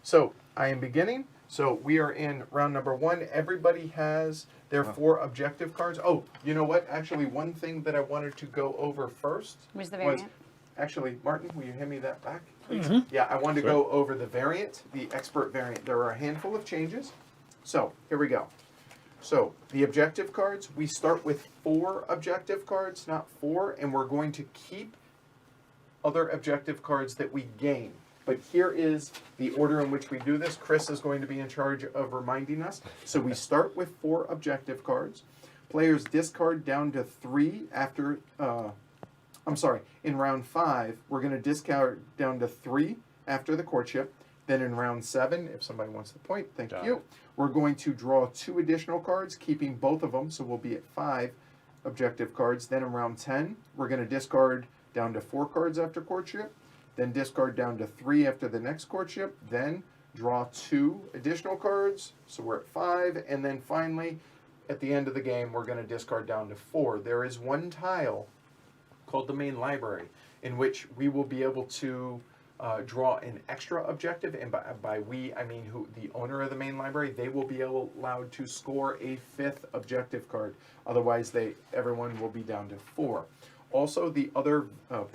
So I am beginning. So we are in round number 1. Everybody has their 4 objective cards. Oh, you know what? Actually, one thing that I wanted to go over first was the variant. Actually, Martin, will you hand me that back, please? Yeah, I wanted to go over the variant, the expert variant. There are a handful of changes. So here we go. So the objective cards, we start with 4 objective cards, not 4, and we're going to keep other objective cards that we gain. But here is the order in which we do this. Chris is going to be in charge of reminding us. So we start with 4 objective cards. Players discard down to 3 after, in round 5, we're going to discard down to 3 after the courtship. Then in round 7, if somebody wants the point, thank you. We're going to draw 2 additional cards, keeping both of them, so we'll be at 5 objective cards. Then in round 10, we're going to discard down to 4 cards after courtship. Then discard down to 3 after the next courtship. Then draw 2 additional cards, so we're at 5. And then finally, at the end of the game, we're going to discard down to 4. There is one tile called the main library in which we will be able to draw an extra objective, and by we I mean the owner of the main library. They will be allowed to score a 5th objective card. Otherwise, everyone will be down to 4. Also, the other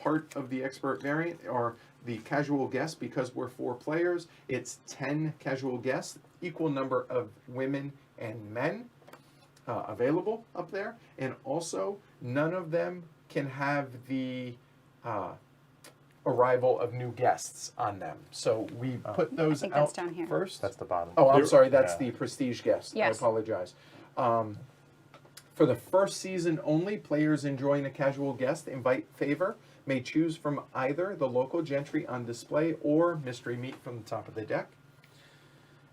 part of the expert variant are the casual guests. Because we're 4 players, it's 10 casual guests, equal number of women and men available up there, and also none of them can have the arrival of new guests on them. So we put those out that's down here. first. That's the bottom. Oh, I'm sorry. That's the prestige guest. Yes. I apologize. For the first season only, players enjoying a casual guest invite favor may choose from either the local gentry on display or mystery meat from the top of the deck.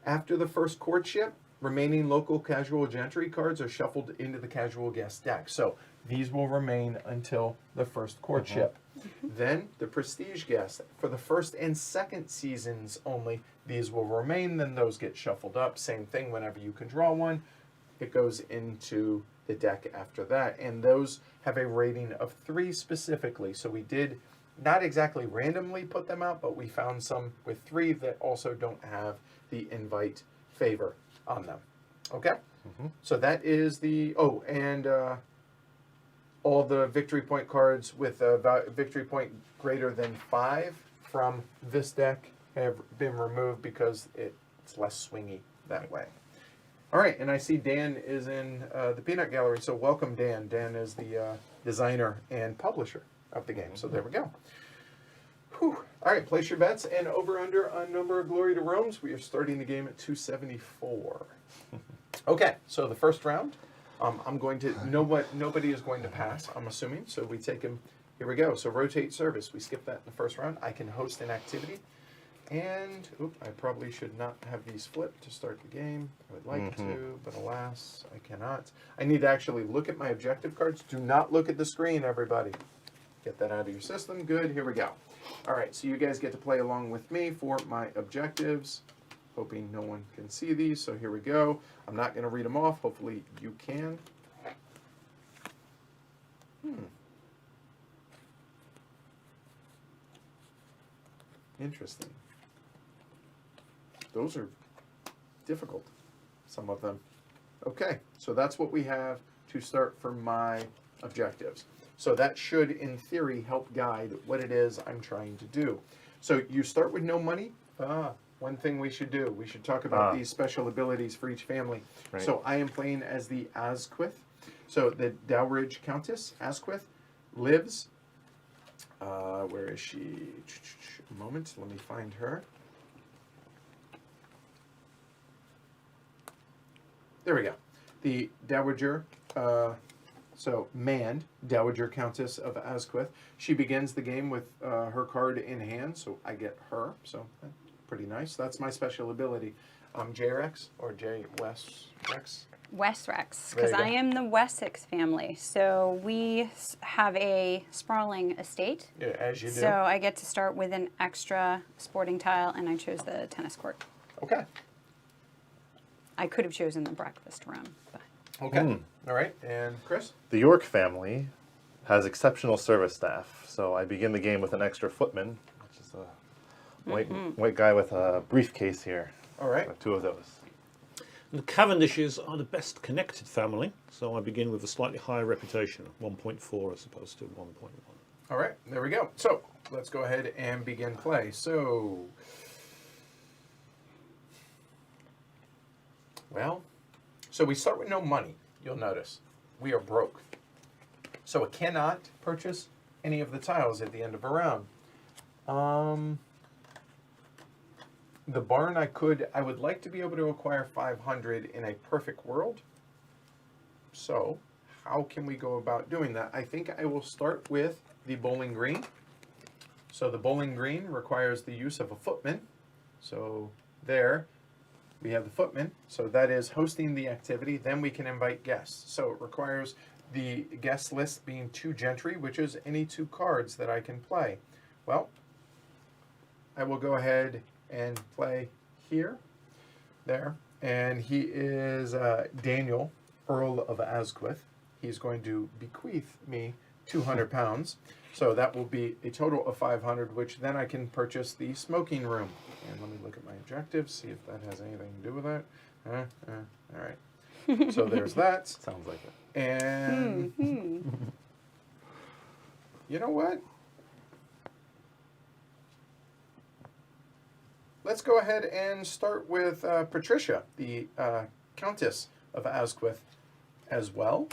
After the first courtship, remaining local casual gentry cards are shuffled into the casual guest deck. So these will remain until the first courtship. Then the prestige guest. For the first and second seasons only, these will remain. Then those get shuffled up. Same thing, whenever you can draw one, it goes into the deck after that. And those have a rating of 3 specifically. So we did not exactly randomly put them out, but we found some with 3 that also don't have the invite favor on them. Okay? So that is the... Oh, and all the victory point cards with a victory point greater than 5 from this deck have been removed because it's less swingy that way. All right, and I see Dan is in the Peanut Gallery, so welcome, Dan. Dan is the designer and publisher of the game, so there we go. Whew. All right, place your bets, and over-under on number of Glory to Rome's. We are starting the game at 274. Okay, so the first round, I'm going to, nobody is going to pass, I'm assuming, so we take him, here we go. So rotate service, we skip that in the first round. I can host an activity. And, I probably should not have these flipped to start the game. I would like to, but alas, I cannot. I need to actually look at my objective cards. Do not look at the screen, everybody. Get that out of your system. Good, here we go. All right, so you guys get to play along with me for my objectives. Hoping no one can see these, so here we go. I'm not going to read them off. Hopefully you can. Interesting. Those are difficult, some of them. Okay, so that's what we have to start for my objectives. So that should, in theory, help guide what it is I'm trying to do. So you start with no money. One thing we should do, we should talk about these special abilities for each family. Right. So I am playing as the Asquith. So the Dowridge Countess, Asquith, lives... where is she? A moment, let me find her. There we go. The Dowager, manned Dowager Countess of Asquith. She begins the game with her card in hand, so I get her. So pretty nice. That's my special ability. J-Rex or J-West-Rex? West-Rex, because I am the Wessex family. So we have a sprawling estate. Yeah, as you do. So I get to start with an extra sporting tile, and I chose the tennis court. Okay. I could have chosen the breakfast room. But. Okay. All right. And Chris? The York family has exceptional service staff. So I begin the game with an extra footman, which is a White guy with a briefcase here. All right. Two of those. And the Cavendishes are the best connected family, so I begin with a slightly higher reputation, 1.4 as opposed to 1.1. All right, there we go. So let's go ahead and begin play. So, we start with no money. You'll notice we are broke, so it cannot purchase any of the tiles at the end of a round. The barn I would like to be able to acquire 500 in a perfect world. So how can we go about doing that? I think I will start with the bowling green. So the bowling green requires the use of a footman. So there we have the footman. So that is hosting the activity. Then we can invite guests. So it requires the guest list being 2 gentry, which is any 2 cards that I can play. Well, I will go ahead and play here, there, and he is Daniel, Earl of Asquith. He's going to bequeath me 200 pounds, so that will be a total of 500, which then I can purchase the smoking room. And let me look at my objectives, see if that has anything to do with that. All right, so there's that. Sounds like it. And you know what? Let's go ahead and start with Patricia, the Countess of Asquith as well.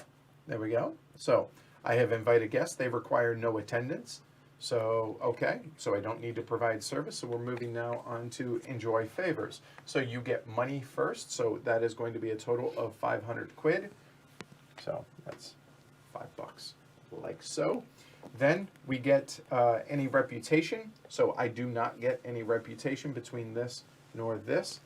There we go. So I have invited guests. They require no attendance. So, okay, so I don't need to provide service. So we're moving now on to enjoy favors. So you get money first. So that is going to be a total of 500 quid. So that's $5, like so. Then we get any reputation. So I do not get any reputation between this nor this.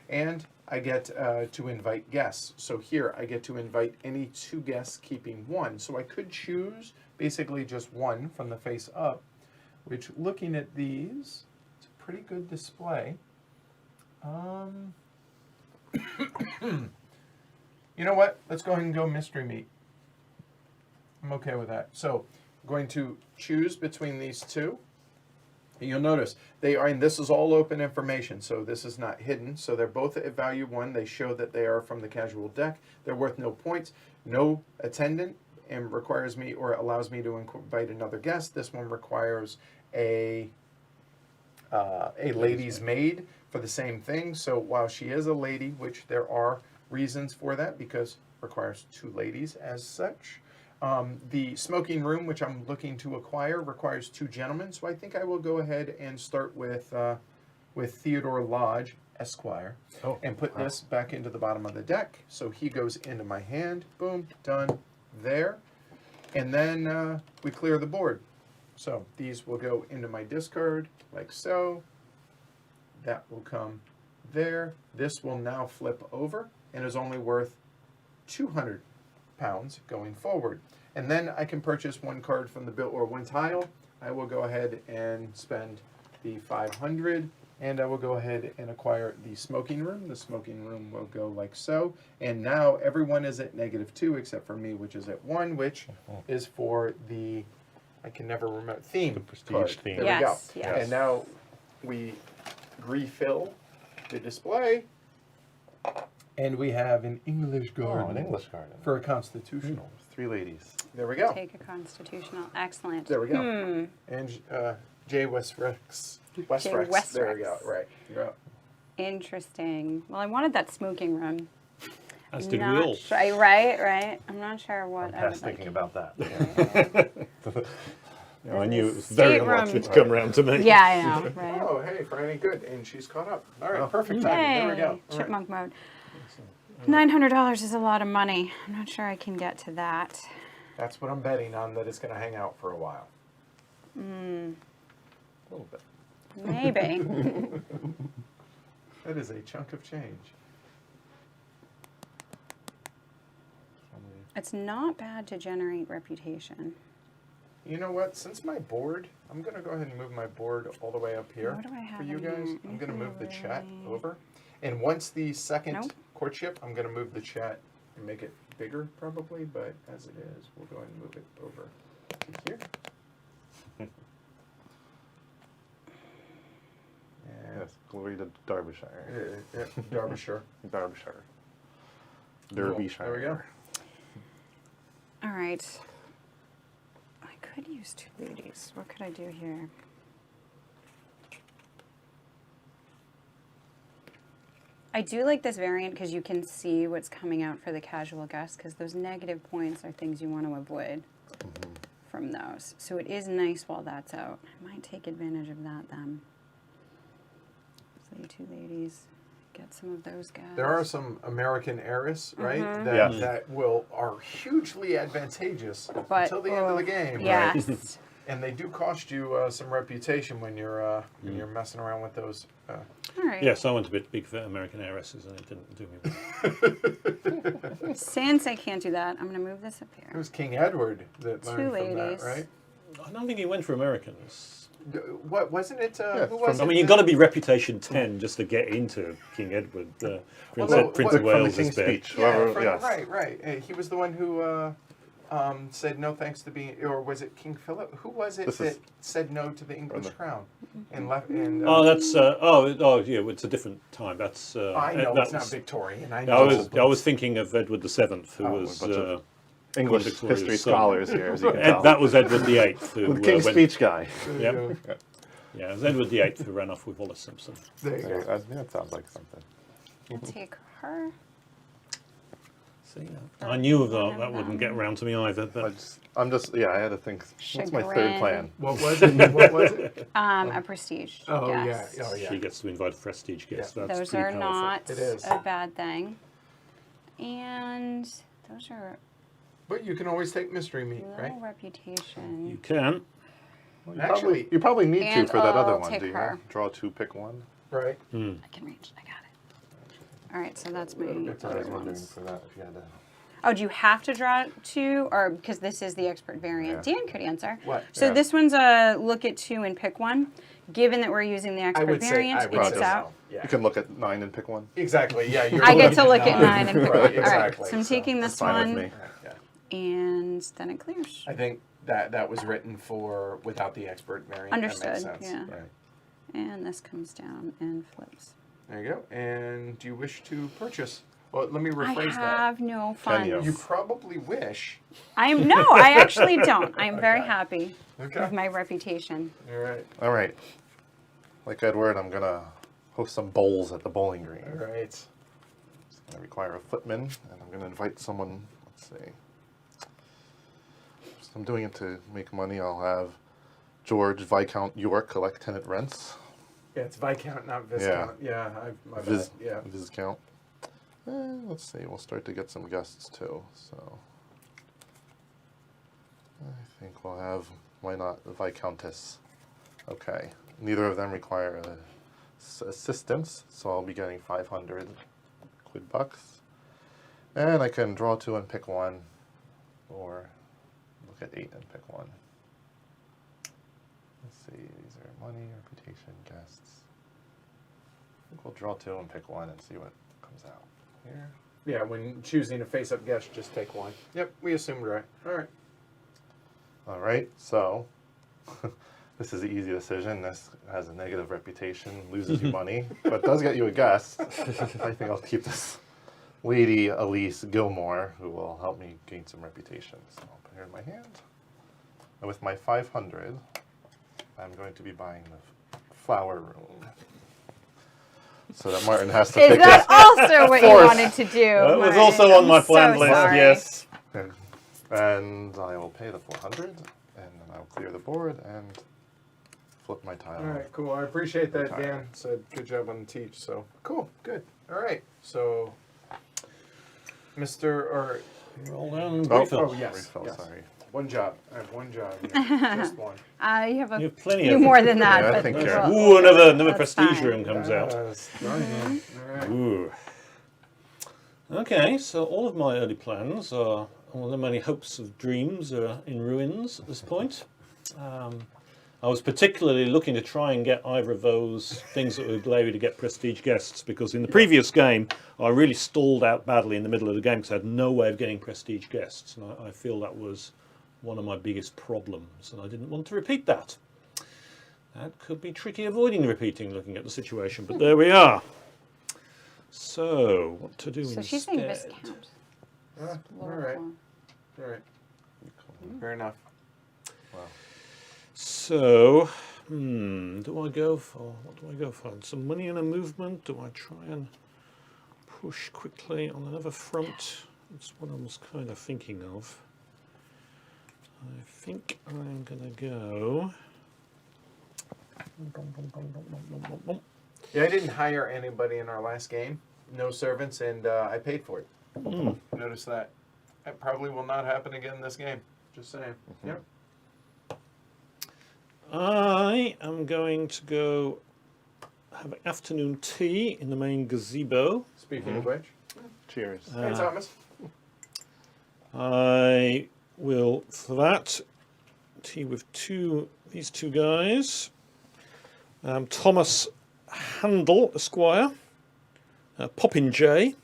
And I get to invite guests. So here I get to invite any 2 guests, keeping 1. So I could choose basically just 1 from the face up, which, looking at these, it's a pretty good display. You know what? Let's go ahead and go mystery meat. I'm okay with that. So I'm going to choose between these 2. And you'll notice they are, and this is all open information, so this is not hidden. So they're both at value 1. They show that they are from the casual deck. They're worth no points, no attendant, and requires me or allows me to invite another guest. This one requires a lady's maid for the same thing. So while she is a lady, which there are reasons for that because requires 2 ladies as such. The smoking room, which I'm looking to acquire, requires 2 gentlemen. So I think I will go ahead and start with Theodore Lodge, Esquire, and put this back into the bottom of the deck. So he goes into my hand. Boom, done there. And then we clear the board. So these will go into my discard like so. That will come there. This will now flip over and is only worth 200 pounds going forward. And then I can purchase 1 card from the bill or 1 tile. I will go ahead and spend the 500 and I will go ahead and acquire the smoking room. The smoking room will go like so. And now everyone is at -2 except for me, which is at 1, which is for the, I can never remember, theme. The prestige card. theme. There Yes, we go. yes. And now we refill the display. And we have an English garden. Oh, an English garden. For a constitutional. 3 ladies. There we go. Take a constitutional. Excellent. There we go. And Jay Westrex. Westrex. There we go. Right. You're up. Interesting. Well, I wanted that smoking room. As did we Not all. sure- right. I'm not sure what I would Past like. thinking about that. I knew it was very Stateroom. unlikely to come round to me. Yeah, I know. Right. Oh, hey, Franny, good. And she's caught up. All right, perfect Yay. timing. There we go. All right. Chipmunk mode. $900 is a lot of money. I'm not sure I can get to that. That's what I'm betting on, that it's going to hang out for a while. A little bit. Maybe. That is a chunk of change. It's not bad to generate reputation. You know what? Since my board, I'm going to go ahead and move my board all the way up here What do I have for you in guys. here? I'm going to Anything move the chat really- over. And once the second Nope. courtship, I'm going to move the chat and make it bigger probably, but as it is, we'll go ahead and move it over to here. Yes, glory to Derbyshire. Derbyshire. Derbyshire. Cool. Derbyshire. There we go. All right. I could use 2 ladies. What could I do here? I do like this variant because you can see what's coming out for the casual guest, because those negative points are things you want to avoid from those. So it is nice while that's out. I might take advantage of that then. Play 2 ladies. Get some of those guys. There are some American heiress, right? That Yes. that are hugely advantageous But- until the end of the game. Yes. And they do cost you some reputation when you're messing around with those. All right. Yes, I went a bit big for American heiresses and it didn't do me well. Since I can't do that, I'm going to move this up It here. was King Edward that 2 learned from ladies. that, right? I don't think he went for Americans. What wasn't it? Yeah, Who was I it? mean, you've got to be reputation 10 just to get into King Edward. Prince, no, Prince what- of From the Wales King's is there. Speech. Yeah, Whoever, yes. right. He was the one who said no thanks to being, or was it King Philip? Who was it This that is- said no to the English the- crown and left? And Oh, that's yeah. It's a different time. That's I know that it's not was- Victorian. I I know. was but- I was thinking of Edward VII, who Oh, was a bunch of English Victoria's history son. scholars here, as you can Ed, tell. that was Edward VIII who the King's went, Speech guy. There you Yep. go. Yeah, it was Edward VIII who ran off with Wallace Simpson. There you go. That sounds like something. I'll take her. See, I knew of that wouldn't get around to me either. But I had to think. What's my third Chagrin. plan? What was it? What was it? A prestige. Oh guest. yeah. Oh yeah. she gets to invite a prestige guest. Yeah. That's Those pretty are powerful. not It is. a bad thing. And those are But you can always take mystery meat, low right? You reputation. can. Well, you Actually- probably, you probably need And to for that other I'll one, take do you? her. Draw 2, pick 1. Right. I can reach. I got it. All right, so that's my That's what I I other was wondering ones. for that if you had to. Oh, do you have to draw 2, or because this is the expert variant? Yeah. Dan could answer. What? So Yeah. this one's a look at 2 and pick 1. Given that we're using the I expert would say. variant, I would it's say out. so. Yeah. You can look at 9 and pick 1. Exactly. Yeah. You're I get to looking look at 9 and pick 1. Right, All right, exactly. so I'm taking this That's fine one, with me. Yeah. and then it clears. I think that was written for without the expert variant. That Understood, makes sense. yeah. Right. And this comes down and flips. There you go. And do you wish to purchase? Well, let me I rephrase have no Can you? that. funds. You probably wish. No, I actually don't. I'm very Okay. happy Okay. with my reputation. All right. All right. Like Edward, I'm going to host some bowls at the bowling green. All right. It's going to require a footman, and I'm going to invite someone. Let's see. So I'm doing it to make money. I'll have George Viscount York collect tenant rents. Yeah, it's Viscount, not Viscount. Yeah, my Vis- bad. Yeah. Viscount. Let's see. We'll start to get some guests too. So I think we'll have. Why not the Viscountess? Okay. Neither of them require assistance, so I'll be getting 500 quid bucks. And I can draw 2 and pick 1, or look at 8 and pick 1. Let's see. These are money, reputation, guests. I think we'll draw 2 and pick 1 and see what comes out here. Yeah, when choosing a face-up guest, just take 1. Yep, we assumed right. All right. All right, so this is an easy decision. This has a negative reputation, loses you money, but does get you a guest. I think I'll keep this lady, Elise Gilmore, who will help me gain some reputation. So I'll put her in my hand. And with my 500, I'm going to be buying the flower room. So that Martin has to Is pick that also what you course. wanted to do? That was Martin? also on my I'm planned so list. sorry. Yes. And I will pay the 400, and then I'll clear the board and flip my tile. All right, cool. I appreciate that, Retire. Dan. Said good job on the teach. So cool, good. All right, so Mr. or Roll down. Oh, refill. oh yes, Refill, yes. sorry. One job. I have one job. Yeah, just one. You have a You have plenty few of more than that. Yeah, I but think we'll- you're- Ooh, another that's prestige fine. room comes out. Yes. All right. Ooh. Okay, so all of my early plans are, all the many hopes of dreams are in ruins at this point. I was particularly looking to try and get either of those things that would allow you to get prestige guests, because in the previous game I really stalled out badly in the middle of the game because I had no way of getting prestige guests, and I feel that was one of my biggest problems, and I didn't want to repeat that. That could be tricky avoiding repeating looking at the situation, but there we are. So, what to do So instead? she's saying viscount. All right. All right. Fair enough. Wow. So, do I go for, what do I go for? Some money and a movement? Do I try and push quickly on another front? That's what I was kind of thinking of. I think I'm going to go... Yeah, I didn't hire anybody in our last game. No servants, and I paid for it. Notice that. That probably will not happen again this game. Just saying. Yep. I am going to go have afternoon tea in the main gazebo. Speaking of which, Cheers. hey Thomas. I will, for that, tea with these two guys. Thomas Handel, Esquire. Poppin J,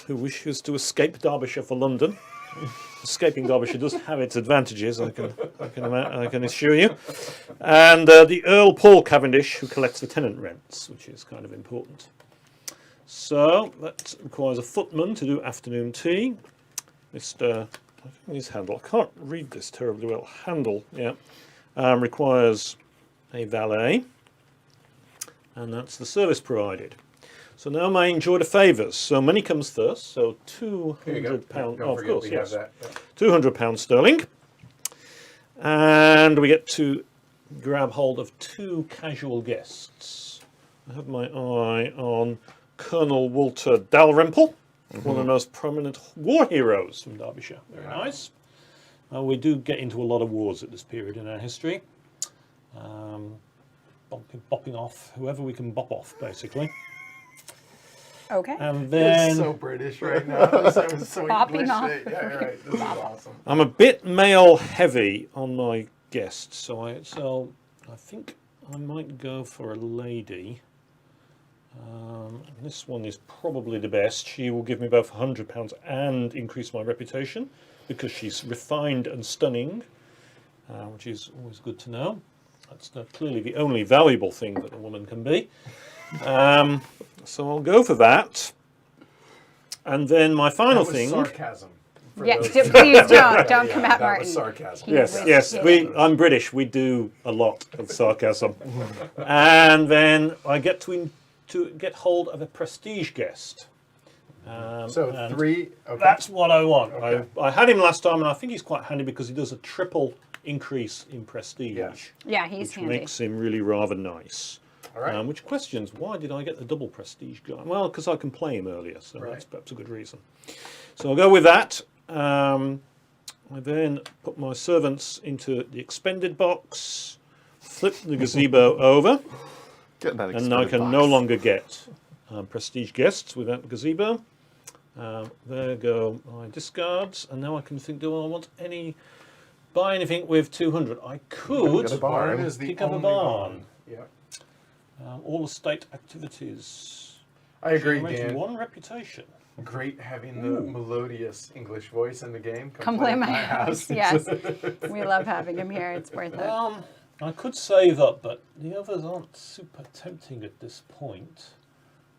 who wishes to escape Derbyshire for London. Escaping Derbyshire does have its advantages, I can assure you. And the Earl Paul Cavendish, who collects the tenant rents, which is kind of important. So that requires a footman to do afternoon tea. Mr. I think his Handel. I can't read this terribly well. Handel, yeah, requires a valet, and that's the service provided. So now may enjoy the favours. So money comes first. So £200. Don't Oh, of forget course, we yes. have that. £200 sterling, and we get to grab hold of 2 casual guests. I have my eye on Colonel Walter Dalrymple, one of the most prominent war heroes from Derbyshire. Very nice. We do get into a lot of wars at this period in our history. Bopping off whoever we can bop off, basically. Okay. And It's then so British right now. This sounds so Bopping English. off. Yeah, right. This is awesome. I'm a bit male heavy on my guests, so I think I might go for a lady. This one is probably the best. She will give me both £100 and increase my reputation because she's refined and stunning, which is always good to know. That's clearly the only valuable thing that a woman can be. So I'll go for that. And then my final That was thing. sarcasm. for Yeah, those please who- don't Yeah, come at that Martin. was sarcasm. He Yes, was- yes. yeah. I'm British. We do a lot of sarcasm. And then I get to get hold of a prestige guest. So and 3. Okay. That's what I want. Okay. I had him last time, and I think he's quite handy because he does a triple increase in prestige, Yes. Yeah, he's which handy. makes him really rather nice. All right. Which questions, why did I get the double prestige guy? Well, because I can play him earlier, so Right. that's perhaps a good reason. So I'll go with that. I then put my servants into the expended box, flip the gazebo over, Getting that and I can no longer get prestige guests without the gazebo. There go my discards, and now I can think, do I want buy anything with 200? I could Get a barn. Barn is the pick up a only barn. one. Yeah. All estate activities. I agree, Generating Dan. 1 reputation. Great having the melodious English voice in the game. Come play my house. Yes, we love having him here. It's worth it. I could save up, but the others aren't super tempting at this point.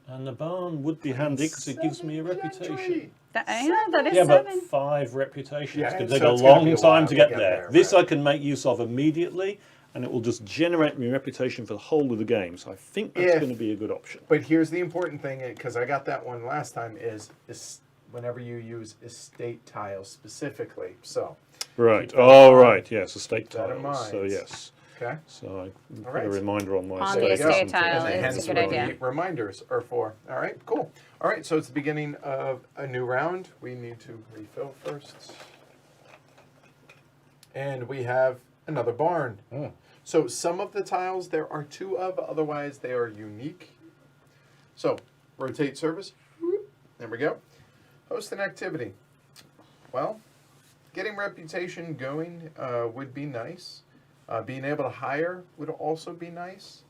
And the barn would be handy because it gives me a reputation. That is Yeah, but 7. 5 reputations Yeah, could so take a it's gonna long be a time while to to get get there. there, This right. I can make use of immediately, and it will just generate me reputation for the whole of the game. So I think that's If- going to be a good option. But here's the important thing, because I got that one last time, is whenever you use estate tiles specifically. So, Right. keep that Oh, in right. Yes, estate Keep that in tiles. So mind. yes. okay? So I put right. a reminder on my On the estate estate tile And is hence a good what idea. the reminders are for. All right, cool. All right, so it's the beginning of a new round. We need to refill first. And we have another barn. So some of the tiles there are 2 of, otherwise they are unique. So rotate service. Whoop, there we go. Host an activity. Well, getting reputation going would be nice. Being able to hire would also be nice.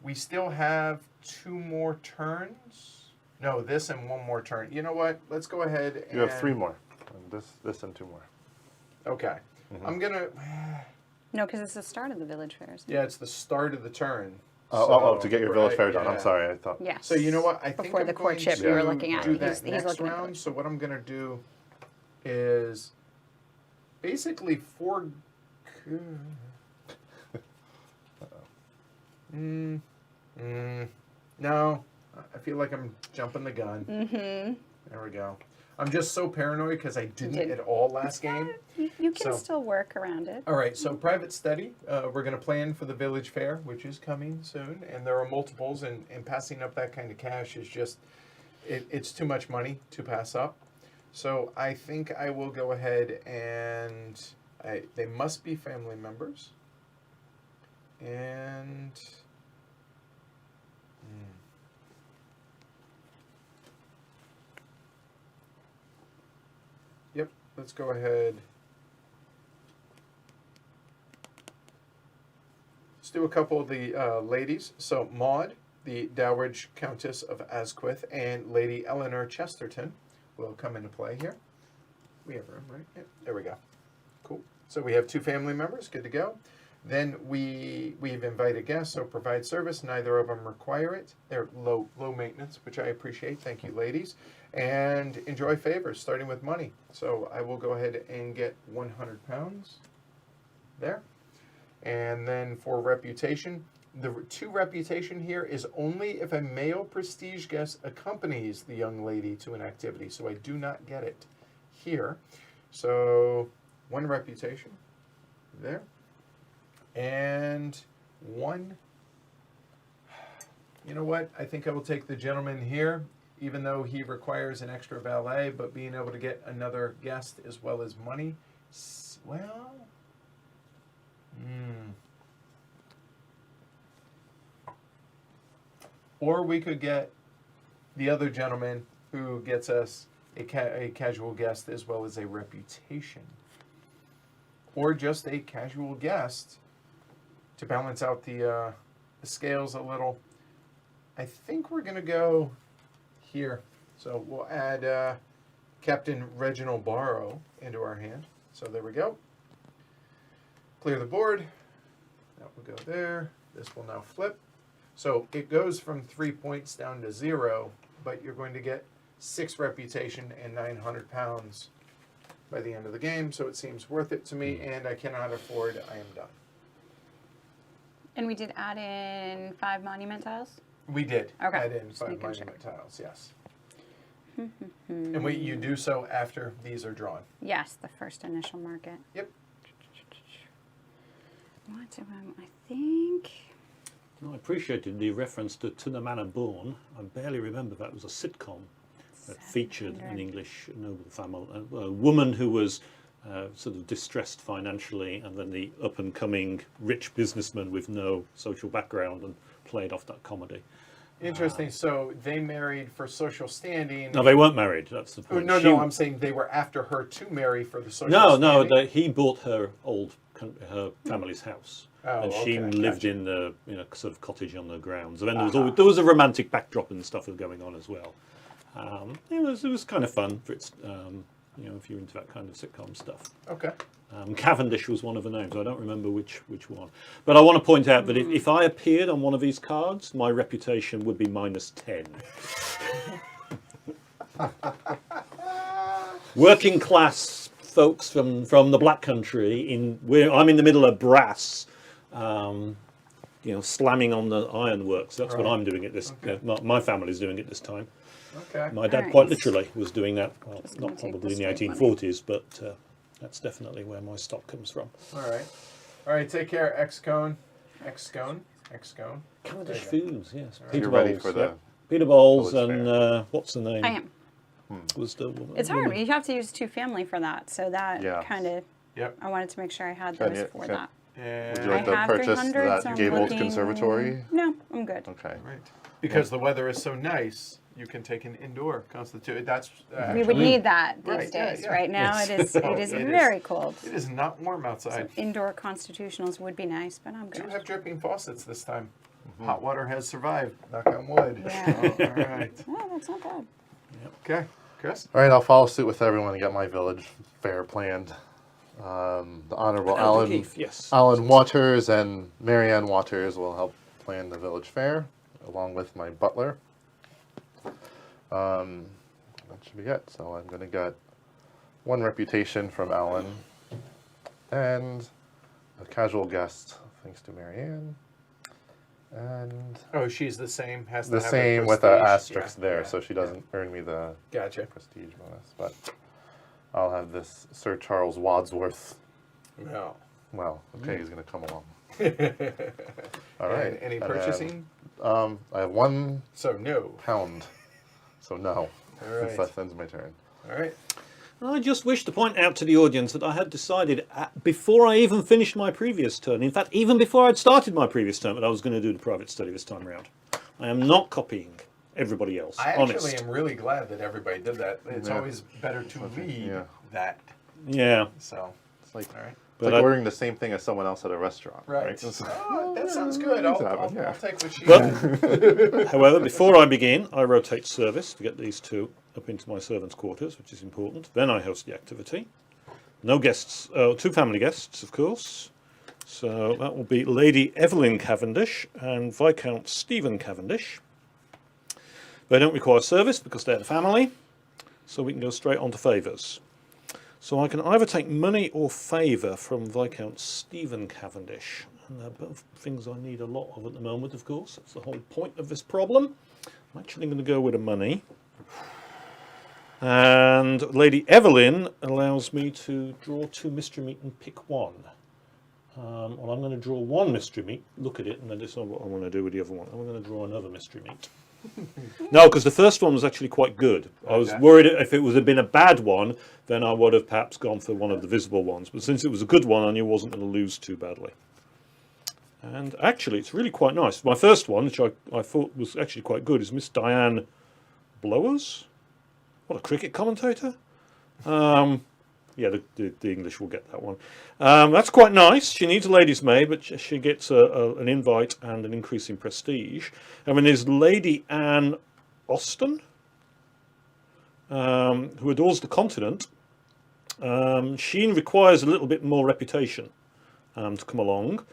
We still have 2 more turns. No, this and 1 more turn. You know what? Let's go ahead and... You have 3 more. And this and 2 more. Okay. I'm gonna. No, because it's the start of the village fairs. Yeah, it's the start of the turn. To get your village right, fair done. I'm yeah. sorry, I thought. Yes. So you know what? I think Before I'm the going courtship to you were looking at. do He's that looking next at the round. village. So what I'm gonna do is basically no, I feel like I'm jumping the gun. Mm-hmm. There we go. I'm just so paranoid because I didn't did. at all last game. You can So- still work around it. All right, so private study. We're going to plan for the village fair, which is coming soon, and there are multiples, and passing up that kind of cash is just, it's too much money to pass up. So I think I will go ahead and they must be family members. And yep, let's go ahead. Let's do a couple of the ladies. So Maud, the Dowager Countess of Asquith, and Lady Eleanor Chesterton will come into play here. We have room, right? Yep, there we go. Cool. So we have 2 family members. Good to go. Then we've invited guests, so provide service. Neither of them require it. They're low maintenance, which I appreciate. Thank you, ladies. And enjoy favors, starting with money. So I will go ahead and get 100 pounds there. And then for reputation, the 2 reputation here is only if a male prestige guest accompanies the young lady to an activity. So I do not get it here. So 1 reputation there. And 1, you know what? I think I will take the gentleman here, even though he requires an extra valet, but being able to get another guest as well as money, well, or we could get the other gentleman who gets us a casual guest as well as a reputation. Or just a casual guest to balance out the scales a little. I think we're going to go here. So we'll add Captain Reginald Barrow into our hand. So there we go. Clear the board. That will go there. This will now flip. So it goes from 3 points down to 0, but you're going to get 6 reputation and 900 pounds by the end of the game. So it seems worth it to me, and I cannot afford. I am done. And we did add in 5 monument tiles? We did Okay, add in just 5 making monument tiles, yes. And you do so after these are drawn. Yes, the first initial market. Yep. What do I think? I appreciated the reference to the Manor Born. I barely remember that was a sitcom that featured an 700. English noble family, a woman who was sort of distressed financially, and then the up-and-coming rich businessman with no social background, and played off that comedy. Interesting. So they married for social standing. No, they weren't married. That's the Oh, point. no, She- I'm saying they were after her to marry for the social No, standing. he bought her her family's house, Oh, and she okay, lived gotcha. in a sort of cottage on the grounds. And then there was a romantic backdrop and stuff going on as well. It was kind of fun for its if you're into that kind of sitcom stuff. Okay. Cavendish was one of the names. I don't remember which one. But I want to point out that if I appeared on one of these cards, my reputation would be -10. Working class folks from the Black Country, I'm in the middle of brass, slamming on the ironworks. That's what Right. I'm doing at this. Okay. My family's doing it this time. Okay. My dad Alright. quite literally was doing that. Well, Just gonna not take probably in the the straight 1840s, but that's definitely where my stock comes from. All right. All right. Take care. X-Cone. X-Cone. X-Cone. Cavendish There you Foods, yes. So Peter you're ready Bowles, for the yeah. Peter Bowles village and what's the name? I am. Was the woman? It's hard. You have to use 2 family for that. So that Yeah. kind of, Yep. I wanted to make sure I had Can those you- for can- that. And Would you like I to have purchase 300, so that I'm gabled looking- conservatory? No, I'm good. Okay. right. Because the weather is so nice, you can take an indoor constitute. That's We would need that these Right, yeah, days. yeah. Right now, Yes. it is Oh, it is it is. very cold. It is not warm outside. Indoor constitutionals would be nice, but I'm Do good. have dripping faucets this time. Hot water has survived. Knock on wood. Yeah. Oh, all right. Oh, that's not bad. Okay. Chris? All right, I'll follow suit with everyone and get my village fair planned. The Honorable Elder Alan, Keith, yes. Alan Waters and Marianne Waters will help plan the village fair, along with my butler. That should be it. So I'm going to get 1 reputation from Alan and a casual guest, thanks to Marianne. And Oh, she's the same. Has to the have a same with the prestige. asterisk Yeah, there, yeah, so she doesn't earn me the Gotcha. prestige bonus. But I'll have this Sir Charles Wadsworth. No. Well, okay, he's going to come along. All And right. any And then, purchasing? I have £1, So no. so no. All right. That ends my turn. All right. I just wish to point out to the audience that I had decided before I even finished my previous turn, in fact, even before I'd started my previous turn, that I was going to do the private study this time around. I am not copying everybody else, I honest. actually am really glad that everybody did that. It's Yeah. always better to lead Yeah. that. Yeah, So, It's like, all right. it's But like I- ordering the same thing as someone else at a restaurant. Right. Just- Oh, that sounds good. I'll take what she But- had. however, before I begin, I rotate service to get these 2 up into my servants' quarters, which is important. Then I host the activity. No guests, 2 family guests, of course. So that will be Lady Evelyn Cavendish and Viscount Stephen Cavendish. They don't require service because they're the family, so we can go straight on to favours. So I can either take money or favour from Viscount Stephen Cavendish. And they're both things I need a lot of at the moment, of course. That's the whole point of this problem. I'm actually going to go with the money. And Lady Evelyn allows me to draw 2 mystery meat and pick 1. Well, I'm going to draw 1 mystery meat, look at it, and then decide what I want to do with the other one. I'm going to draw another mystery meat. No, because the first one was actually quite good. I was Okay. worried if it had been a bad one, then I would have perhaps gone for one of the visible ones. But since it was a good one, I knew I wasn't going to lose too badly. And actually, it's really quite nice. My first one, which I thought was actually quite good, is Miss Diane Blowers. What a cricket commentator. Yeah, the English will get that one. That's quite nice. She needs a lady's maid, but she gets an invite and an increase in prestige. And then there's Lady Anne Austen, who adores the continent. She requires a little bit more reputation to come along,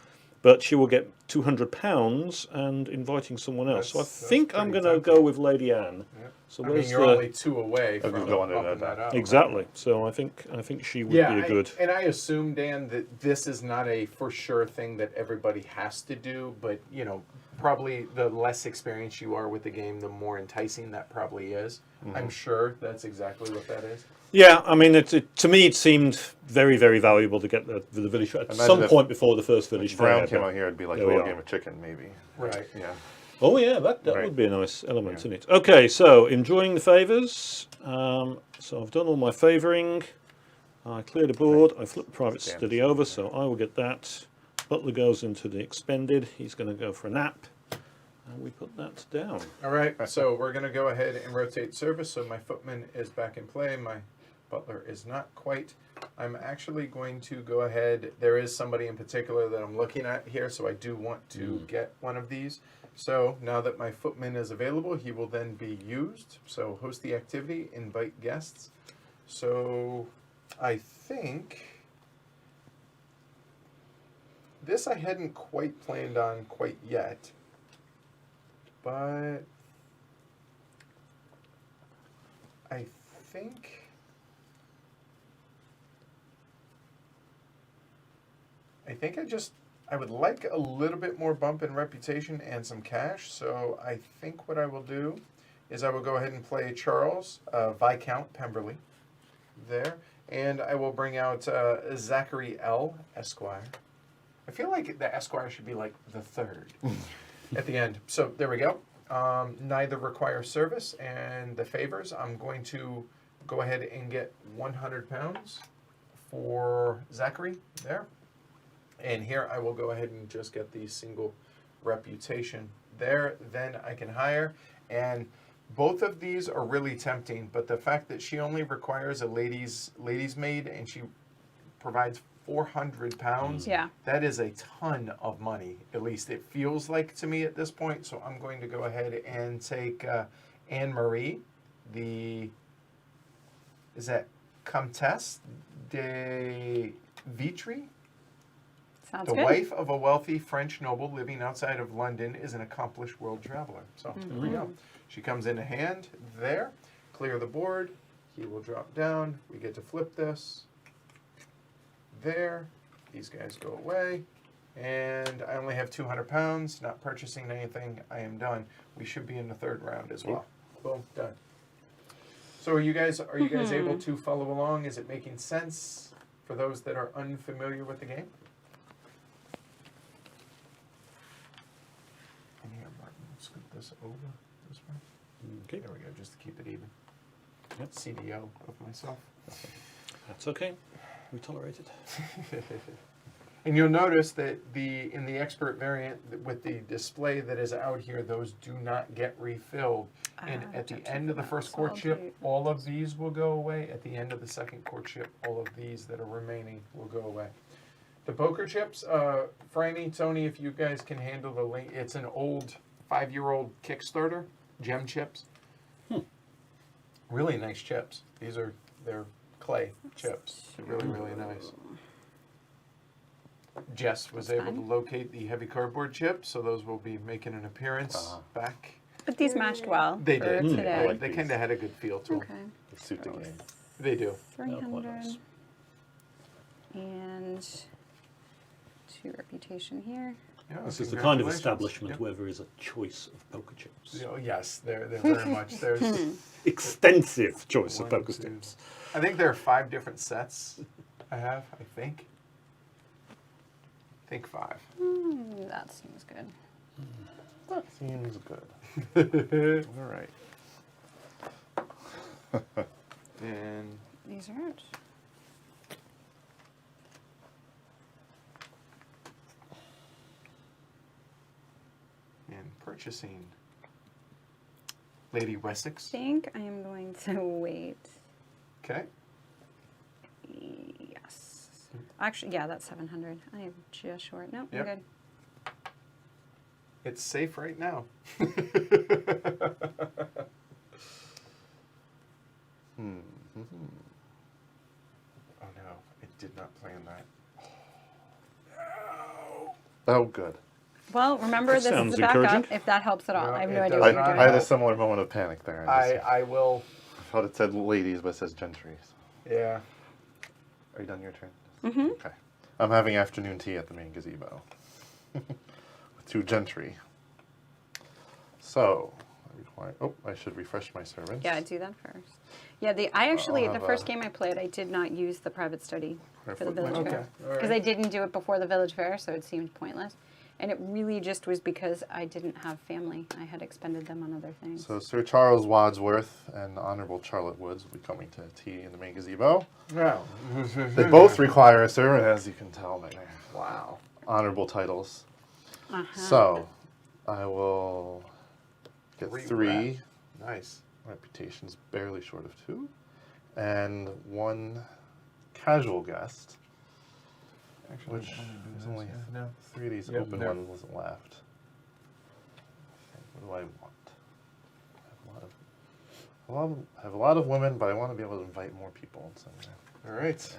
but she will get £200 and inviting someone else. So I That's think I'm pretty going to go with Lady Anne. Yep. So I mean, where's you're the... only 2 away from just go under upping that. that up. Exactly. So I think she would Yeah, be a good... and I assume, Dan, that this is not a for sure thing that everybody has to do, but, you know, probably the less experienced you are with the game, the more enticing that probably is. I'm sure that's exactly what that is. Yeah, I mean, to me, it seemed very, very valuable to get the village fair at Imagine some if point before the first village Brown fair. came but- out here, it'd be like a there we little are. game of chicken, maybe. Right. Yeah. Oh yeah, that Right. would be a nice element, isn't it? Okay, so enjoying the favours. So I've done all my favouring. I cleared the board. I flipped private Stand study over, so I will get that. Butler goes into the expended. He's going to go for a nap. And we put that down. All right, so we're going to go ahead and rotate service. So my footman is back in play. My butler is not quite. I'm actually going to go ahead. There is somebody in particular that I'm looking at here, so I do want to get one of these. So now that my footman is available, he will then be used. So host the activity, invite guests. So I think this I hadn't quite planned on quite yet, but I think I would like a little bit more bump in reputation and some cash. So I think what I will do is I will go ahead and play Charles, Viscount Pemberley, there, and I will bring out Zachary L. Esquire. I feel like the Esquire should be like the third at the end. So there we go. Neither require service, and the favors, I'm going to go ahead and get £100 for Zachary there. And here I will go ahead and just get the single reputation there. Then I can hire. And both of these are really tempting, but the fact that she only requires a lady's maid and she provides £400, Yeah. that is a ton of money. At least it feels like to me at this point. So I'm going to go ahead and take Anne Marie, is that Comtesse de Vitry, Sounds the good. wife of a wealthy French noble living outside of London, is an accomplished world traveler. So there we go. She comes into hand there. Clear the board. He will drop down. We get to flip this. There. These guys go away. And I only have 200 pounds. Not purchasing anything. I am done. We should be in the third round as well. Boom. Done. So are you guys able to follow along? Is it making sense for those that are unfamiliar with the game? And here, Martin, scoot this over this way. Okay, There we go, just to keep it even. Yep. CDO of myself. that's okay. We tolerate it. And you'll notice that in the expert variant with the display that is out here, those do not get refilled. And at the end of the first courtship, all of these will go away. At the end of the second courtship, all of these that are remaining will go away. The poker chips, Franny, Tony, if you guys can handle the link, it's an old 5-year-old Kickstarter, gem chips. Really nice chips. They're clay chips. They're really, really nice. Jess was able to locate the heavy cardboard chips, so those will be making an appearance back. But these matched well. They for did. today. like They these. kind of had a good feel to them. Okay. They suit the game. They do. 300 nice. and 2 reputation here. Yeah, This is the kind of congratulations. establishment Yep. where there is a choice of poker chips. Oh, yes, they're very much. There's Extensive choice of One, poker two. chips. I think there are 5 different sets I have, I think. I think 5. That seems good. That seems good. All right. And These are it. purchasing Lady Wessex. I think I am going to wait. Okay. Yes. Actually, yeah, that's 700. I am just short. No, Yep. I'm good. It's safe right now. Oh no, it did not plan that. Oh, good. Well, remember That this is sounds the backup. encouraging. If that helps at all, No, I have it no idea does what not you're I doing. had a similar moment of panic there. I will. thought it said ladies, but it says gentry. Yeah. Are you done your turn? Mm-hmm. Okay. I'm having afternoon tea at the main gazebo with 2 gentry. So, I should refresh my servants. Yeah, do that first. Yeah, I actually, I'll the have first a- game I played, I did not use the private study for the Footnote. village Okay, fair. all Because right. I didn't do it before the village fair, so it seemed pointless. And it really just was because I didn't have family. I had expended them on other things. So Sir Charles Wadsworth and the Honorable Charlotte Woods will be coming to tea in the main gazebo. Wow. They both require a servant, as you can tell by their Wow. honorable titles. Uh-huh. So, I will get 3 3 Nice. reputations, barely short of 2, and 1 casual guest, Actually, which I'm gonna do is this, only yeah. No. 3 of these Yep, open there. ones left. What do I want? I have a lot of women, but I want to be able to invite more people. So, All right.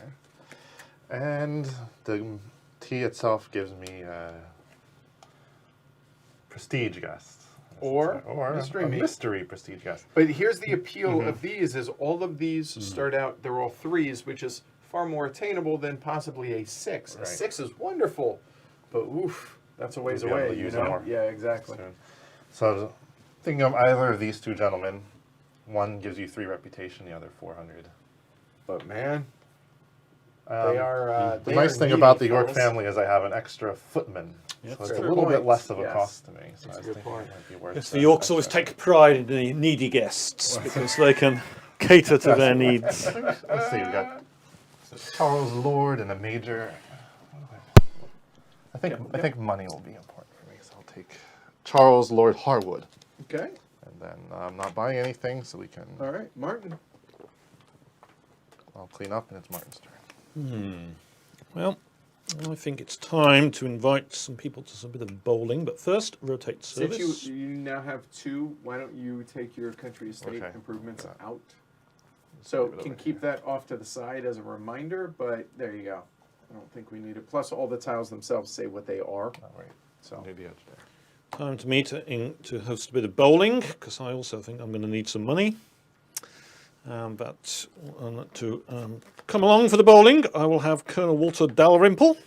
and the tea itself gives me a prestige guest. Or mystery mystery meat. mystery prestige guest. But here's the appeal of these: is all of these start out, they're all 3s, which is far more attainable than possibly a 6. A Right. 6 is wonderful, but oof, that's a ways You'll be able away. to You use it know? more. Yeah, exactly. Soon. So, thinking of either of these 2 gentlemen, one gives you 3 reputation, the other 400. But man, they Um, are. The nice thing about the York family is I have an extra footman, Yep. so it's a Fair little bit point. less of a Yes. cost to me. So That's I a was good thinking point. it might be worth Yes, the the Yorks always extra. take pride in the needy guests because they can cater to their needs. Let's see, we got Charles Lord and a major. I think money will be important for me, so I'll take Charles Lord Harwood, Okay. and then I'm not buying anything, so we can. All right, Martin. I'll clean up, and it's Martin's turn. Well, I think it's time to invite some people to some bit of bowling, but first, rotate service. Since you now have 2, why don't you take your country estate Okay. improvements Yeah. out? So leave it can over keep that off to the side as a reminder, but there you go. I don't think we need it. Plus, all the tiles themselves say what they are. All right. So Near the edge there. Time to me to host a bit of bowling, because I also think I'm going to need some money. But to come along for the bowling, I will have Colonel Walter Dalrymple,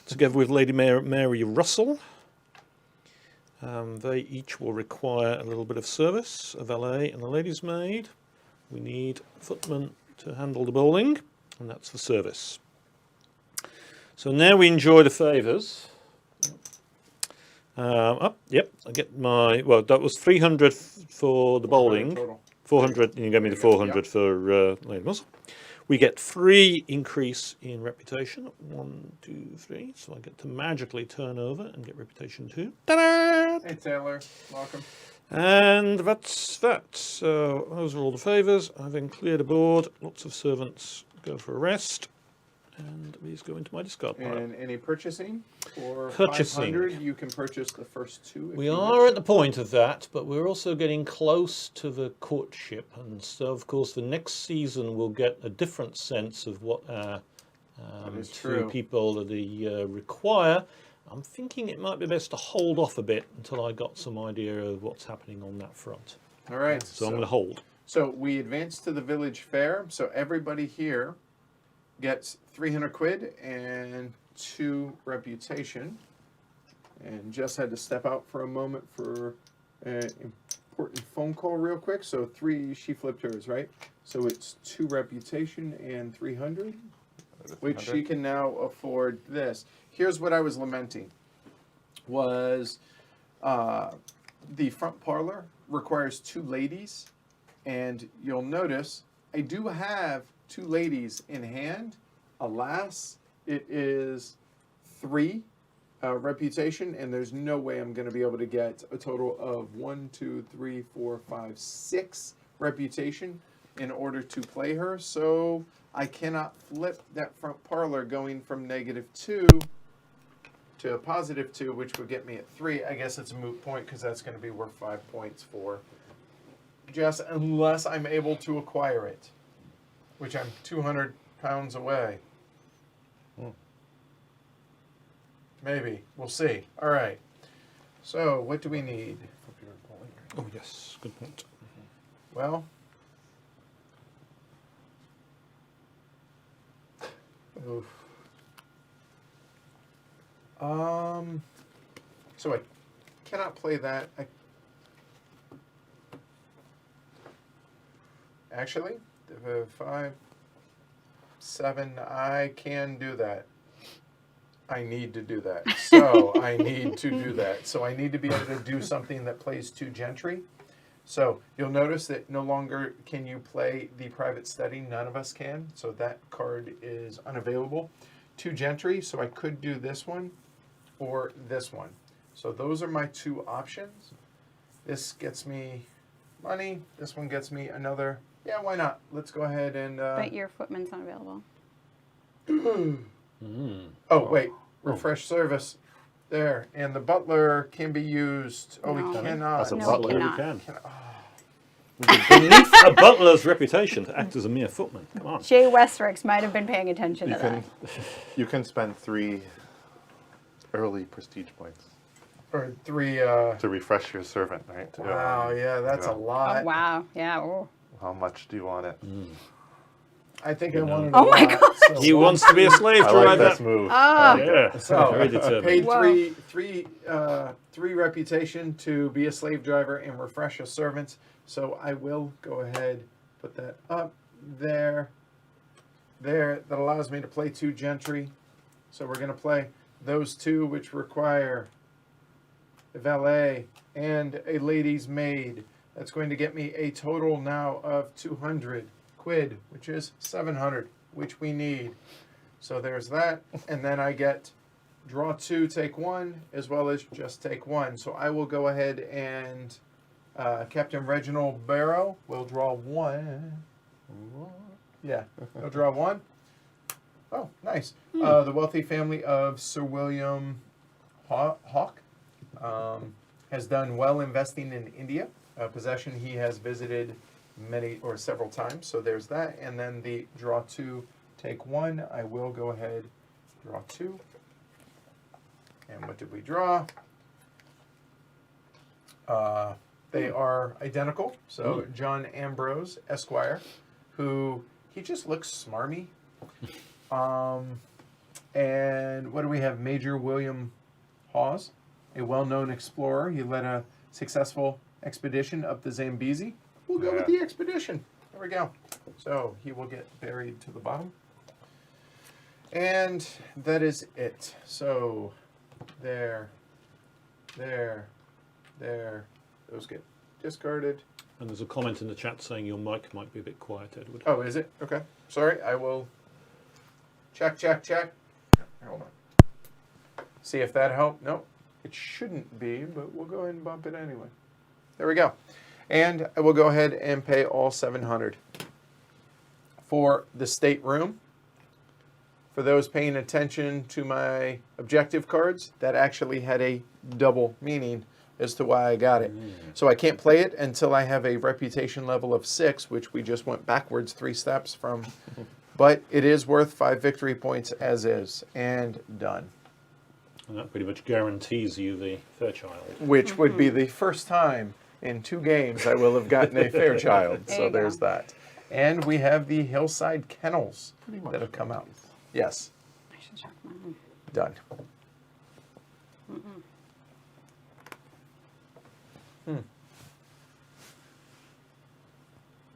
together with Lady Mary Russell. They each will require a little bit of service, a valet and a lady's maid. We need a footman to handle the bowling, and that's the service. So now we enjoy the favours. Yep, I get my, well, that was 300 for the bowling. total. 400, you gave me the 400 for Lady Muscle. We get 3 increase in reputation. 1, 2, 3. So I get to magically turn over and get reputation 2. Ta-da! Hey Taylor, welcome. And that's that. So those are all the favours. I've then cleared a board. Lots of servants go for a rest. And these go into my discard pile. And any purchasing? For Purchasing. 500, you can purchase the first 2. if We you are wish. at the point of that, but we're also getting close to the courtship, and so of course the next season we'll get a different sense of what our is 2 true. people that they require. I'm thinking it might be best to hold off a bit until I got some idea of what's happening on that front. All right. So I'm going to hold. So we advance to the village fair. So everybody here gets 300 quid and 2 reputation. And Jess had to step out for a moment for an important phone call real quick. So 3, she flipped hers, right? So it's 2 reputation and 300, which she can now afford this. Here's what I was lamenting, was the front parlor requires 2 ladies. And you'll notice I do have 2 ladies in hand. Alas, it is 3 reputation, and there's no way I'm going to be able to get a total of 1, 2, 3, 4, 5, 6 reputation in order to play her. So I cannot flip that front parlor going from -2 to a +2, which would get me at 3. I guess it's a moot point because that's going to be worth 5 points for Jess, unless I'm able to acquire it, which I'm 200 pounds away. Maybe. We'll see. All right. So, what do we need? Oh yes, good point. Well, oof. So I cannot play that. Actually, 5, 7, I can do that. I need to do that. So I need to do that. So I need to be able to do something that plays 2 gentry. So you'll notice that no longer can you play the private study. None of us can. So that card is unavailable. 2 gentry. So I could do this one or this one. So those are my 2 options. This gets me money. This one gets me another. Yeah, why not? Let's go ahead and... But your footman's not available. Oh, wait. Refresh service. There. And the butler can be used. Oh, No. we cannot. That's a No, butler. we We cannot. can. Beneath a butler's reputation to act as a mere footman. Come on. Jay Westrix might have been paying attention You to can, that. you can spend 3 early prestige points Or 3... to refresh your servant, right? Wow, yeah, that's a lot. Oh, wow. Yeah. Oh. How much do you want it? I think I wanted a Oh my lot. God. So He wants to be a slave I like driver. this move. Ah. I like it. Yeah, So very determined. paid Whoa. three reputation to be a slave driver and refresh a servant. So I will go ahead, put that up there. There, that allows me to play 2 gentry. So we're going to play those 2, which require a valet and a lady's maid. That's going to get me a total now of 200 quid, which is 700, which we need. So there's that. And then I get draw 2, take 1, as well as just take 1. So I will go ahead and Captain Reginald Barrow will draw 1. Yeah, he'll draw 1. Oh, nice. The wealthy family of Sir William Hawke has done well investing in India, a possession he has visited many or several times. So there's that. And then the draw 2, take 1. I will go ahead Draw 2. And what did we draw? They are identical. So John Ambrose, Esquire, who he just looks smarmy. And what do we have? Major William Hawes, a well-known explorer. He led a successful expedition up the Zambezi. We'll go with the expedition. There we go. So he will get buried to the bottom. And that is it. So there. Those get discarded. And there's a comment in the chat saying your mic might be a bit quiet, Edward. Oh, is it? Okay. Sorry, I will check. Hold on. See if that helped. Nope, it shouldn't be, but we'll go ahead and bump it anyway. There we go. And I will go ahead and pay all $700 for the stateroom. For those paying attention to my objective cards, that actually had a double meaning as to why I got it. So I can't play it until I have a reputation level of 6, which we just went backwards 3 steps from. But it is worth 5 victory points as is, and done. And that pretty much guarantees you the Fairchild. Which would be the first time in 2 games I will have gotten a Fairchild. There So you go. there's that. And we have the Hillside Kennels Pretty much that have come out. Yes, I should check mine. done.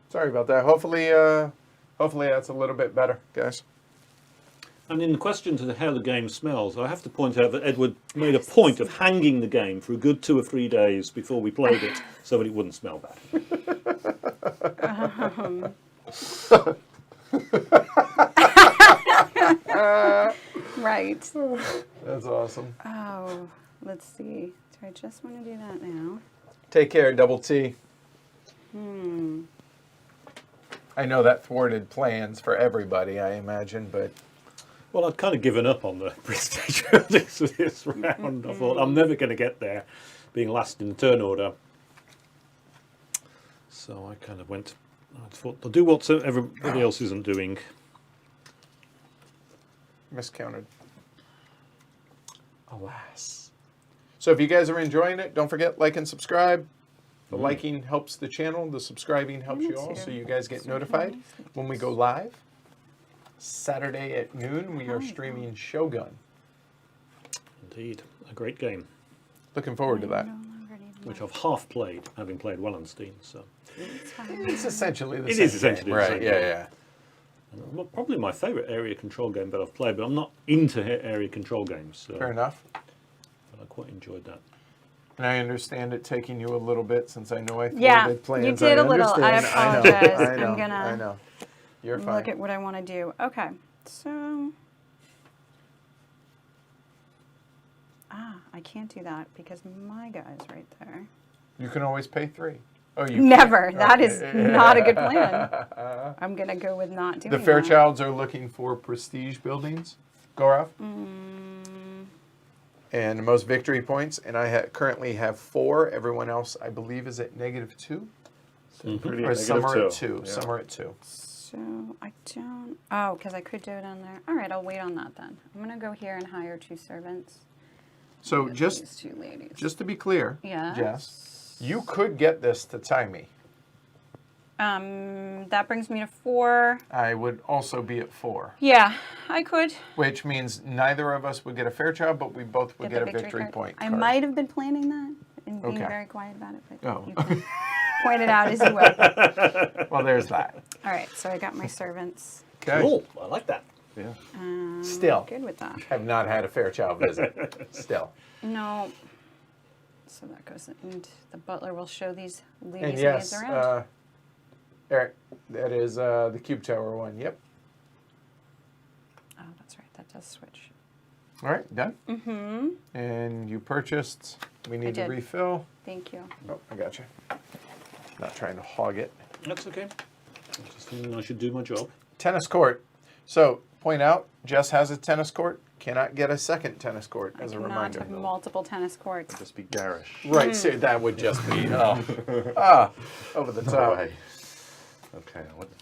Sorry about that. Hopefully that's a little bit better, guys. And in the question to how the game smells, I have to point out that Edward made a point of hanging the game for a good 2 or 3 days before we played it so that it wouldn't smell bad. Right. That's awesome. Oh, let's see. Do I just want to do that now? Take care, Double T. Hmm. I know that thwarted plans for everybody, I imagine, but Well, I'd kind of given up on the prestige buildings for this round. I thought, I'm never going to get there, being last in the turn order. So I kind of went, I thought, I'll do what everybody else isn't doing. miscounted. Alas. So if you guys are enjoying it, don't forget, like and subscribe. The liking helps the channel. The subscribing helps you all, so you guys get notified when we go live. Saturday at noon, we are streaming Shogun. Indeed, a great game, Looking forward to that. which I've half played, having played Wallenstein. So It's essentially the It same is essentially game. the Right, same yeah, game. yeah. well, probably my favourite area control game that I've played, but I'm not into area control games, so Fair enough. but I quite enjoyed that. And I understand it taking you a little bit since I know I thwarted Yeah, plans. you did a little. I understand. apologize. I know, I'm gonna I know. You're fine. look at what I want to do. Okay, so I can't do that because my guy's right there. You can always pay 3. Oh, you Never. can't. That Okay. is not a good plan. I'm gonna go with not doing The that. Fairchilds are looking for prestige buildings. Gaurav. And the most victory points, and I currently have 4. Everyone else, I believe, is at -2. Pretty Or some are at 2. Yeah. Some are at 2. So I don't. Oh, because I could do it on there. All right, I'll wait on that then. I'm gonna go here and hire 2 servants. So Get just these 2 ladies. to be clear, Yes. Jess, you could get this to tie me. That brings me to 4. I would also be at 4, Yeah, I could which means neither of us would get a Fairchild, but we both would get the a victory card. point. I card. might have been planning that and being Okay. very quiet about it, but Oh. you can point it out as you will. Well, there's that. All right, so I got my servants. Okay. Cool, I like that. Yeah. Still, Good with that. have not had a Fairchild visit. Still. No. So that goes, and the butler will show these And ladies yes, around. Eric, that is the Cube Tower one. Yep. Oh, that's right. That does switch. All right, done. Mm-hmm. And you purchased. We need to did. refill. Thank you. Oh, I got you. Not trying to hog it. That's okay. I just thinking I should do my job. Tennis court. So, point out, Jess has a tennis court. Cannot get a second tennis court, as a I cannot reminder. have multiple tennis courts. Just be garish. Right, so that would just be over the No top. way. Okay.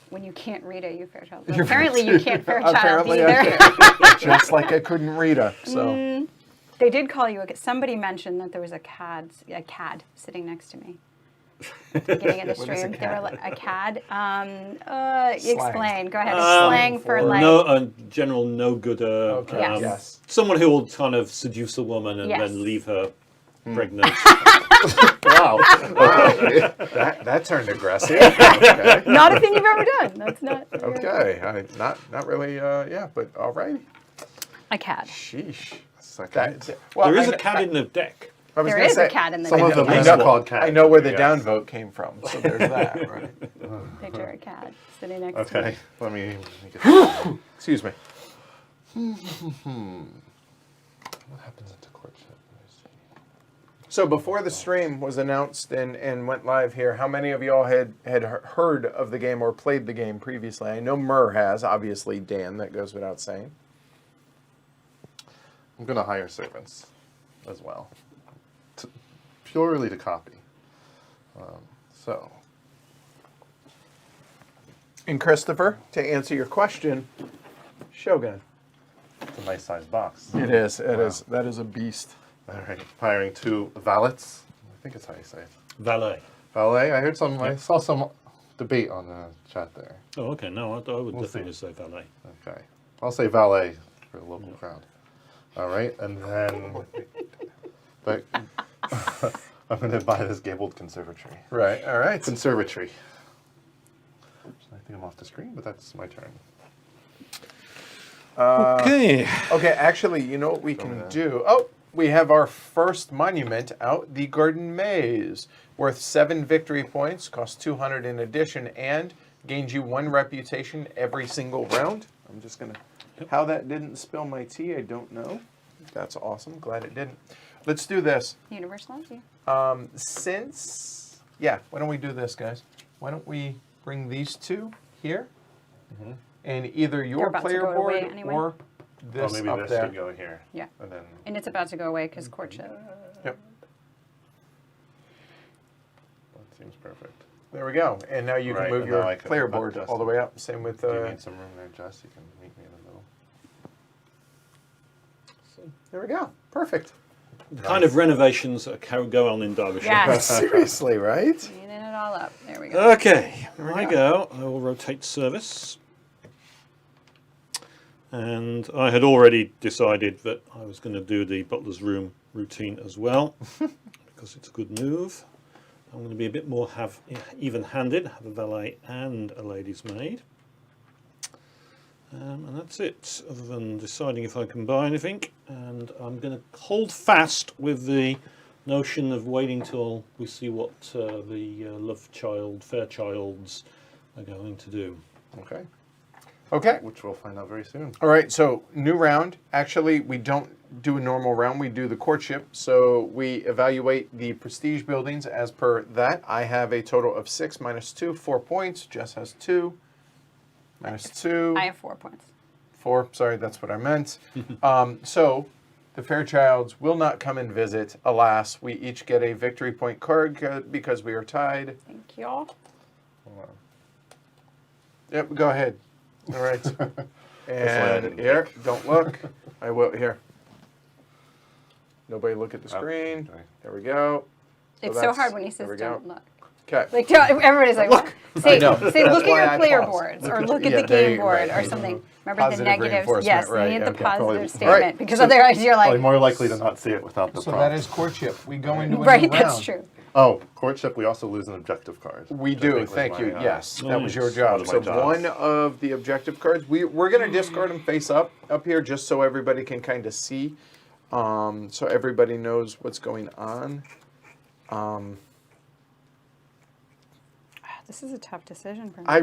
When you can't read a you Fairchild. Well, apparently you can't Fairchild Apparently either. I can't. Just like I couldn't read a. So They did call you somebody mentioned that there was a cad sitting next to me. At the beginning of the What is a stream. They were cad? like a cad. Explain. Go ahead. Um, Slang for like No, a general no good. Okay, Yes. yes. Someone who will kind of seduce a woman and Yes. then leave her pregnant. Wow. That turned aggressive. Okay. not a thing you've ever done. That's not Okay. Not really. Yeah, but all right. a cad. Sheesh. Second. Well, There is I a cat in the deck. I was There gonna is a say, cat in the Some deck. of them I are know- called cats. I know where the yes. downvote came from, so there's that. Right. Picture a cat sitting next to Okay. me. Let me make it. Excuse me. What happens into courtship? Let me see. So before the stream was announced and went live here, how many of y'all had heard of the game or played the game previously? I know Murr has, obviously Dan, that goes without saying. I'm going to hire servants as well, purely to copy. So, And Christopher, to answer your question, Shogun. it's a nice sized box. It is. It Wow. is. That is a beast. All right, hiring 2 valets. I think it's how you say it. Valet. Valet. I saw some debate on the chat there. Oh, okay. No, I would We'll definitely say valet. Okay, I'll say valet for the local crowd. All right, and then but I'm going to buy this gabled conservatory. Right. All right. Conservatory. I think I'm off the screen, but that's my turn. Okay. Okay. Actually, you know what we can do? Oh, we have our first monument out, the Garden Maze, worth 7 victory points, costs 200 in addition, and gains you 1 reputation every single round. I'm just gonna. How that didn't spill my tea, I don't know. That's awesome. Glad it didn't. Let's do this. Universe loves you. Why don't we do this, guys? Why don't we bring these 2 here, and either They're your about to player go away board anyway. or this maybe up this there. should go here. Yeah. And then And it's about to go away because courtship. Yep. that seems perfect. There we go. And now you can Right, move and now your I can player put board this- all the way up. Same with. Do you need some room there, Jess? You can meet me in the middle. There we go. Perfect. Kind of renovations that go on in Derbyshire. Yes. Seriously, right? Cleaning it all up. There we go. Okay, we I go. go. I will rotate service. And I had already decided that I was going to do the butler's room routine as well, because it's a good move. I'm going to be a bit more even-handed, have a valet and a lady's maid. And that's it, other than deciding if I can buy anything. And I'm going to hold fast with the notion of waiting till we see what the Fairchilds are going to do. Okay. Okay. Which we'll find out very soon. All right. So new round. Actually, we don't do a normal round. We do the courtship. So we evaluate the prestige buildings as per that. I have a total of 6 minus 2, 4 points. Jess has 2. Minus 2. I have 4 points. 4. Sorry, that's what I meant. So the Fairchilds will not come and visit. Alas, we each get a victory point card because we are tied. Thank y'all. Yep, go ahead. All right. why I And didn't here, don't look. I will, here. Nobody look at the Oh, screen. okay. There we go. It's so that's- hard when he there says we go. don't look. Okay. Like everybody's like, Look. what? Say, I know. say That's look at why your I player paused. boards or Look look at- at yeah, the there game you- board right, or right. something. Remember Positive the negatives? reinforcement, Yes, right, you need the okay. positive Probably- statement Right. because So- otherwise you're Probably like, more likely to not see it without the So prompt. that is courtship. We go into a right, new round. that's true. Oh, courtship, we also lose an objective card. We which I do, think was thank my, you. Yes, that was your Nice. job. One So of my jobs. one of the objective cards, we're going to discard them face up here just so everybody can kind of see, so everybody knows what's going on. This is a tough decision for me. I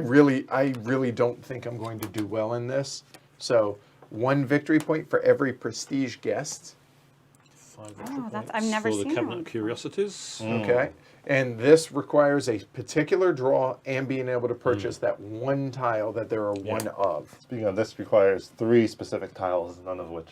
really don't think I'm going to do well in this. So 1 victory point for every prestige guest. 5 victory that's- points I've never for the seen Cabinet one of before. Curiosities. Okay. And this requires a particular draw and being able to purchase that one tile that there are one of. Speaking of, this requires 3 specific tiles, none of which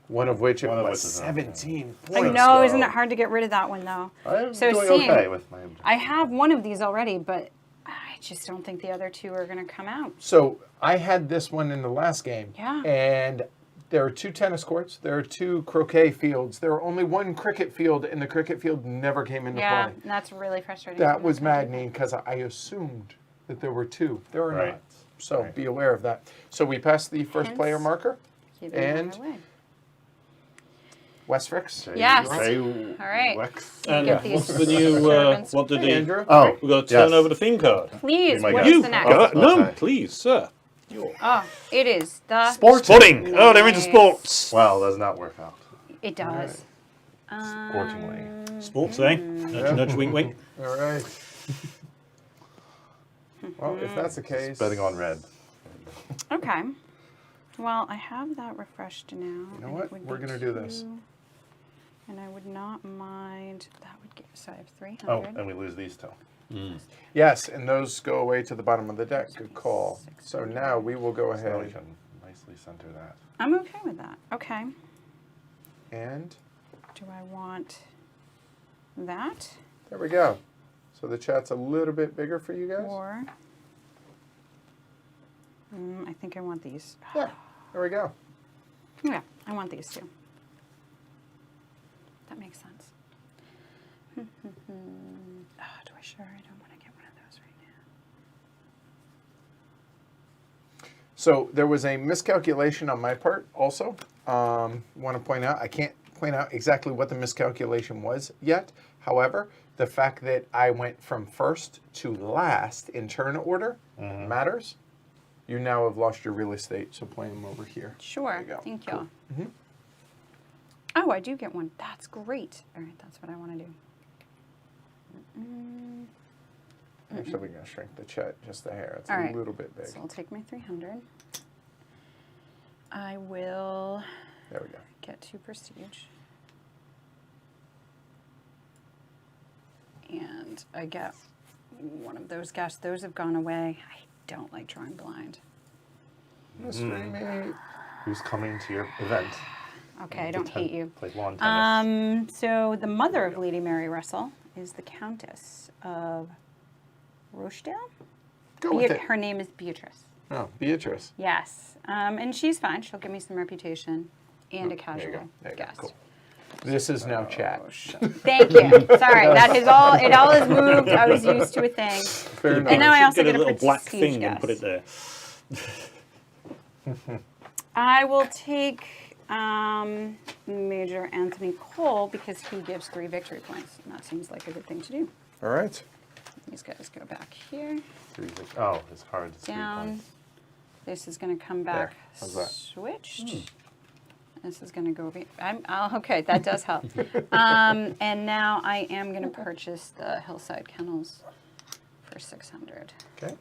One of which it One of was which is 17 I points. know, isn't it hard to get rid of that one though? I'm So doing seeing- okay with my objective. I have one of these already, but I just don't think the other two are going to come out. So I had this one in the last game. Yeah. And there are 2 tennis courts. There are 2 croquet fields. There are only 1 cricket field, and the cricket field never came into Yeah, play. and that's really frustrating. That was maddening because I assumed that there were 2. There are Right. not. So Right. be aware of that. So we passed the first Hence- player marker. Keep them and- out of the way. Westfricks. Yes. All right. And Get these what's the new, servants. what did Hey, he, Andrew. Oh, we've got to turn yes. over the theme card. Please, my what guess. is You the next? No, Okay. please, sir. Oh, it is the... Sporting. Oh, they're into Nice. sports. Well, does not work out. It does. Sportingly. Sports, eh? Nudge, nudge, wink, wink. All right. Well, if that's the case. Betting on red. Okay. Well, I have that refreshed now. You know and what? it would We're be gonna do this. 2, and I would not mind. That would give. So I have 300. Oh, and we lose these 2. Yes, and those go away to the bottom of the deck. Good call. So now we will go So now we ahead can nicely center that. I'm okay with that. Okay. and Do I want that there we go. So the chat's a little bit bigger for you guys. or? I think I want these. Yeah, there we go. Yeah, I want these two. That makes sense. Do I sure I don't want to get one of those right now? So there was a miscalculation on my part also. Want to point out, I can't point out exactly what the miscalculation was yet. However, the fact that I went from first to last in turn order matters. You now have lost your real estate, so play them over here. Sure. There you go. Thank Cool. you. Oh, I do get one. That's great. All right, that's what I want to do. Actually, we're going to shrink the chat just a hair. It's All a right. little bit big. So I'll take my 300. I will There we go. get 2 prestige. And I get one of those guests. Those have gone away. I don't like drawing blind. Mystery meat. Who's coming to your event? Okay, I don't hate you. Play lawn tennis. So the mother of Lady Mary Russell is the Countess of Rochdale. Go with it. Her name is Beatrice. Oh, Beatrice. Yes, and she's fine. She'll give me some reputation and a There you casual go. There you go. guest. Cool. This is now chat. Thank you. Sorry, that is all. It all is moved. I was used to a thing. Fair enough. And now I Should also get get a little black prestige thing and guest. put it there. I will take Major Anthony Cole because he gives 3 victory points, and that seems like a good thing to do. All right. These guys go back here, Oh, it's hard. It's 3 down. points. This is going to come back How's that? switched. This is going to go over. Okay, that does help. And now I am going to purchase the Hillside Kennels for 600. Okay.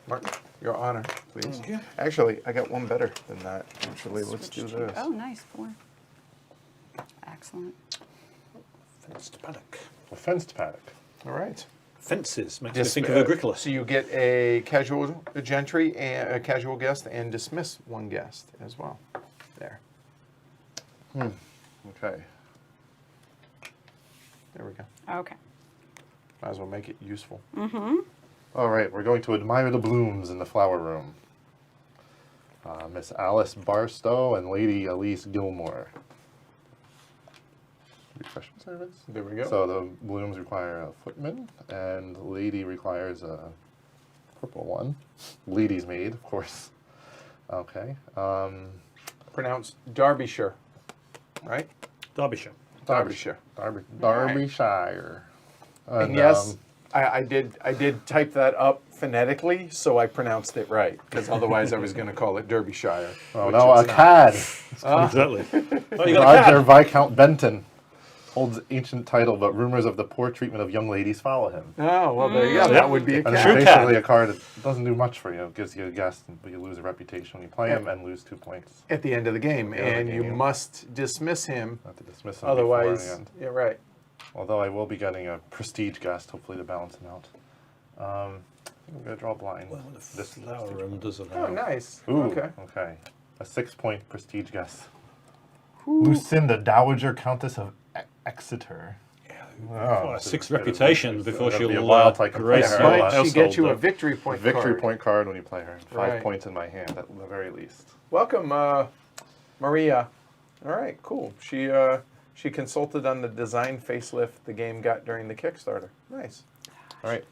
Martin, your honor, please. Actually, I got one better than that. Actually, let's do Switch to- this. Oh, nice, 4. Excellent. Fenced paddock. A fenced paddock. All right. Fences makes Dis- me think of Agricola. So you get a casual gentry and a casual guest, and dismiss one guest as well. There. Okay. There we go. Okay. Might as well make it useful. All right, we're going to admire the blooms in the flower room. Miss Alice Barstow and Lady Elise Gilmore. Refreshment service. There we go. So the blooms require a footman, and lady requires a purple one. Lady's maid, of course. Okay. Pronounced Derbyshire, right? Derbyshire. Derbyshire. Derbyshire. And yes, I did type that up phonetically, so I pronounced it right, because otherwise I was going to call it Derbyshire. Oh which no, a it's not. cad. Exactly. Oh, you got a Roger cat. Viscount Benton holds ancient title, but rumors of the poor treatment of young ladies follow him. Oh, well, there you go. Yep. That would be a And it's cat. True basically cat. a card that doesn't do much for you. It gives you a guess, but you lose a reputation when you play him and lose 2 points. At the end of the game, At the end of and the you game. must dismiss him. Not to dismiss him before the Otherwise, end. yeah, right. Although I will be getting a prestige guest, hopefully to balance him out. I think I'm going to draw blind. Well, the This flower room does allow. Oh, nice. Ooh, Okay. okay. A 6-point prestige guest. Lucinda, Dowager Countess of Exeter. Yeah, Oh, 6 reputation before That'd be a she'll while till I can play grace her. your Might she household. get you a though. victory point Victory card. point card when you play her. And 5 Right. points in my hand at the very least. Welcome, Maria. All right, cool. She consulted on the design facelift the game got during the Kickstarter. Nice. All right,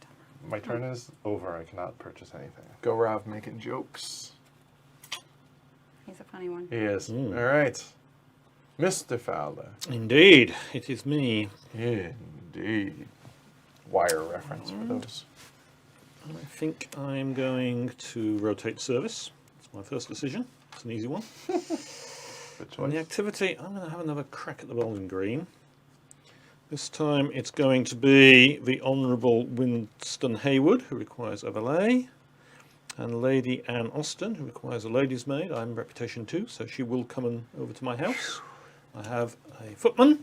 my turn is over. I cannot purchase anything. Go, Rob, making jokes. He's a funny one. He is. Mm. All right. Mr. Fowler. Indeed, it is me. Indeed. Wire reference for those. I think I'm going to rotate service. It's my first decision. It's an easy one. Good On the choice. activity, I'm going to have another crack at the bowling green. This time it's going to be the Honourable Winston Haywood, who requires a valet, and Lady Anne Austin, who requires a lady's maid. I'm reputation 2, so she will come over to my house. I have a footman.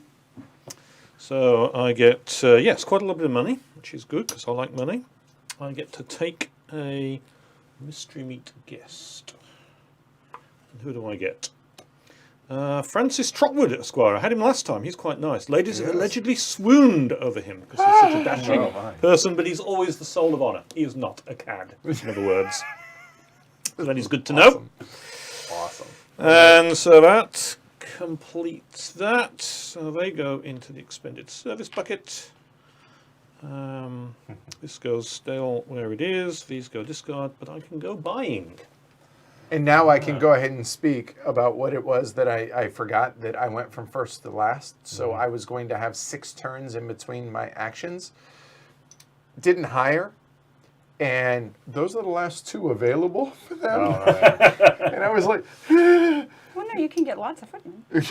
So I get, yes, quite a little bit of money, which is good because I like money. I get to take a mystery meat guest. And who do I get? Francis Trotwood, Esquire. I had him last time. He's quite nice. Ladies have Yes. allegedly swooned over him because he's such a dashing Oh, my. person, but he's always the soul of honour. He is not a cad, in other words. So that is good to know. Awesome. And so that completes that. So they go into the expended service bucket. This goes still where it is. These go discard, but I can go buying. And now I can go ahead and speak about what it was that I forgot that I went from first to last. So I was going to have 6 turns in between my actions. Didn't hire. And those are the last 2 available for them. Oh, right. And I was like, Well, no, you can get lots of footmen. For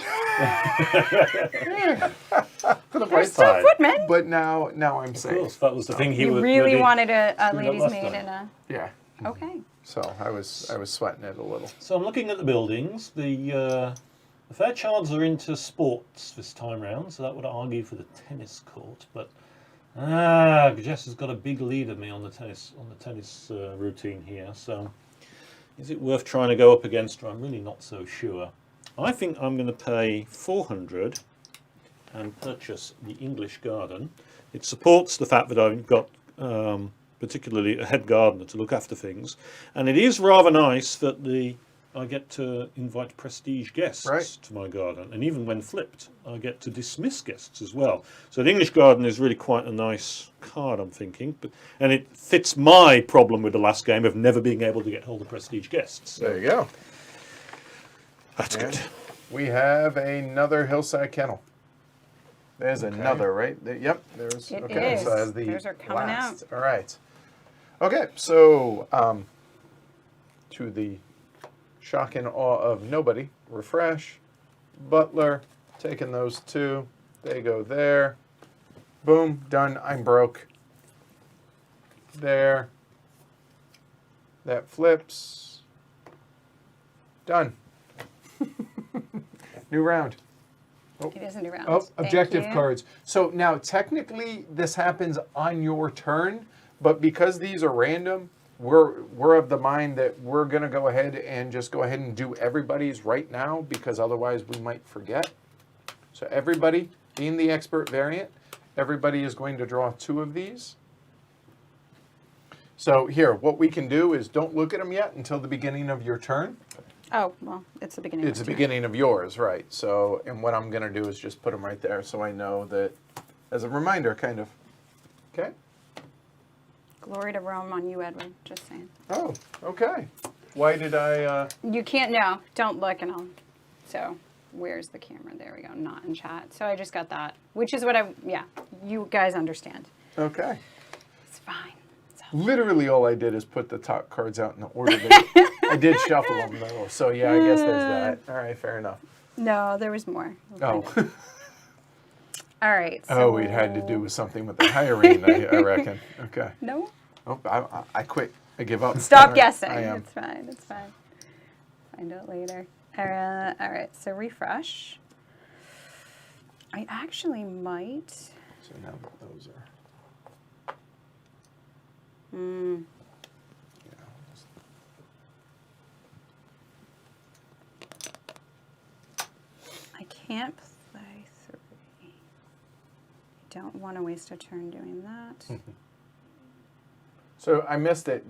the bright There's still side. footmen. but now I'm Of safe. course, that was the thing he You would really really wanted a screwed up lady's last maid time. and a. Yeah. Okay. So I was sweating it a little. So I'm looking at the buildings. The Fairchilds are into sports this time round, so that would argue for the tennis court. But Jess has got a big lead of me on the tennis routine here. So is it worth trying to go up against her? I'm really not so sure. I think I'm going to pay 400 and purchase the English Garden. It supports the fact that I've got particularly a head gardener to look after things, and it is rather nice that I get to invite prestige guests Right. to my garden, and even when flipped, I get to dismiss guests as well. So the English Garden is really quite a nice card, I'm thinking, and it fits my problem with the last game of never being able to get hold of prestige guests. So There you go. that's And good. we have another hillside kennel. There's another, right? Yep, there's. It okay, is. so as the Those are coming last. All right. Okay, so to the shock and awe of nobody, refresh, Butler, taking those 2, they go there. Boom, done. I'm broke. There. That flips. Done. New round. It is a new round. Oh, Thank objective you. cards. So now technically this happens on your turn, but because these are random, we're of the mind that we're gonna go ahead and do everybody's right now because otherwise we might forget. So everybody, being the expert variant, everybody is going to draw 2 of these. So here, what we can do is don't look at them yet until the beginning of your turn. Oh, well, it's the beginning. It's the of my turn. beginning of yours, right? So, and what I'm gonna do is just put them right there, so I know that, as a reminder, kind of. Okay. Glory to Rome on you, Edward. Just saying. Oh, okay. Why did I? You can't. No, don't look, and I'll. So, where's the camera? There we go. Not in chat. So I just got that, which is what I. Yeah, you guys understand. Okay. It's fine. So, Literally, all I did is put the top cards out in the order that I did shuffle them though. So yeah, I guess there's that. All right, fair enough. no, there was more. We'll find it. Oh, All right. So, oh, it had to do with something with the hiring, I reckon. Okay. No. Oh, I quit. I give up. Stop All right, guessing. I am. It's fine. It's fine. Find out later. All right. So refresh. I actually might. So now those are. Hmm. I can't play 3. I don't want to waste a turn doing that. So I missed it.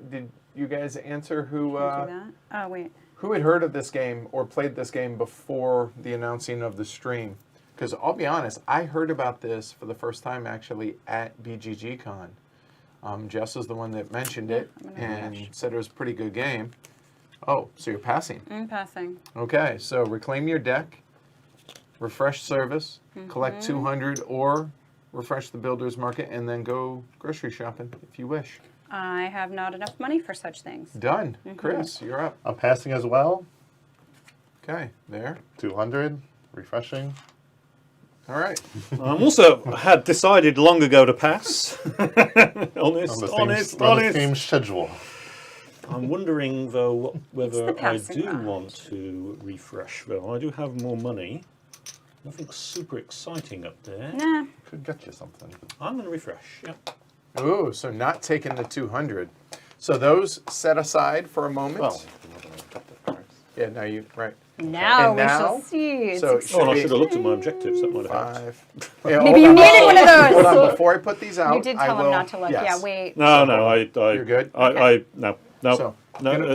Did you guys answer who Do that. Oh, wait. who had heard of this game or played this game before the announcing of the stream? Because I'll be honest, I heard about this for the first time actually at BGG Con. Jess was the one that mentioned it and said it was a pretty good game. Oh, so you're passing. I'm passing. Okay, so reclaim your deck, refresh service, collect 200, or refresh the builder's market, and then go grocery shopping if you wish. I have not enough money for such things. Done. Chris, you're up. I'm passing as well. Okay, there. 200, refreshing. All right. I also had decided long ago to pass. honest. On the same schedule. I'm wondering though whether the I passing do round. want to refresh though. I do have more money. Nothing super exciting up there. Nah. Could get you something. I'm going to refresh. Yep. Ooh, so not taking the 200. So those set aside for a moment. Well, another objective cards. Yeah, now you, right. Now And we now- shall see. It's so exciting. Oh, and I be- should have looked at my objectives. That might have helped. 5. Yeah, Maybe hold you on. needed one of those. Hold on, before I put these out, You did I tell will, him not to look. yes. Yeah, wait. No, You're good? No, So,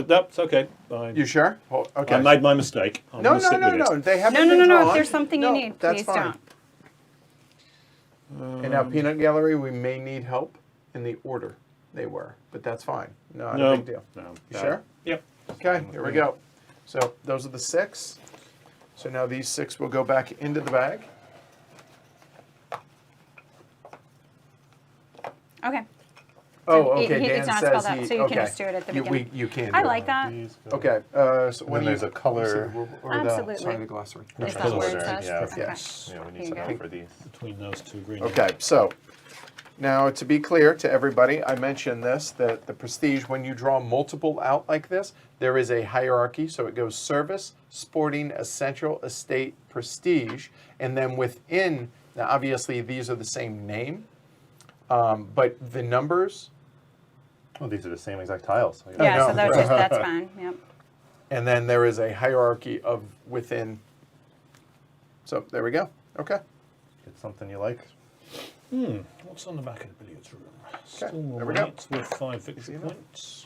that's okay. You sure? Okay. I made my mistake. I'm no, gonna no, sit no, with no. it. They haven't No, no, been no, no. drawn. If there's something No, you need, that's please fine. don't. And now, Peanut Gallery, we may need help in the order they were, but that's fine. Not No, a big deal. no. You sure? Yep. Okay, here we go. So those are the 6. So now these 6 will go back into the bag. Okay. Oh, He- okay. Dan it's not says spelled out, he. so you okay. can just do it at the You, beginning. you can. I do like it. that. These go- Okay. So And when then there's you, a color. or the, Absolutely. sorry, the glossary. Is that color where it there, says? yeah. Okay. Yes. Yeah, we need Here to you know go. for these. Between those two green. Okay, so now to be clear to everybody, I mentioned this, that the prestige, when you draw multiple out like this, there is a hierarchy. So it goes service, sporting, essential, estate, prestige. And then within, now obviously these are the same name, but the numbers, Oh, these are the same exact tiles. Yeah, know, so that's, right. that's fine. Yep. and then there is a hierarchy of within. So there we go. Okay. Get something you like. What's on the back of the billiards room? Okay, Still more there we money. go. It's worth 5 victory enough. points.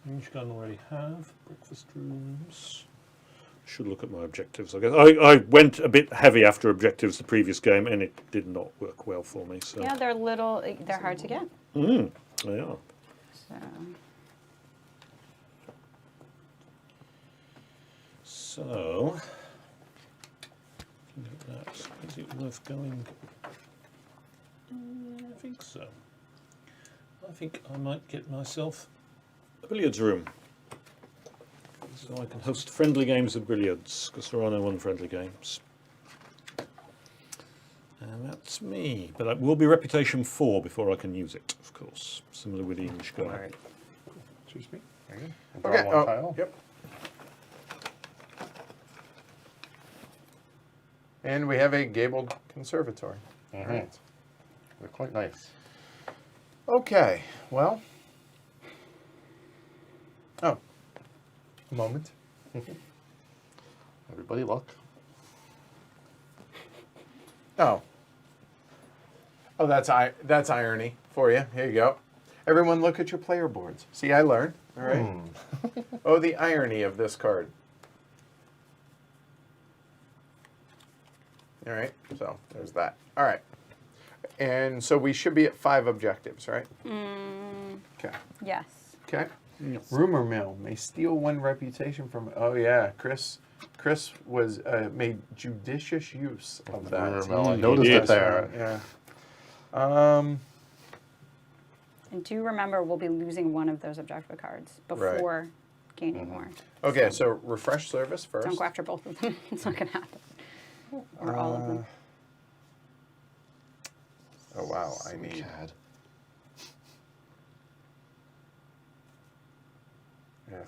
Range gun already have. Breakfast rooms. Should look at my objectives, I guess. I went a bit heavy after objectives the previous game, and it did not work well for me. So. Yeah, they're little. They're hard to get. They are. So So, looking at that, is it worth going? I think so. I think I might get myself a billiards room. So I can host friendly games of billiards, because there are no unfriendly games. And that's me. But it will be reputation 4 before I can use it, of course. Similar with the English guy. All right. Excuse me. There you go. Okay. Draw one tile. Yep. And we have a gabled conservatory. All right. They're quite nice. Okay. Well. Oh. A moment. Everybody look. Oh. Oh, that's irony for you. Here you go. Everyone, look at your player boards. See, I learned. All right. Oh, the irony of this card. All right. So there's that. All right. And so we should be at 5 objectives, right? Okay. yes. Okay. Rumor mill may steal one reputation from. Oh yeah, Chris was made judicious use of that. Rumor mill, I Mm, noticed he it did. there. Yeah. And do remember, we'll be losing one of those objective cards before gaining more. Okay, so refresh service first. Don't go after both of them. It's not going to happen. Or all of them. Oh wow, I need. Cad. Ugh.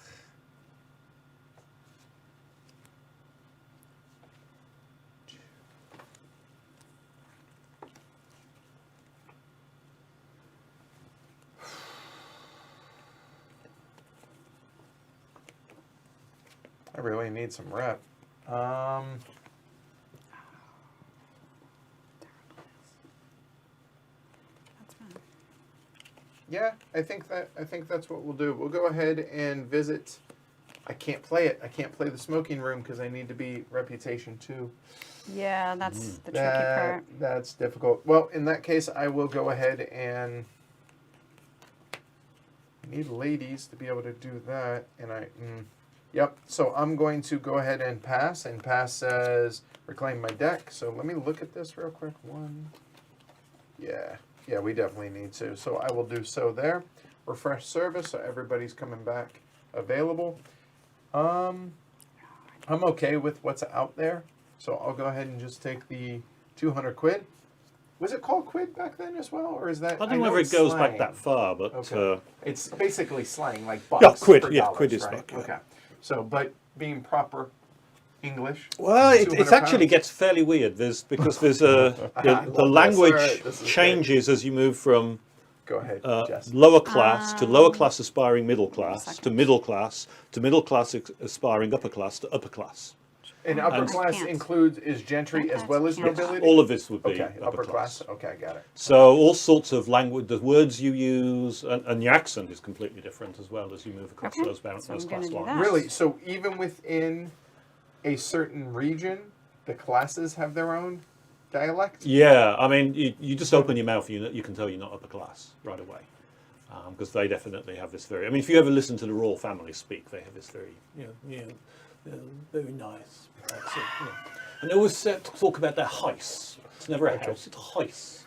I really need some rep. Yeah, I think that's what we'll do. We'll go ahead and visit. I can't play it. I can't play the smoking room because I need to be reputation 2. Yeah, that's the tricky part. That's difficult. Well, in that case, I will go ahead and need ladies to be able to do that. And yep. So I'm going to go ahead and pass. And pass says reclaim my deck. So let me look at this real quick. Yeah, we definitely need to. So I will do so there. Refresh service, so everybody's coming back available. I'm okay with what's out there. So I'll go ahead and just take the 200 quid. Was it called quid back then as well, or is that? I don't know whether it goes back that far, but Okay. It's basically slang, like yeah, bucks. quid. For Yeah, dollars, quid is right? buck. Yeah. Okay. So, but being proper English. Well, it 200 actually pounds. gets fairly weird. Because there's the love this. All language right, this is changes as you move from Go ahead, Jess. lower class to lower class aspiring middle class to middle class aspiring upper class to upper class. And upper and- class Can't. includes is gentry as well as Yes, nobility. All of this would be Okay, upper class. Okay, I got it. So all sorts of language, the words you use, and your accent is completely different as well as you move across Okay, those so I'm class gonna do lines. that. Really? So even within a certain region, the classes have their own dialect? Yeah, I mean, you just open your mouth, you can tell you're not upper class right away. Because they definitely have this very, I mean, if you ever listen to the royal family speak, they have this very, very nice accent. And they always talk about their house. It's never a house, it's a house.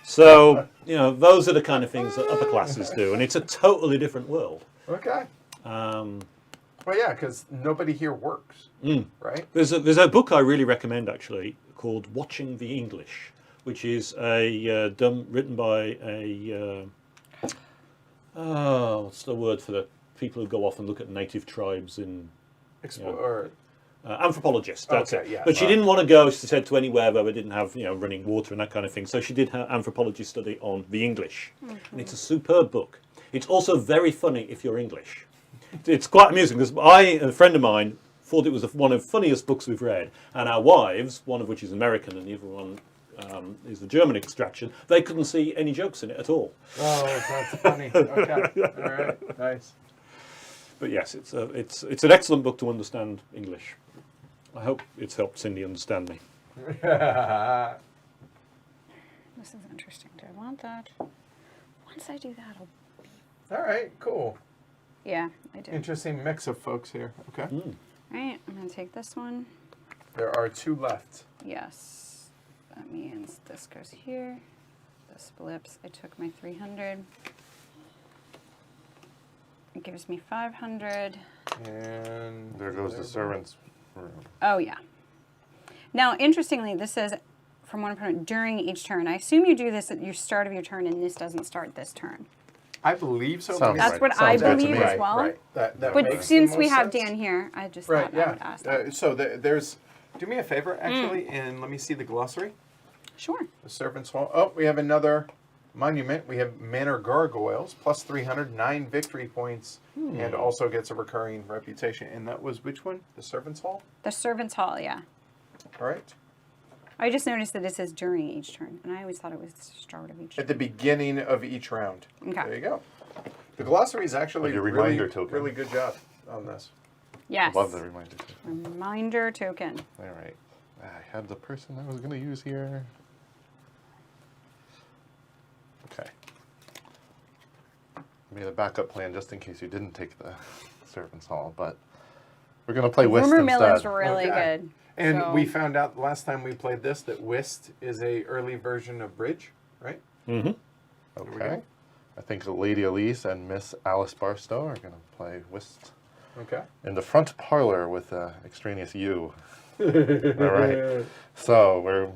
So, those are the kind of things that upper classes do, and it's a totally different world. Okay. Well, yeah, because nobody here works, right? There's a book I really recommend, actually, called Watching the English, which is written by a, what's the word for the people who go off and look at native tribes in... anthropologist, that's Okay, it. yeah. But she didn't want to go, she said, to anywhere where we didn't have running water and that kind of thing. So she did her anthropology study on the English. And it's a superb book. It's also very funny if you're English. It's quite amusing because I and a friend of mine thought it was one of the funniest books we've read. And our wives, one of which is American and the other one is the German extraction, they couldn't see any jokes in it at all. Oh, that's funny. Okay. All right. Nice. But yes, it's an excellent book to understand English. I hope it's helped Cindy understand me. This is interesting. Do I want that? Once I do that, All right. Cool. yeah, I do. Interesting mix of folks here. Okay. All right, I'm going to take this one. There are 2 left. Yes. That means this goes here. This flips. I took my 300. It gives me 500. And There goes the servant's room. Oh, yeah. Now, interestingly, this says from one opponent during each turn. I assume you do this at your start of your turn, and this doesn't start this turn. I believe so. Sounds That's right. what I Sounds good to believe me. as well. Right. That But makes the since we most have sense. Dan here, I just Right, thought I yeah. would ask that. So there's, do me a favor, actually, and let me see the glossary. Sure. The Servants' Hall. Oh, we have another monument. We have Manor Gargoyles, plus 300, 9 victory points, and also gets a recurring reputation. And that was which one? The Servants' Hall? The Servants' Hall, yeah. All right. I just noticed that it says during each turn, and I always thought it was the start of each At the beginning of each round. Okay. There you go. The glossary is actually Like a really, reminder token. really good job on this. Yes. Love the reminder. Reminder token. All right. I had the person I was going to use here. Okay. Made a backup plan just in case you didn't take the servant's hall, but we're going to play whist Rumor instead. Miller's really Okay. good. And so- we found out last time we played this that whist is a early version of bridge, right? Mm-hmm. we Okay. go. I think Lady Elise and Miss Alice Barstow are going to play whist Okay. in the front parlor with extraneous you. All right. So we're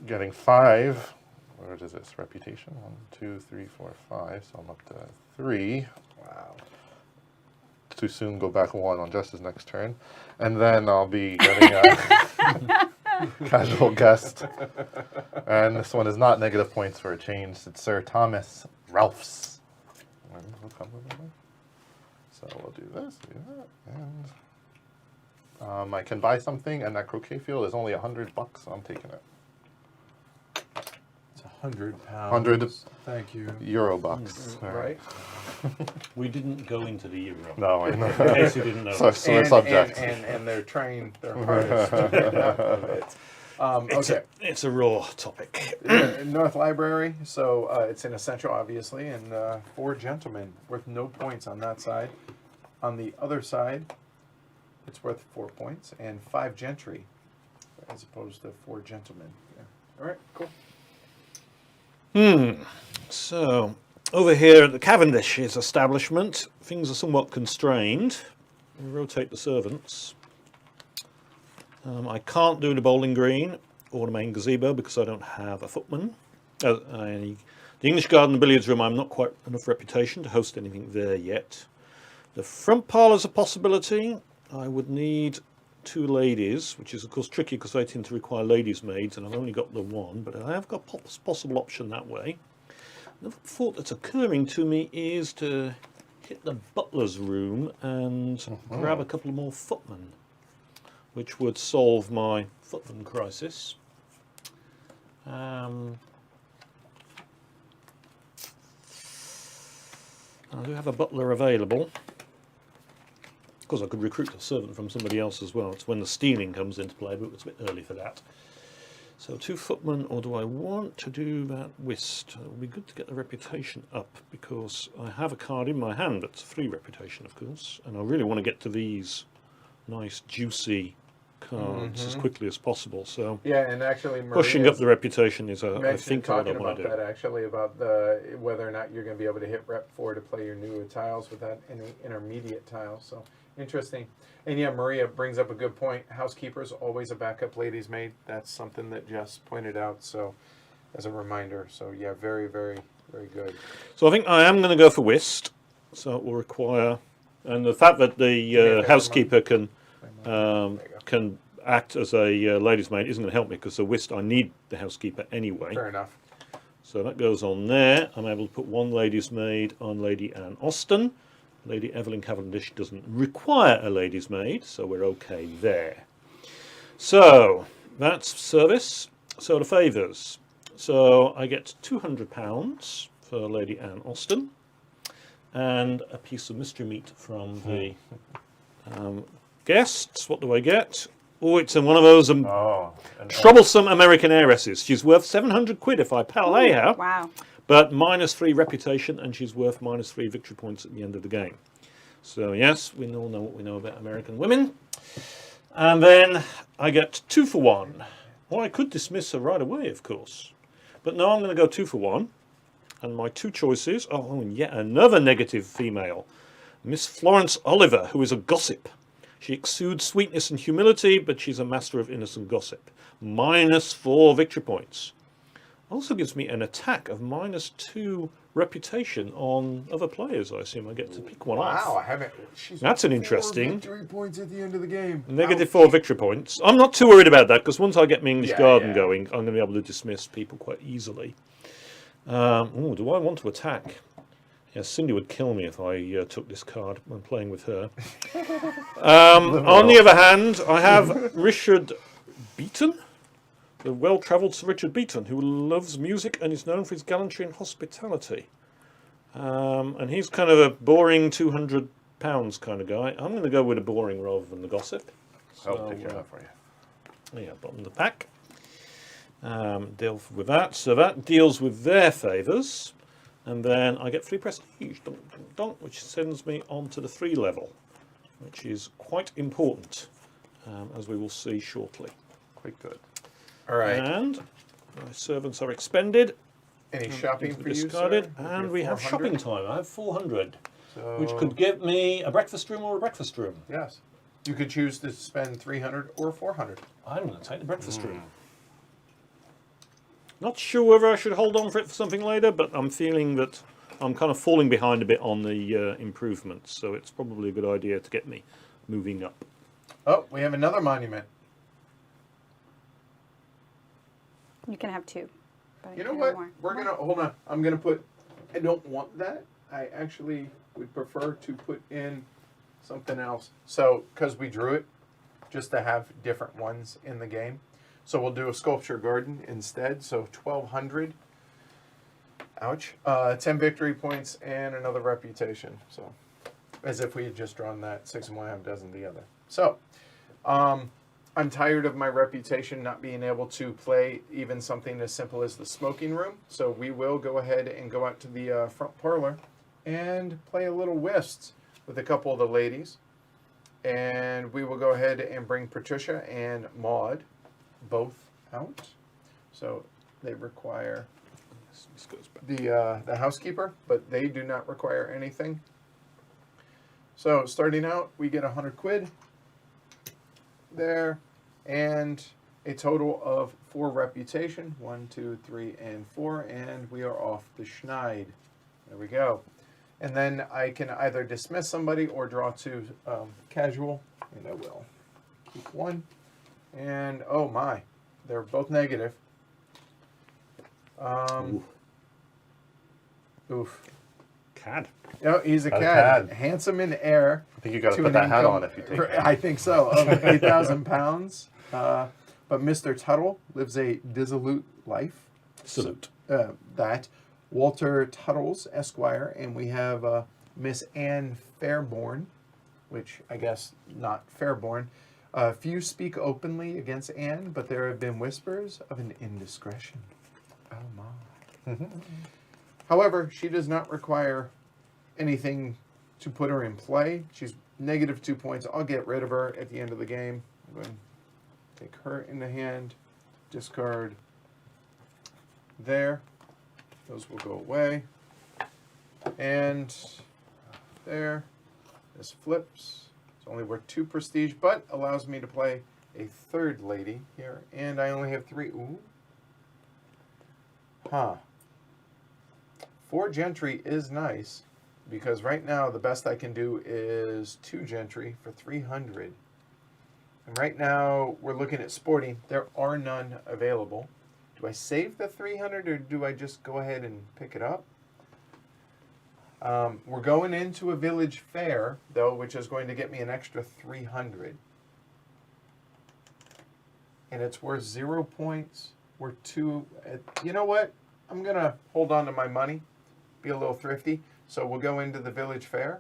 getting 5. What is this? Reputation? 1, 2, 3, 4, 5. So I'm up to 3. Wow. Too soon. Go back 1 on Jess's next turn, and then I'll be getting a casual guest. And this one is not negative points for a change. It's Sir Thomas Ralphs. So we'll do this, do that, and I can buy something, and that croquet field is only $100, so I'm taking it. It's 100 pounds. 100 Thank you. Euro bucks. All Right. We didn't go into the euro. No, I In know. case you didn't know. So we're subject. And they're trying their hardest to get out of it. Okay. It's a raw topic. North Library, so it's an essential, obviously, and 4 gentlemen, worth no points on that side. On the other side, it's worth 4 points, and 5 gentry, as opposed to 4 gentlemen. Yeah. All right, cool. So, over here at the Cavendish's establishment, things are somewhat constrained. We rotate the servants. I can't do the bowling green or the main gazebo because I don't have a footman. The English garden and billiards room, I'm not quite enough reputation to host anything there yet. The front parlour's a possibility. I would need 2 ladies, which is of course tricky because they tend to require ladies' maids, and I've only got the 1, but I have got a possible option that way. Another thought that's occurring to me is to hit the butler's room and grab a couple more footmen, which would solve my footman crisis. I do have a butler available. Of course, I could recruit a servant from somebody else as well. It's when the stealing comes into play, but it's a bit early for that. So 2 footmen, or do I want to do that whist? It would be good to get the reputation up, because I have a card in my hand that's 3 reputation, of course, and I really want to get to these nice, juicy cards as quickly as possible. So Yeah, and actually, Maria pushing up the reputation is, I mentioned think, what I talking want about to do. that actually, about whether or not you're going to be able to hit rep 4 to play your newer tiles without any intermediate tiles. So interesting. And yeah, Maria brings up a good point. Housekeeper's always a backup lady's maid. That's something that Jess pointed out. So as a reminder. So yeah, very, very, very good. So I think I am going to go for whist. So it will require, and the fact that the housekeeper can act as a lady's maid isn't going to help me, because the whist I need the housekeeper anyway. Fair enough. So that goes on there. I'm able to put 1 lady's maid on Lady Anne Austen. Lady Evelyn Cavendish doesn't require a lady's maid, so we're okay there. So that's service. So the favours. So I get £200 for Lady Anne Austen, and a piece of mystery meat from the guests. What do I get? Oh, it's one of those troublesome American heiresses. She's worth 700 quid if I parlay her. Wow. But -3 reputation, and she's worth -3 victory points at the end of the game. So yes, we all know what we know about American women. And then I get 2 for 1. Or I could dismiss her right away, of course. But no, I'm going to go 2 for 1. And my 2 choices, and yet another negative female. Miss Florence Oliver, who is a gossip. She exudes sweetness and humility, but she's a master of innocent gossip. -4 victory points. Also gives me an attack of -2 reputation on other players. I assume I get to pick one off. Wow, I haven't. That's an interesting. Victory points at the end of the game. -4 victory points. I'm not too worried about that, because once I get my English garden yeah. going, I'm going to be able to dismiss people quite easily. Do I want to attack? Yes, Cindy would kill me if I took this card when playing with her. On the other hand, I have Richard Beaton, the well-travelled Sir Richard Beaton, who loves music and is known for his gallantry and hospitality. And he's kind of a boring £200 kind of guy. I'm going to go with the boring rather than the gossip. I'll take care of that for you. Yeah, bottom of the pack. Deal with that. So that deals with their favours. And then I get 3 prestige, which sends me on to the 3 level, which is quite important, as we will see shortly. Quite good. All right. And my servants are expended. Any shopping for you, discarded, sir? and we have 400? shopping time. I have 400, So, which could give me a breakfast room or a breakfast room. Yes. You could choose to spend 300 or 400. I'm going to take the breakfast room. Not sure whether I should hold on for it for something later, but I'm feeling that I'm kind of falling behind a bit on the improvements, so it's probably a good idea to get me moving up. Oh, we have another monument. You can have 2. But You know can what? have more. We're gonna hold on. I'm gonna put. I don't want that. I actually would prefer to put in something else. So, because we drew it, just to have different ones in the game. So we'll do a sculpture garden instead. So 1,200 Ouch. 10 victory points and another reputation. So, as if we had just drawn that 6 and 1 half dozen the other. So, I'm tired of my reputation not being able to play even something as simple as the smoking room. So we will go ahead and go out to the front parlor and play a little whist with a couple of the ladies. And we will go ahead and bring Patricia and Maud both out. So they require This goes back. the housekeeper, but they do not require anything. So starting out, we get 100 quid there, and a total of 4 reputation. 1, 2, 3, and 4, and we are off the schneid. There we go. And then I can either dismiss somebody or draw 2 casual, and I will keep 1. And oh my, they're both negative. Oof. Cad. Oh, he's a A cad. cad. Handsome in air. I think you got to To put an that hat income- on if you take it. I think so. Of 8,000 pounds. But Mr. Tuttle lives a dissolute life. Salute. That Walter Tuttles, Esquire, and we have Miss Anne Fairborn, which I guess not Fairborn. Few speak openly against Anne, but there have been whispers of an indiscretion. Oh my. However, she does not require anything to put her in play. She's negative 2 points. I'll get rid of her at the end of the game. I'm going to take her in the hand, discard there. Those will go away. And there. This flips. It's only worth 2 prestige, but allows me to play a 3rd lady here. And I only have 3. Ooh. Huh. 4 gentry is nice, because right now the best I can do is 2 gentry for 300. And right now we're looking at sporting. There are none available. Do I save the 300 or do I just go ahead and pick it up? We're going into a village fair, though, which is going to get me an extra 300. And it's worth 0 points. We're 2. You know what? I'm going to hold on to my money, be a little thrifty. So we'll go into the village fair.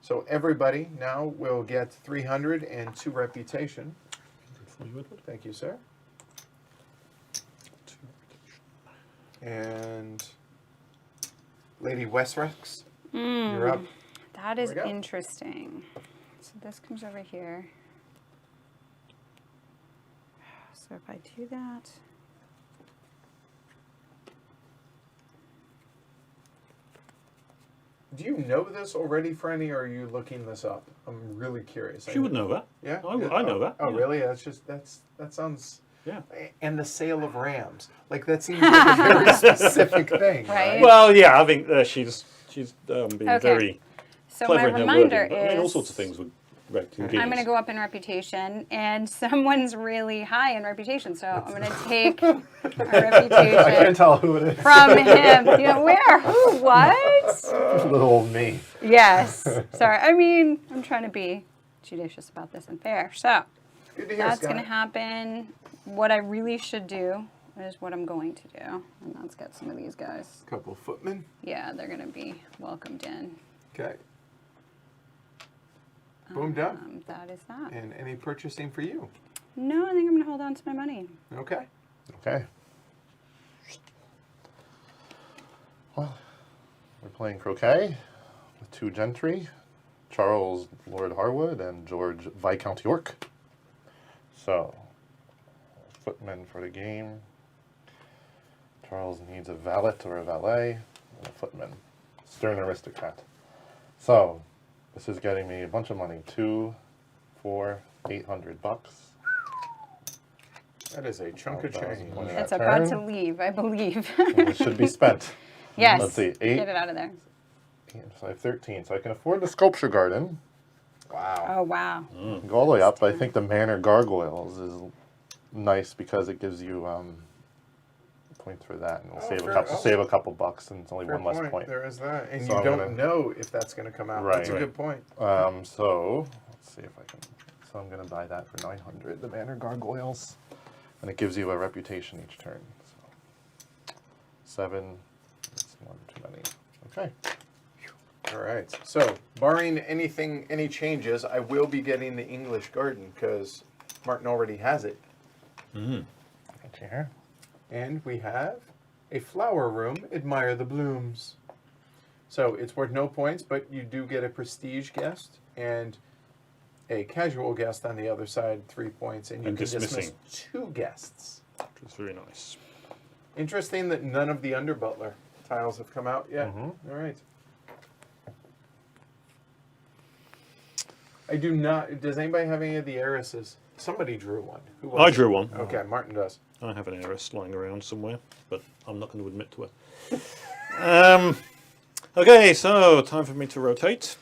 So everybody now will get 300 and 2 reputation. Thank you, sir. And Lady Westrex, you're up. That is There we go. interesting. So this comes over here. So if I do that, Do you know this already, Franny, or are you looking this up? I'm really curious. She would know that. Yeah, I know that. Oh, yeah. really? That sounds. Yeah. And the sale of rams, like that seems like a very specific thing, Right. Well, yeah, I think she's been Okay. very so clever my in her reminder wording. But, I mean, all is sorts of things would I'm going to go up in reputation, and someone's really high in reputation, so I'm going to take a I can't reputation tell who it is. from him. You know, where? Who? What? Little old me. Yes. Sorry. I mean, I'm trying to be judicious about this and fair. So Good to hear, that's Scott. going to happen. What I really should do is what I'm going to do, and that's get some of these guys. Couple footmen. Yeah, they're going to be welcomed in. Okay. Boom, done. That is that. And any purchasing for you? No, I think I'm going to hold on to my money. Okay. Okay. Well, we're playing croquet with 2 gentry, Charles Lord Harwood and George Viscount York. So, footman for the game. Charles needs a valet or a valet, and a footman. Stern aristocrat. So, this is getting me a bunch of money. 2, 4, $800. That is a chunk of change. 1,000 It's that about to turn, leave, I believe. and it should be spent. Yes. Let's see, 8, Get it out of there. so I have 13. So I can afford the sculpture garden. Wow. Oh, wow. Go all the way up. I think the manor gargoyles is nice because it gives you points for that, and it'll save a couple bucks, and it's only Fair one less point. point. There is that. And So you I'm don't gonna- know if that's going to come out. Right. That's a Right. good point. So let's see if I can. So I'm gonna buy that for 900. The manor gargoyles, and it gives you a reputation each turn. So 7, one too many. Okay. All right. So, barring any changes, I will be getting the English Garden because Martin already has it. Got you here. And we have a flower room. Admire the blooms. So it's worth no points, but you do get a prestige guest and a casual guest on the other side, 3 points, and you And can dismiss dismissing. 2 guests. Which is very nice. Interesting that none of the under butler tiles have come out yet. Mhm. All right. I do not. Does anybody have any of the heiresses? Somebody drew one. Who was I it? drew one. Okay, Martin does. I have an heiress lying around somewhere, but I'm not going to admit to it. Okay, so time for me to rotate.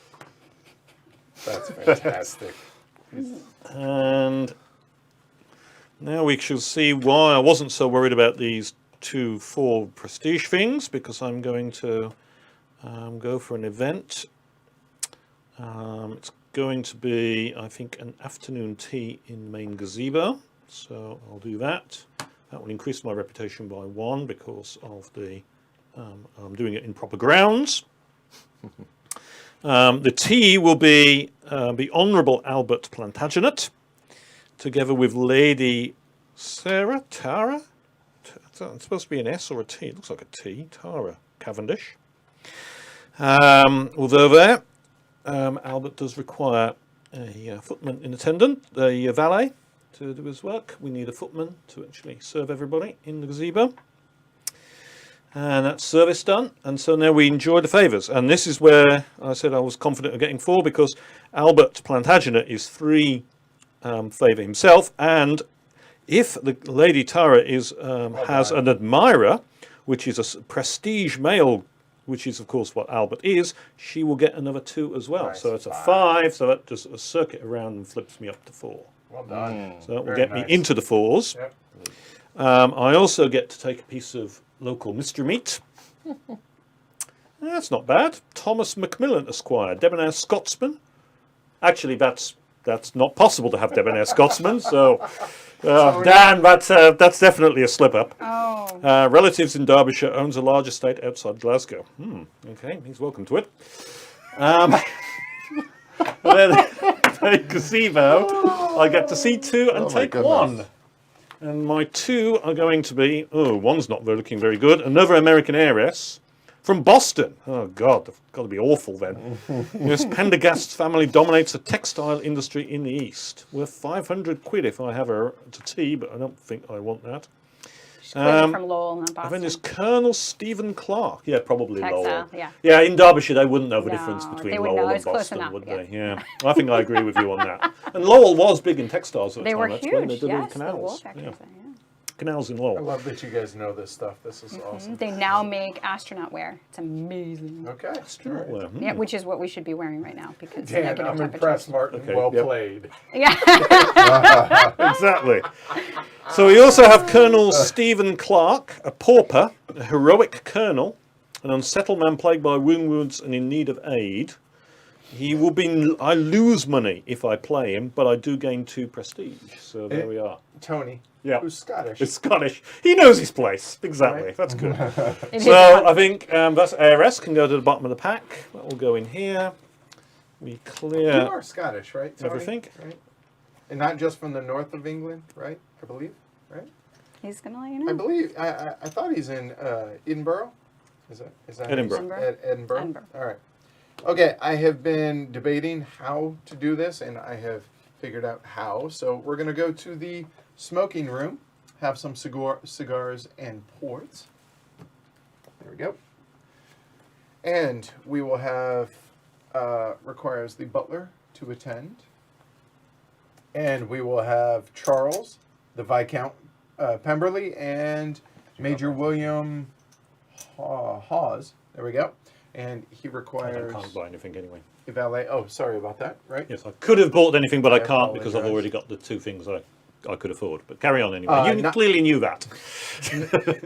That's fantastic. And now we shall see why I wasn't so worried about these 4 prestige things, because I'm going to go for an event. It's going to be, I think, an afternoon tea in the main gazebo. So I'll do that. That will increase my reputation by 1 because of the I'm doing it in proper grounds. The tea will be the Honourable Albert Plantagenet, together with Lady Sarah Tara. It's supposed to be an S or a T. It looks like a T. Tara Cavendish. Although there, Albert does require a footman in attendant, a valet, to do his work. We need a footman to actually serve everybody in the gazebo. And that's service done. And so now we enjoy the favours. And this is where I said I was confident of getting 4, because Albert Plantagenet is 3 favour himself. And if the Lady Tara is has an admirer, which is a prestige male, which is of course what Albert is, she will get another 2 as well. Nice. So it's a 5. So that does a circuit around and flips me up to 4. Well done. So that will Very get nice. me into the 4s. Yep. I also get to take a piece of local mystery meat. That's not bad. Thomas Macmillan, Esquire, debonair Scotsman. Actually, that's not possible to have debonair Scotsman. So, Dan, that's definitely a slip up. Oh. Relatives in Derbyshire, owns a large estate outside Glasgow. Okay, he's welcome to it. Then the gazebo, I get to see 2 and Oh my take goodness. 1. And my 2 are going to be, one's not looking very good. Another American heiress from Boston. Oh, God, they've got to be awful then. Yes, Pendergast's family dominates the textile industry in the East. Worth 500 quid if I have her to tea, but I don't think I want that. From Lowell, not I Boston. think there's Colonel Stephen Clark. Yeah, probably Textile, Lowell. yeah. Yeah, in Derbyshire they wouldn't know the No, difference between they wouldn't know. Lowell It and was close Boston, enough, would yeah. they? Yeah, I think I agree with you on that. And Lowell was big in textiles at the They time. were That's when they huge, did all the yes, the canals. wool factories. Yeah. Yeah. Canals in I Lowell. love that you guys know this stuff. This is awesome. They now make astronaut wear. It's amazing. Okay. Astronaut wear, Yeah, which is what we should be wearing right now because Dan, negative I'm temperatures. impressed, Martin. Okay, Well yep. played. Yeah. Exactly. So we also have Colonel Stephen Clark, a pauper, a heroic colonel, an unsettled man plagued by wounds and in need of aid. He will be. I lose money if I play him, but I do gain 2 prestige. So there we are. Tony, Yeah. who's Scottish. It's Scottish. He knows his place. Exactly. Right. That's good. It is So fun. I think that's ARS can go to the bottom of the pack. That will go in here. We You clear are Scottish, right, Tony? everything. Right? And not just from the north of England, right? I believe, right? He's gonna let you I know. believe. I thought he's in Edinburgh. Is that Edinburgh. Edinburgh. Edinburgh. All right. Okay, I have been debating how to do this, and I have figured out how. So we're going to go to the smoking room, have some cigars and ports. There we go. And we will have, requires the butler to attend. And we will have Charles, the Viscount Pemberley, and Major William Hawes. There we go. And he I requires can't buy anything anyway. a valet. Oh, sorry about that. Right. Yes, I could have bought anything, but I I can't because I've apologise. already got the 2 things I could afford. But carry on anyway. You not- clearly knew that.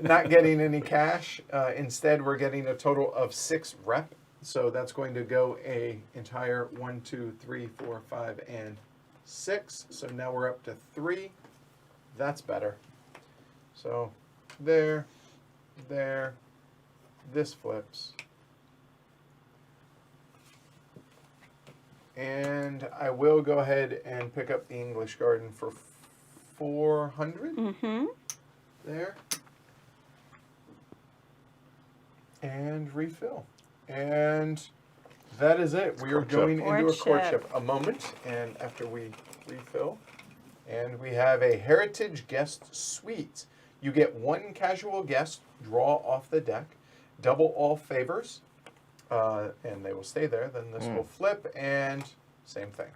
Not getting any cash. Instead, we're getting a total of 6 rep. So that's going to go a entire 1, 2, 3, 4, 5, and 6. So now we're up to 3. That's better. So there, this flips. And I will go ahead and pick up the English Garden for 400. Mm-hmm. There. And refill. And that is it. We are Courtship. going into a Courtship. courtship a moment, and after we refill. And we have a Heritage Guest Suite. You get one casual guest, draw off the deck, double all favors, and they will stay there. Then this will flip, and same thing.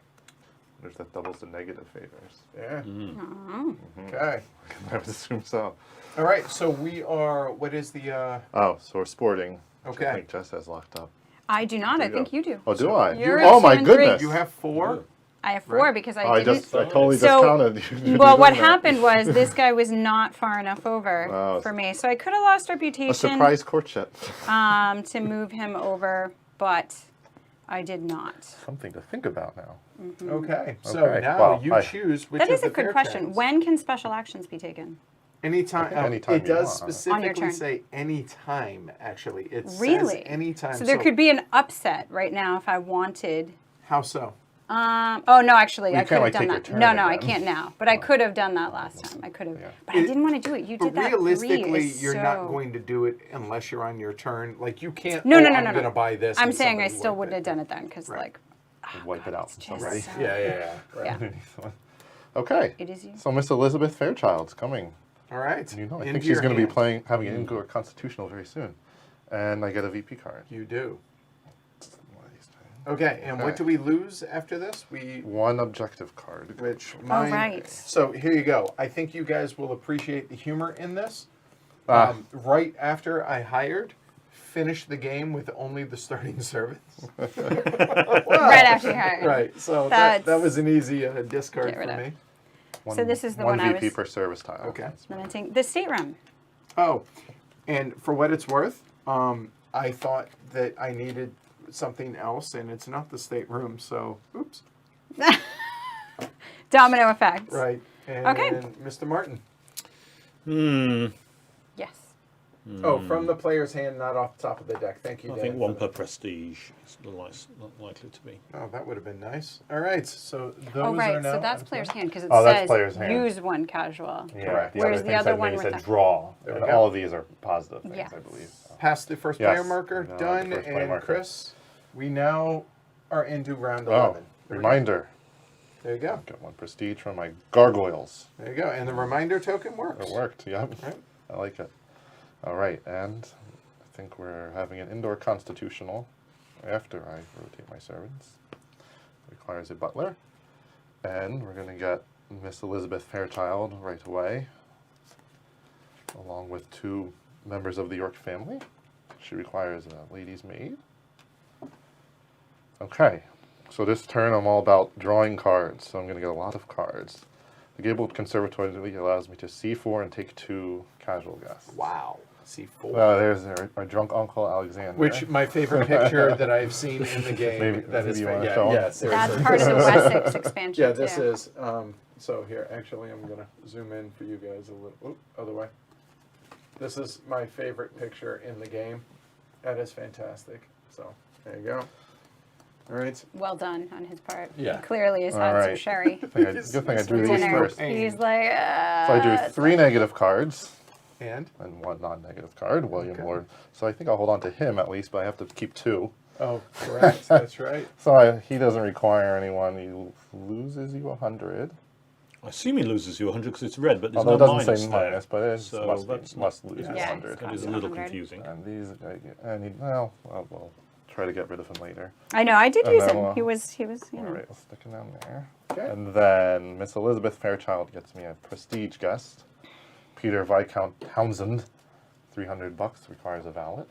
There's that doubles the negative favors. Yeah. Oh. Okay. I would assume so. All right. So we are. What is the? Oh, so we're sporting. Which Okay. I think Jess has locked up. I do not. I you think go. you do. Oh, do I? You're Oh at my 2 and 3. goodness. You have 4. I have 4 Right. because I Oh, I didn't. totally So- discounted. you Well, what doing that. happened was this guy was not far enough over Oh, for me, so I could have lost reputation. A surprise courtship. To move him over, but I did not. Something to think about now. Okay. So Okay. now Well, you I- choose which That of is a the good fair question. trends. When can special actions be taken? Anytime. I think anytime it you does want. specifically turn. say anytime. Actually, it says Really? anytime. So there could be an upset right now if I wanted. How so? Oh no, actually, Well, I you could can't, have like, done take your that. turn No, I again. can't now. But I could have done that last time. I could have. Yeah. But I It- didn't want to do it. You But did that. 3 realistically, is you're so... not going to do it unless you're on your turn. Like you can't. No, oh, no, no, I'm no, going to no. buy this. I'm and saying I somebody still wipe wouldn't it. have done it then because Right. like. Wipe it out it's from just somebody. so- Yeah. Right. Yeah. Underneath one. Okay. It is you. So Miss Elizabeth Fairchild's coming. All right. You know, I Into think she's your going to be hand. having an indoor constitutional very soon. And I get a VP card. You do. One of these things. Okay. And what Okay. do we lose after this? We One objective card. which mine. right. So here you go. I think you guys will appreciate the humor in this. Ah. Right after I hired, finished the game with only the starting servants. Right after you hired. Right. So That's- that was an easy discard Get for rid of. me. So this is the one I VP was- per service tile. Okay. Limiting the stateroom. Oh, and for what it's worth, I thought that I needed something else, and it's not the stateroom. So, oops. Domino effect. Right. And Okay. Mr. Martin. Yes. Oh, from the player's hand, not off the top of the deck. Thank you, I Dan. think for 1 that. per prestige is not likely to be. Oh, that would have been nice. All right. So those Oh, are right. now. So that's on player's play. hand because it Oh, that's says player's hand. use 1 casual. Yeah, Correct. Whereas other the thing other said, one maybe with said the- draw. There we And go. all of these are positive things, Yes. I believe. Past the first Yes. player marker. No, Done. the first player And marker. Chris, we now are into round Oh, 11. There we go. reminder. There you go. Got 1 prestige from my gargoyles. There you go. And the reminder token works. It worked, yep. Right. I like it. All right, and I think we're having an indoor constitutional after I rotate my servants. Requires a butler. And we're going to get Miss Elizabeth Fairchild right away, along with 2 members of the York family. She requires a lady's maid. Okay, so this turn I'm all about drawing cards, so I'm going to get a lot of cards. The Gabled Conservatory allows me to C4 and take 2 casual guests. Wow. C4. There's my drunk uncle Alexander. Which my favorite picture that I've seen in the game. Maybe- that is maybe you wanna yeah, show 'em? yeah, That's seriously. part of the Wessex expansion. Yeah, this too. is. So here, actually, I'm gonna zoom in for you guys a little. Oop, other way. This is my favorite picture in the game. That is fantastic. So there you go. All right. Well done on his part. Yeah. He clearly has All had some right. sherry. Good thing I drew these Dinner. first. So He's like, I drew 3 negative cards And and 1 non-negative card, William Okay. Lord. So I think I'll hold on to him at least, but I have to keep 2. oh, correct. That's right. So he doesn't require anyone. He loses you 100. I assume he loses you 100 because it's red, but there's Although it no doesn't minus say there. minus, but it So must, that's must lose Yeah. you Yeah, 100. That is a Costs little 100. confusing. And these, well, we'll try to get rid of him later. I know, I did And use then him. we'll- He was, you All know. right, we'll stick him down there. Okay. And then Miss Elizabeth Fairchild gets me a prestige guest. Peter Viscount Townsend, $300, requires a valet.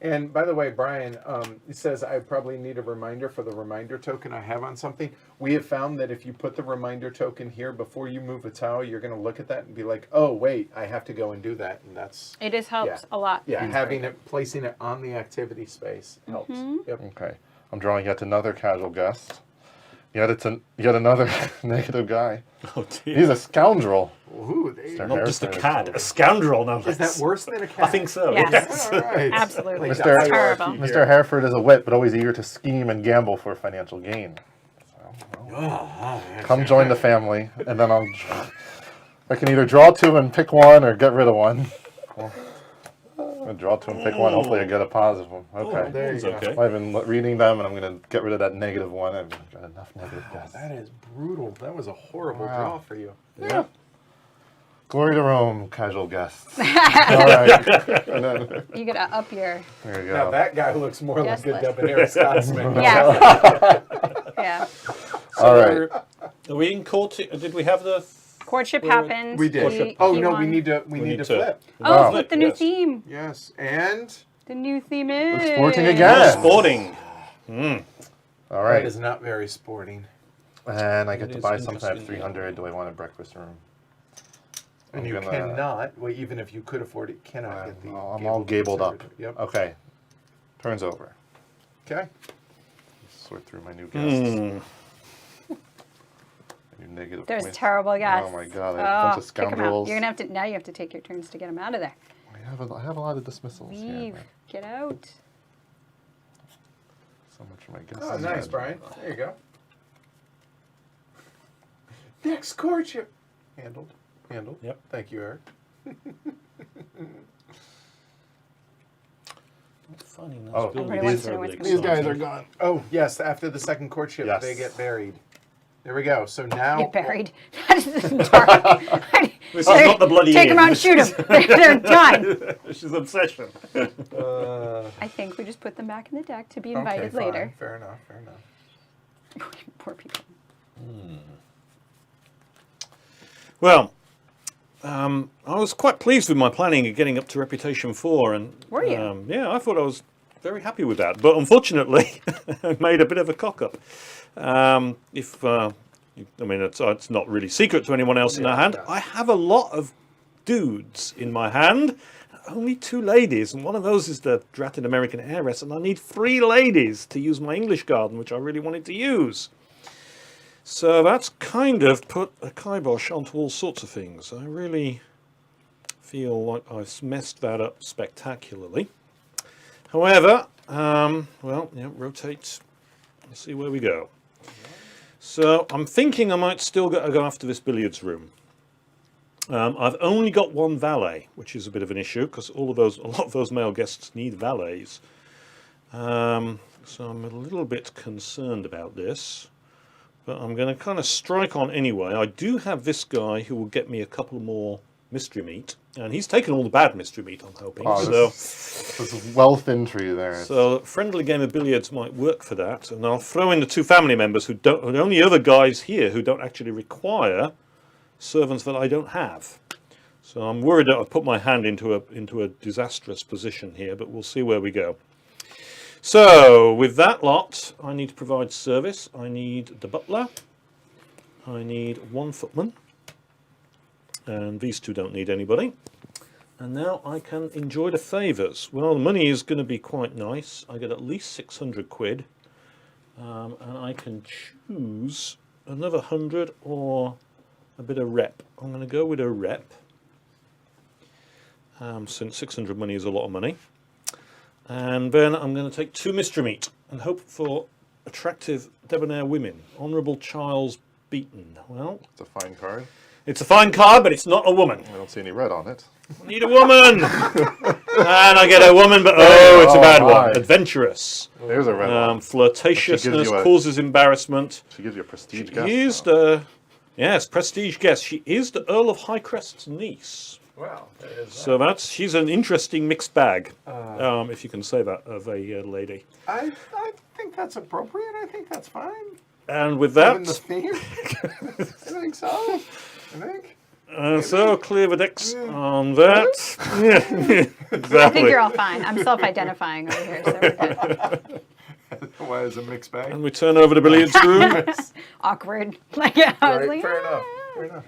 And by the way, Brian, he says I probably need a reminder for the reminder token I have on something. We have found that if you put the reminder token here before you move a tile, you're going to look at that and be like, oh, wait, I have to go and do that. And that's, It has helped Yeah. a lot. yeah, in having Spring. it, placing it on the activity space helps. Mm-hmm. Yep. Okay, I'm drawing yet another casual guest. Yet another negative guy. Oh dear. He's a scoundrel. Ooh, Mr. Not just a Harrison cad, a scoundrel, no is less. that worse than a cat? I think so. Yes. All right. Absolutely. Like Mr. the It's terrible. hierarchy Mr. here. Hereford is a wit, but always eager to scheme and gamble for financial gain. Come join the family, and then I can either draw two and pick one, or get rid of one. Well, I'm gonna draw two and pick one. Hopefully, I get a positive one. Okay. there you It's go. okay. I've been reading them, and I'm gonna get rid of that negative one. I've got enough negative Wow, guesses. that is brutal. That was a horrible Wow. draw for you. Yeah. Glory to Rome, casual guests. All right. And then, You gotta up your. there you Now go. that guy looks more like Yes, a Les. debonair Scotsman. Yeah. Yeah. All right. Are we in court? Did we have the? Courtship We're- happened. We did. He Oh no, won. we need to flip. Oh, Wow. flip the new Yes. theme. Yes, and The new theme is. Looks sporting again. Sporting. All that right. is not very sporting. And I get It to is buy something at interesting. 300. Do I want a breakfast room? And I'm you gonna- cannot, well, even if you could afford it, cannot get the. I'm all gabled up. conservative. Yep. Okay. Turns over. Okay. Sort through my new guests. Hmm. New negative There's points. terrible guys. Oh my God, I have a bunch of pick 'em out. scoundrels. You're gonna have to now. You have to take your turns to get them out of there. I have a lot of dismissals here. Leave. but Get out. So much for my guesses. Oh, nice, Brian. There you go. Next courtship. Handled. Yep. Thank you, Eric. Funny. Nice Oh, building. Everybody wants to know what's Terribly going on. These guys are exciting. gone. Oh, yes, after the second courtship, Yes. they get buried. There we go. So now. Get buried. That is dark. This is not the bloody Take them inn. out and shoot them. They're done. This is obsession. I think we just put them back in the deck to be invited okay, later. Fine. Fair enough. Fair enough. Poor people. Well, I was quite pleased with my planning of getting up to Reputation 4. And, Were you? yeah, I thought I was very happy with that. But unfortunately, I made a bit of a cock-up. I mean, it's not really secret to anyone else in our hand. Yeah. I have a lot of dudes in my hand. Only 2 ladies, and one of those is the dratted American heiress, and I need 3 ladies to use my English garden, which I really wanted to use. So that's kind of put a kibosh onto all sorts of things. I really feel like I've messed that up spectacularly. However, rotate. Let's see where we go. So I'm thinking I might still go after this billiards room. I've only got 1 valet, which is a bit of an issue because a lot of those male guests need valets. So I'm a little bit concerned about this. But I'm going to kind of strike on anyway. I do have this guy who will get me a couple more mystery meat. And he's taken all the bad mystery meat, I'm hoping. Oh, this is well thin for you there. So friendly game of billiards might work for that. And I'll throw in the 2 family members who don't, the only other guys here who don't actually require servants that I don't have. So I'm worried that I've put my hand into a disastrous position here, but we'll see where we go. So, with that lot, I need to provide service. I need the butler. I need 1 footman. And these 2 don't need anybody. And now I can enjoy the favours. Well, the money is going to be quite nice. I get at least 600 quid. And I can choose another 100 or a bit of rep. I'm going to go with a rep. Since 600 money is a lot of money. And then I'm going to take 2 mystery meat and hope for attractive debonair women. Honourable Charles Beaton. Well, It's a fine card. it's a fine card, but it's not a woman. I don't see any red on it. I need a woman! And I get a woman, but oh, it's a bad one. my. Adventurous. There's a red one. Flirtatiousness you a- causes embarrassment. She gives you a prestige She guess. is though. yes, prestige guest. She is the Earl of Highcrest's niece. Wow. That is, So she's an interesting mixed bag, if you can say that of a lady. I think that's appropriate. I think that's fine. And with Given the that, theme. I think so. I think. so clear the decks on that. Yeah, I exactly. think you're all fine. I'm self-identifying over here, so we're good. Why is a mixed bag? And we turn over the billiards room. Awkward. Like, I was Right, like, fair "Ah." enough. Fair enough.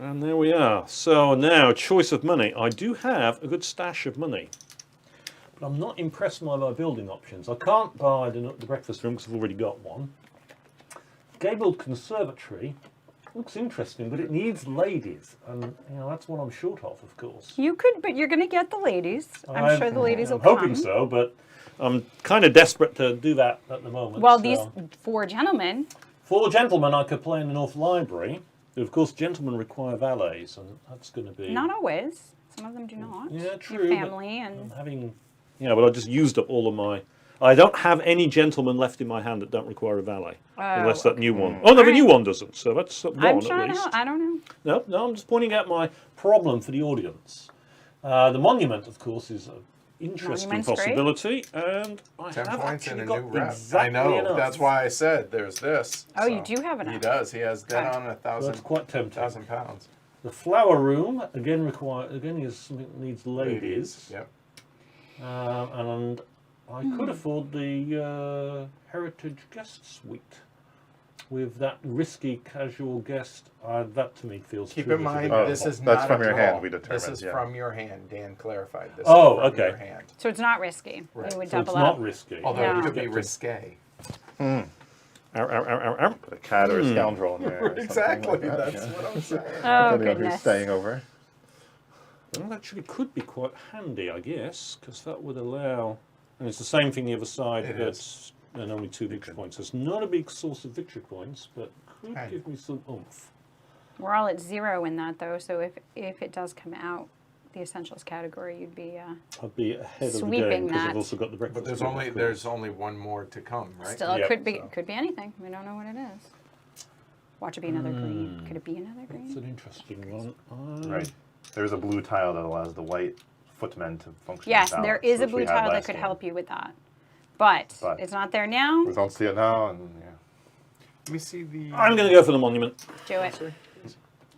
And there we are. So now, choice of money. I do have a good stash of money. But I'm not impressed by my building options. I can't buy the breakfast room because I've already got one. gabled conservatory looks interesting, but it needs ladies, and that's what I'm short of course. You could, but you're going to get the ladies. I'm sure the ladies will I'm come. hoping so, but I'm kind of desperate to do that at the moment. Well, so. these 4 gentlemen. 4 gentlemen I could play in the North Library. Of course, gentlemen require valets, and that's going to be... Not always. Some of them do not. Yeah, true. Your family and... I'm having... but I just used up all of my... I don't have any gentlemen left in my hand that don't require a valet. Unless that new one... Oh, no, the new one doesn't, so that's one I'm at trying least. to... I don't know. No, I'm just pointing out my problem for the audience. The monument, of course, is an interesting Monument's great. possibility, and I 10 have points actually and a got new rep. exactly I know. enough. That's why I said there's this. Oh, you do have enough. He does. He has dead Okay. on 1,000. That's quite tempting. 1,000 pounds. The flower room again is something that needs ladies. Yep. And I could afford the heritage guest suite with that risky casual guest. That to me feels. Keep too in mind, risky. this is that's not from a your draw. hand, we determined, This is yeah. from your hand. Dan clarified this. Oh, is from okay. Your hand. So it's not risky. Right. You would So it's double not up. risky. Although No. it could be risque. Ow, ow, ow, ow, ow. Put a cat or a scoundrel in there. Or something Exactly. like that, That's yeah. what I'm saying. Oh, Depending on who's goodness. staying over. Well, actually could be quite handy, I guess, because that would allow, and it's the same thing the other side. It It's and only 2 victory points. It's not a big source of victory points, but could Okay. give me some oomph. We're all at 0 in that, though, so if it does come out, the essentials category, you'd be I'd be ahead of the Sweeping game because that. I've also got the breakfast. But club, of there's course. only one more to come, right? still, it Yep. could be anything. We don't know what it is. Watch it be another green. Could it be another It's green? an interesting one. Right. There's a blue tile that allows the white footmen to function. Yes, as there balance, is a which we blue had tile that last could game. help you with that. But But- it's not there now. We don't see it now, and yeah, Let me see the. I'm going to go for the monument. Do it.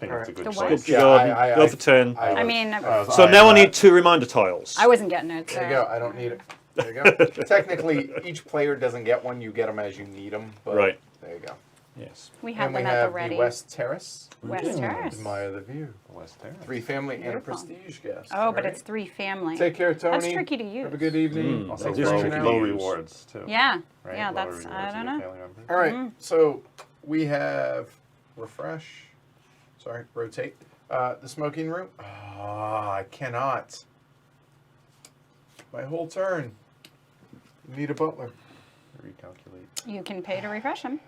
I think it's a good The choice. what? Good Yeah, job. I- Go for 10. I mean, So now I need 2 reminder tiles. I wasn't getting it. There you so- go. I don't need it. There you go. Technically, each player doesn't get one. You get them as you need them. But Right. There you go. Yes. We have And we them at the have ready. the West Terrace. West Terrace. Admire the view. West Terrace. 3 family and a Beautiful. prestige guest. Oh, but right? it's 3 family. Take care, Tony. That's tricky to use. Have a good evening. Mm, Also, That is low, tricky to low use. rewards too. Yeah. Right? Yeah, Lower that's, rewards I to don't your know. family members. All right. So we have refresh. Sorry, rotate. The smoking room. Ah, I cannot. My whole turn. Need a butler. Recalculate. You can pay to refresh them.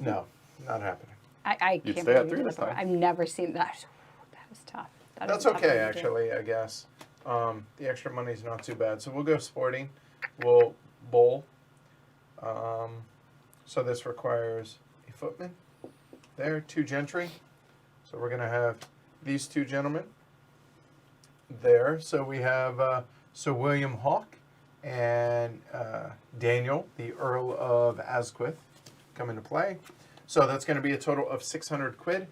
No, not happening. I You'd can't stay at believe you 3 did this that before. time. I've never seen that. That is tough. That is That's a tough okay, one to do. actually, I guess. The extra money's not too bad. So we'll go sporting. We'll bowl. So this requires a footman. There, 2 gentry. So we're going to have these 2 gentlemen there. So we have Sir William Hawke and Daniel, the Earl of Asquith, come into play. So that's going to be a total of 600 quid.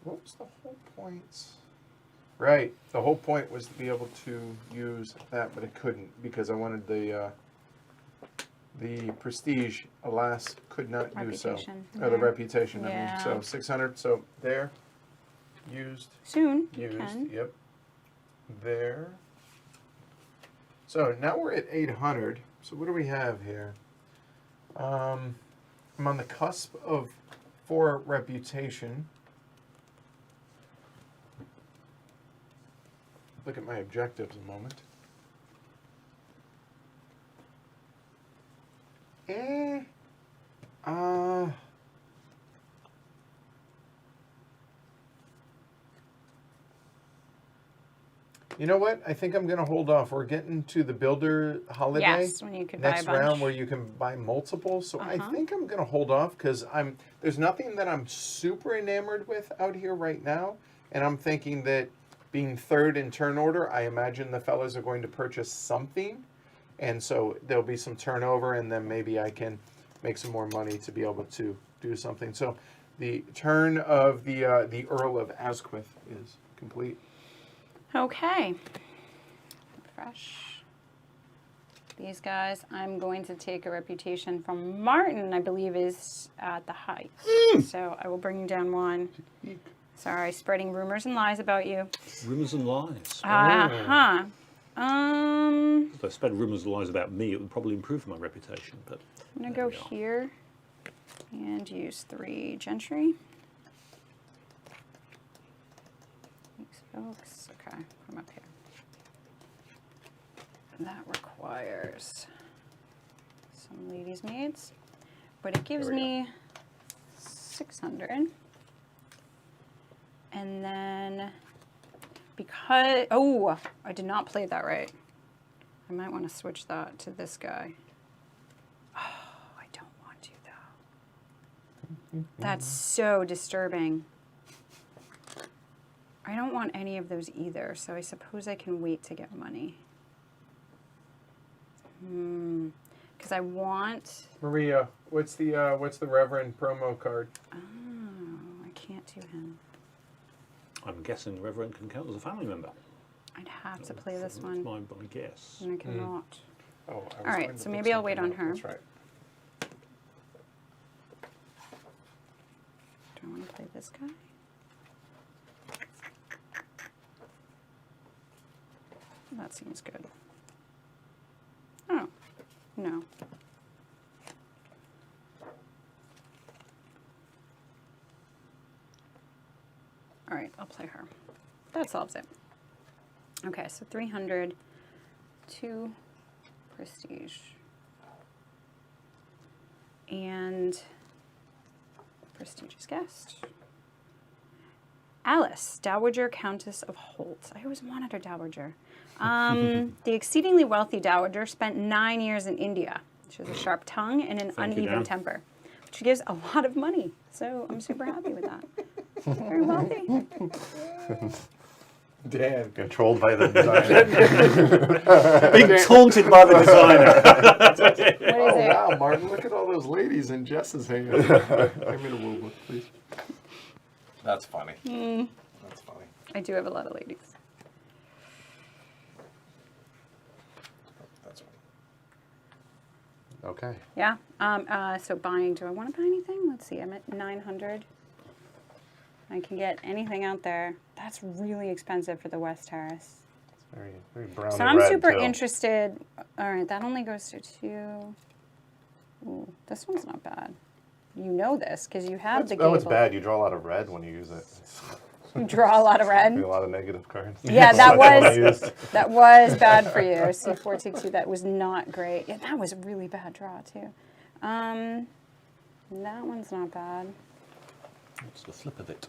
What was the whole point? Right, the whole point was to be able to use that, but I couldn't because I wanted the prestige. Alas, could not do so. Reputation, Or the yeah. reputation. I Yeah. mean, so 600. So there, used, Soon. You used. can. Yep. There. So now we're at 800. So what do we have here? I'm on the cusp of 4 reputation. Look at my objectives a moment. You know what? I think I'm going to hold off. We're getting to the builder holiday. Yes, when you could buy a next bunch. round where you can buy multiple. So I think I'm going to hold off because there's nothing that I'm super enamored with out here right now, and I'm thinking that being 3rd in turn order, I imagine the fellas are going to purchase something, and so there'll be some turnover, and then maybe I can make some more money to be able to do something. So the turn of the Earl of Asquith is complete. Okay. Fresh. These guys, I'm going to take a reputation from Martin, I believe is at the height. So I will bring you down 1. Sorry, spreading rumors and lies about you. Rumors and lies. Uh-huh. If I spread rumours and lies about me, it would probably improve my reputation. But I'm gonna there go we are. here and use 3 gentry. Thanks, folks. Okay, put them up here. That requires some ladies' maids, but it gives There we me 600. And then because, oh, I did not play that right. I might want to switch that to this guy. Oh, I don't want to though. That's so disturbing. I don't want any of those either, so I suppose I can wait to get money. Because I want, Maria, what's the Reverend promo card? oh, I can't do him. I'm guessing the Reverend can count as a family member. I'd have to play this That's one, my guess. and I cannot. Oh, I was All right, going to so look maybe I'll wait something on up. her. That's right. Do I want to play this guy? That seems good. Oh, no. All right, I'll play her. That solves it. Okay, so 300, 2 prestige. And prestigious guest. Alice, Dowager Countess of Holt. I always wanted a dowager. The exceedingly wealthy dowager spent 9 years in India. She has a sharp tongue and an Thank you, uneven Dan. temper, which gives a lot of money. So I'm super happy with that. Very wealthy. Dan. Controlled by the designer. Being taunted by the designer. What is Oh it? wow, Martin! Look at all those ladies in Jess's hand. Give me the woo book, please. That's funny. That's funny. I do have a lot of ladies. That's funny. Okay. Yeah. So buying. Do I want to buy anything? Let's see. I'm at 900. I can get anything out there. That's really expensive for the West Terrace. Very, very brown So and I'm red, super too. interested. All right, that only goes to 2. Ooh, this one's not bad. You know this because you have the Oh, it's gable. bad. You draw a lot of red when you use it. You draw a lot of red. A lot of negative cards. Yeah, So that that's what I was used. that was bad for you. C4 take 2. That was not great. Yeah, that was a really bad draw too. That one's not bad. What's the flip of it?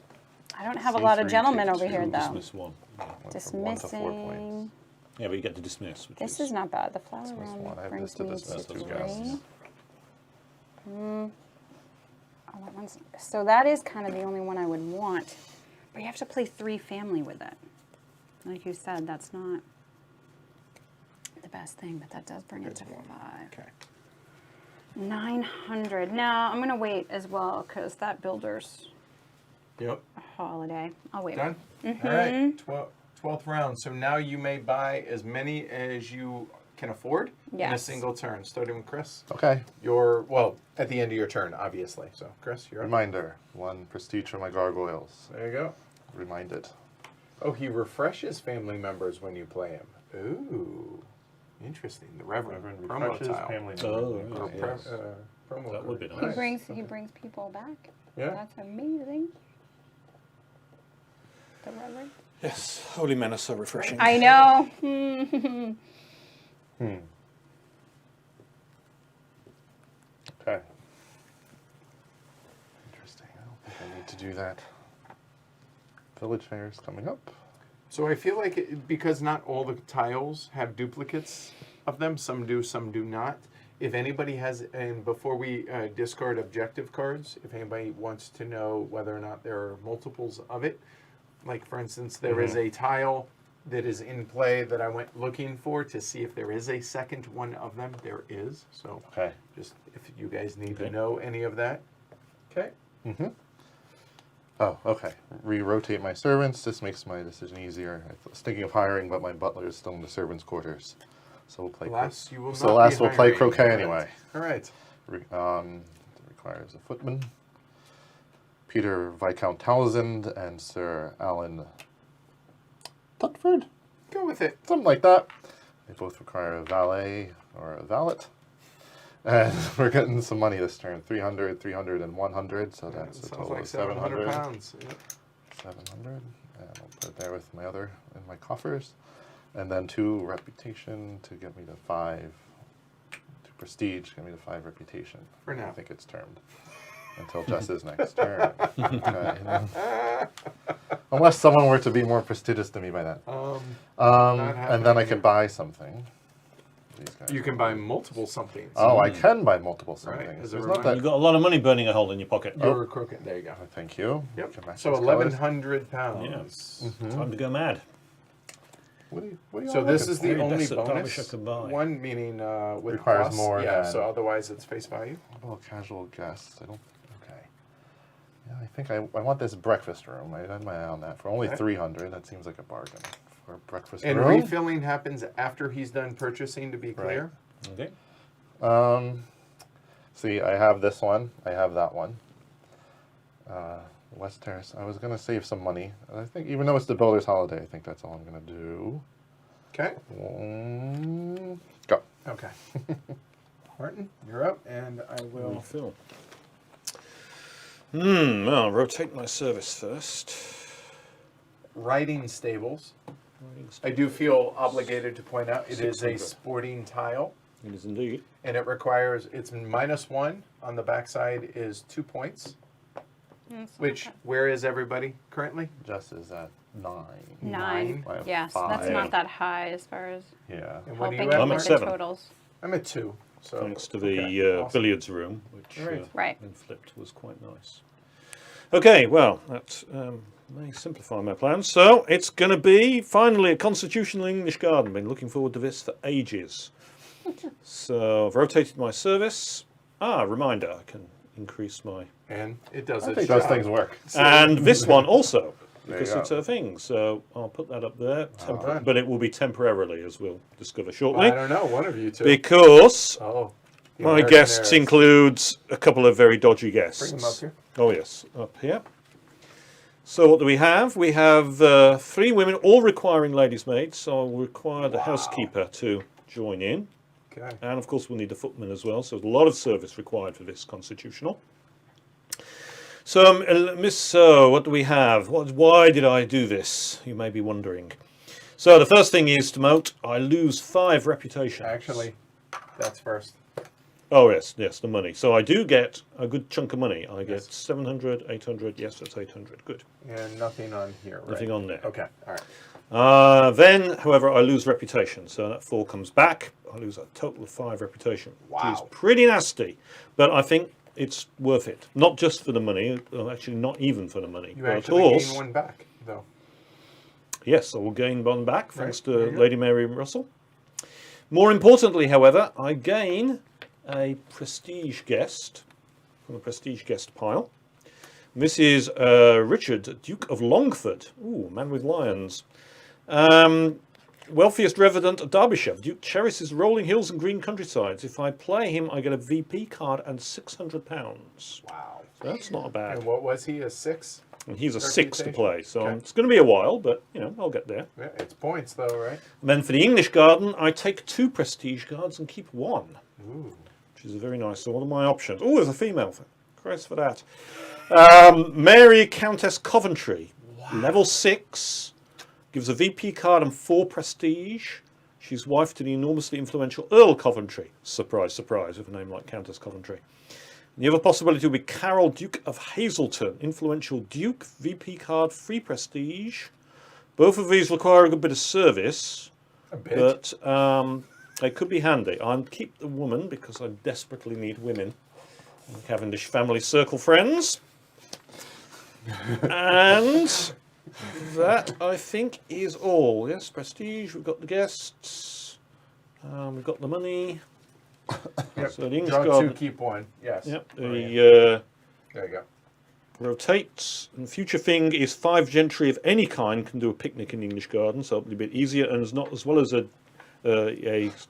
I don't have a lot of C3 gentlemen takes over here 2. though. Dismiss one. Went from 1 to 4 points. Dismissing. Yeah, but you get to dismiss. Which This is not bad. The flower Dismiss room one. I have brings this to me dismiss to 2 3. guests. Oh, that one's, so that is kind of the only one I would want. But you have to play 3 family with it. Like you said, that's not the best thing, but that does bring it to 5. Okay. 900. Now I'm gonna wait as well because that builder's Yep. a holiday. I'll wait. Done? All right. 12th round. So now you may buy as many as you can afford in a Yes. single turn. Starting with Chris. Okay. Well, at the end of your turn, obviously. So, Chris, you're up. Reminder. 1 prestige for my gargoyles. There you go. Reminded. Oh, he refreshes family members when you play him. Ooh. Interesting. The Reverend promo refreshes tile. family Oh, members. right, Pro- yes. promo That would be card. nice. He brings people back. Yeah. That's amazing. The Reverend. Yes, holy men are so refreshing. I know. Okay. Interesting. I don't think I need to do that. Village Fair is coming up. So I feel like because not all the tiles have duplicates of them, some do, some do not. If anybody has, and before we discard objective cards, if anybody wants to know whether or not there are multiples of it, like for instance, there is a tile that is in play that I went looking for to see if there is a second one of them. There is. So Okay. just if you guys need to Okay. know any of that. Okay. Oh, okay. Re-rotate my servants. This makes my decision easier. I was thinking of hiring, but my butler is still in the servants' quarters. So we'll play. Last you will So not last be we'll play hiring. croquet Correct. anyway. All right. It requires a footman. Peter Viscount Townsend and Sir Alan Tutford. Go with it. Something like that. They both require a valet or a valet. And we're getting some money this turn. 300, 300, and 100. So that's a Sounds total like of 700. pounds. Yep. 700. And I'll put it there with my other in my coffers. And then 2 reputation to get me to 5. 2 prestige to get me to 5 reputation. For now. I think it's termed. Until Jess's next turn. Okay. Unless someone were to be more prestigious than me by then. And then I can buy something. These guys. You can buy multiple somethings. Oh, I can buy multiple somethings. Right, as There's a not that. You've got a lot of money burning a hole in your pocket. You're crooked. There you go. Thank you. Yep. Can match So these colors. 1,100 pounds. Yeah. Time to go mad. What do you So all this looking is for? the Very only best that bonus Derbyshire could buy. one, meaning with Requires plus. more Yeah. than- So otherwise it's face value. A little casual guest. I don't. Okay. Yeah, I think I want this breakfast room. I had my eye on that for only Okay. 300. That seems like a bargain for a breakfast And room. refilling happens after he's done purchasing. To be clear. Okay. See, I have this one. I have that one. West Terrace. I was gonna save some money. I think, even though it's the builder's holiday, I think that's all I'm gonna do. Okay. Go. Okay. Martin, you're up, and I will. Refill. Well, rotate my service first. Riding stables. I do feel obligated to point out it is a 600. sporting tile, It is indeed. and it requires it's -1 on the backside is 2 points. Which where is everybody currently? Jess is at 9. 9. I have Yes, that's 5. not that high as far as Yeah. And what are helping you you at? I'm with at the 7. totals. I'm at 2. So Thanks to the okay, awesome. billiards room, which Right. Right. when flipped was quite nice. Okay, well, that may simplify my plans. So it's going to be finally a constitutional English garden. Been looking forward to this for ages. So I've rotated my service. Reminder, I can increase my... And it does I its think job. those things work. And this one also, There because you it's go. a thing. So I'll put that up there, Alright. but it will be temporarily, as we'll discover Well, shortly. I don't know. One of you two. Because Oh. the my American guests heirs. includes a couple of very dodgy guests. Bring them up here. Oh yes, up here. So what do we have? We have 3 women, all requiring ladies' maids. So I'll require the housekeeper to join in. Okay. And of course we'll need a footman as well. So there's a lot of service required for this constitutional. So what do we have? Why did I do this? You may be wondering. So the first thing is to note, I lose 5 reputations. Actually, that's first. Oh yes, the money. So I do get a good chunk of money. I get Yes. 700, 800. Yes, that's 800. Good. And nothing on here, right? Nothing on there. Okay. All right. Then, however, I lose reputation. So that 4 comes back. I lose a total of 5 reputation. Which is Wow. pretty nasty. But I think it's worth it. Not just for the money. Actually, not even for the money. You but of actually course, gain one back, though. yes, I will gain one back thanks Right, there to you go. Lady Mary Russell. More importantly, however, I gain a prestige guest from the prestige guest pile. And this is Richard, Duke of Longford. Ooh, man with lions. Wealthiest resident of Derbyshire. Duke cherishes rolling hills and green countrysides. If I play him, I get a VP card and £600. Wow. So that's not bad. And what was he? A 6? And he's a 6 to Reputation. play, so Okay. it's going to be a while, but I'll get there. Yeah, it's points, though, right? And then for the English garden, I take 2 prestige cards and keep 1. Ooh. Which is very nice. So what are my options? Oh, there's a female. Christ for that. Mary Countess Coventry. Level 6. Gives a VP card and 4 prestige. She's wife to the enormously influential Earl Coventry. Surprise, surprise, with a name like Countess Coventry. The other possibility would be Carol, Duke of Hazelton. Influential Duke, VP card, 3 prestige. Both of these require a good bit of service. A bit. But they could be handy. I'll keep the woman because I desperately need women. Cavendish family circle friends. And that, I think, is all. Yes, prestige, we've got the guests. We've got the money. Yep. So the English Draw 2, garden. keep 1. Yes. Yep, Oh, yeah. the There you go. rotates. And the future thing is 5 gentry of any kind can do a picnic in the English garden, so it'll be a bit easier. And it's not as well as a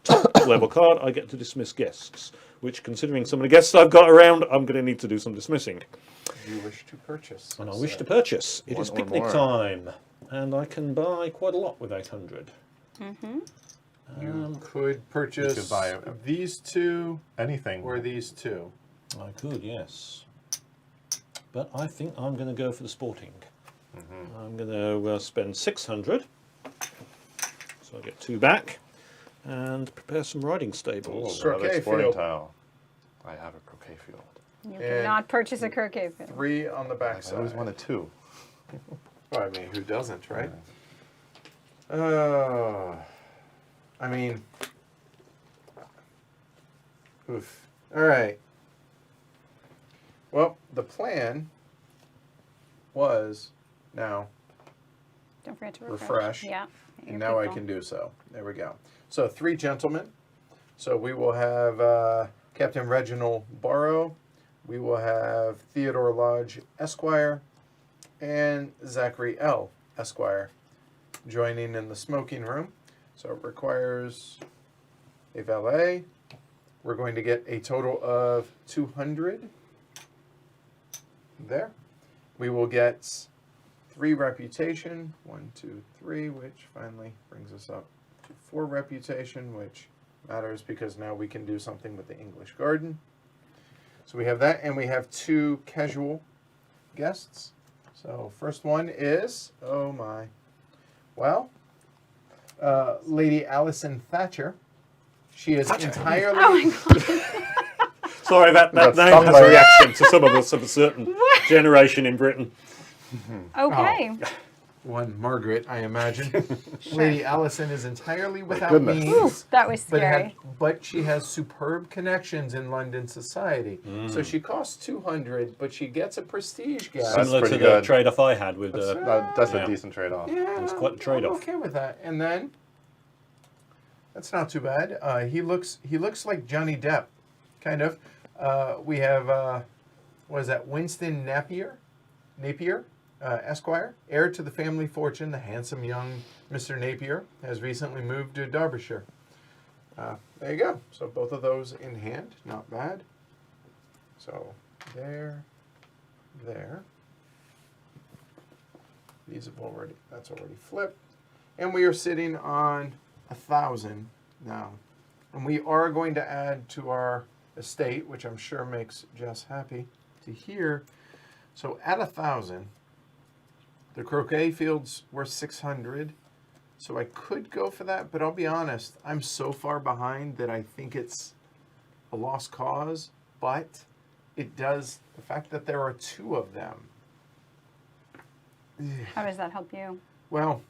top level card, I get to dismiss guests, which, considering some of the guests I've got around, I'm going to need to do some dismissing. You wish to purchase. And I wish to purchase. It One is or picnic more. time, and I can buy quite a lot with 800. You could purchase You could buy these two Anything. or these two. I could, yes. But I think I'm going to go for the sporting. I'm going to spend 600. So I get 2 back. And prepare some riding stables. Oh, another Croquet sporting field. tile. I have a croquet field. You And cannot purchase a croquet field. 3 on the back I side. always wanted 2. Well, I mean, who doesn't, right? I mean, oof. All right. Well, the plan was now, Don't forget to Refresh. Yeah. and now I can do so. There we go. So 3 gentlemen. So we will have Captain Reginald Barrow. We will have Theodore Lodge, Esquire, and Zachary L. Esquire joining in the smoking room. So it requires a valet. We're going to get a total of 200 there. We will get 3 reputation, 1, 2, 3, which finally brings us up to 4 reputation, which matters because now we can do something with the English Garden. So we have that, and we have 2 casual guests. So first one is, oh my, well, Lady Allison Thatcher. She is entirely. Oh my god. Sorry, that That's name has a somebody. reaction to some of us of a certain generation in Britain. Okay. One Margaret, I imagine. Lady Allison is entirely without goodness. means. Ooh, that was But, scary. but she has superb connections in London society. So she costs 200, but she gets a prestige guest. That's Similar to pretty the good. trade-off I had with That's Yeah. a decent trade-off. Yeah, It's quite a trade-off. I'm okay with that. And then that's not too bad. He looks like Johnny Depp, kind of. We have what is that? Winston Napier, Esquire, heir to the family fortune. The handsome young Mr. Napier has recently moved to Derbyshire. There you go. So both of those in hand, not bad. So there. These have that's already flipped. And we are sitting on 1,000 now. And we are going to add to our estate, which I'm sure makes Jess happy to hear. So at 1,000, the croquet fields were 600. So I could go for that, but I'll be honest, I'm so far behind that I think it's a lost cause. But it does, the fact that there are 2 of them. How does that help you? Well,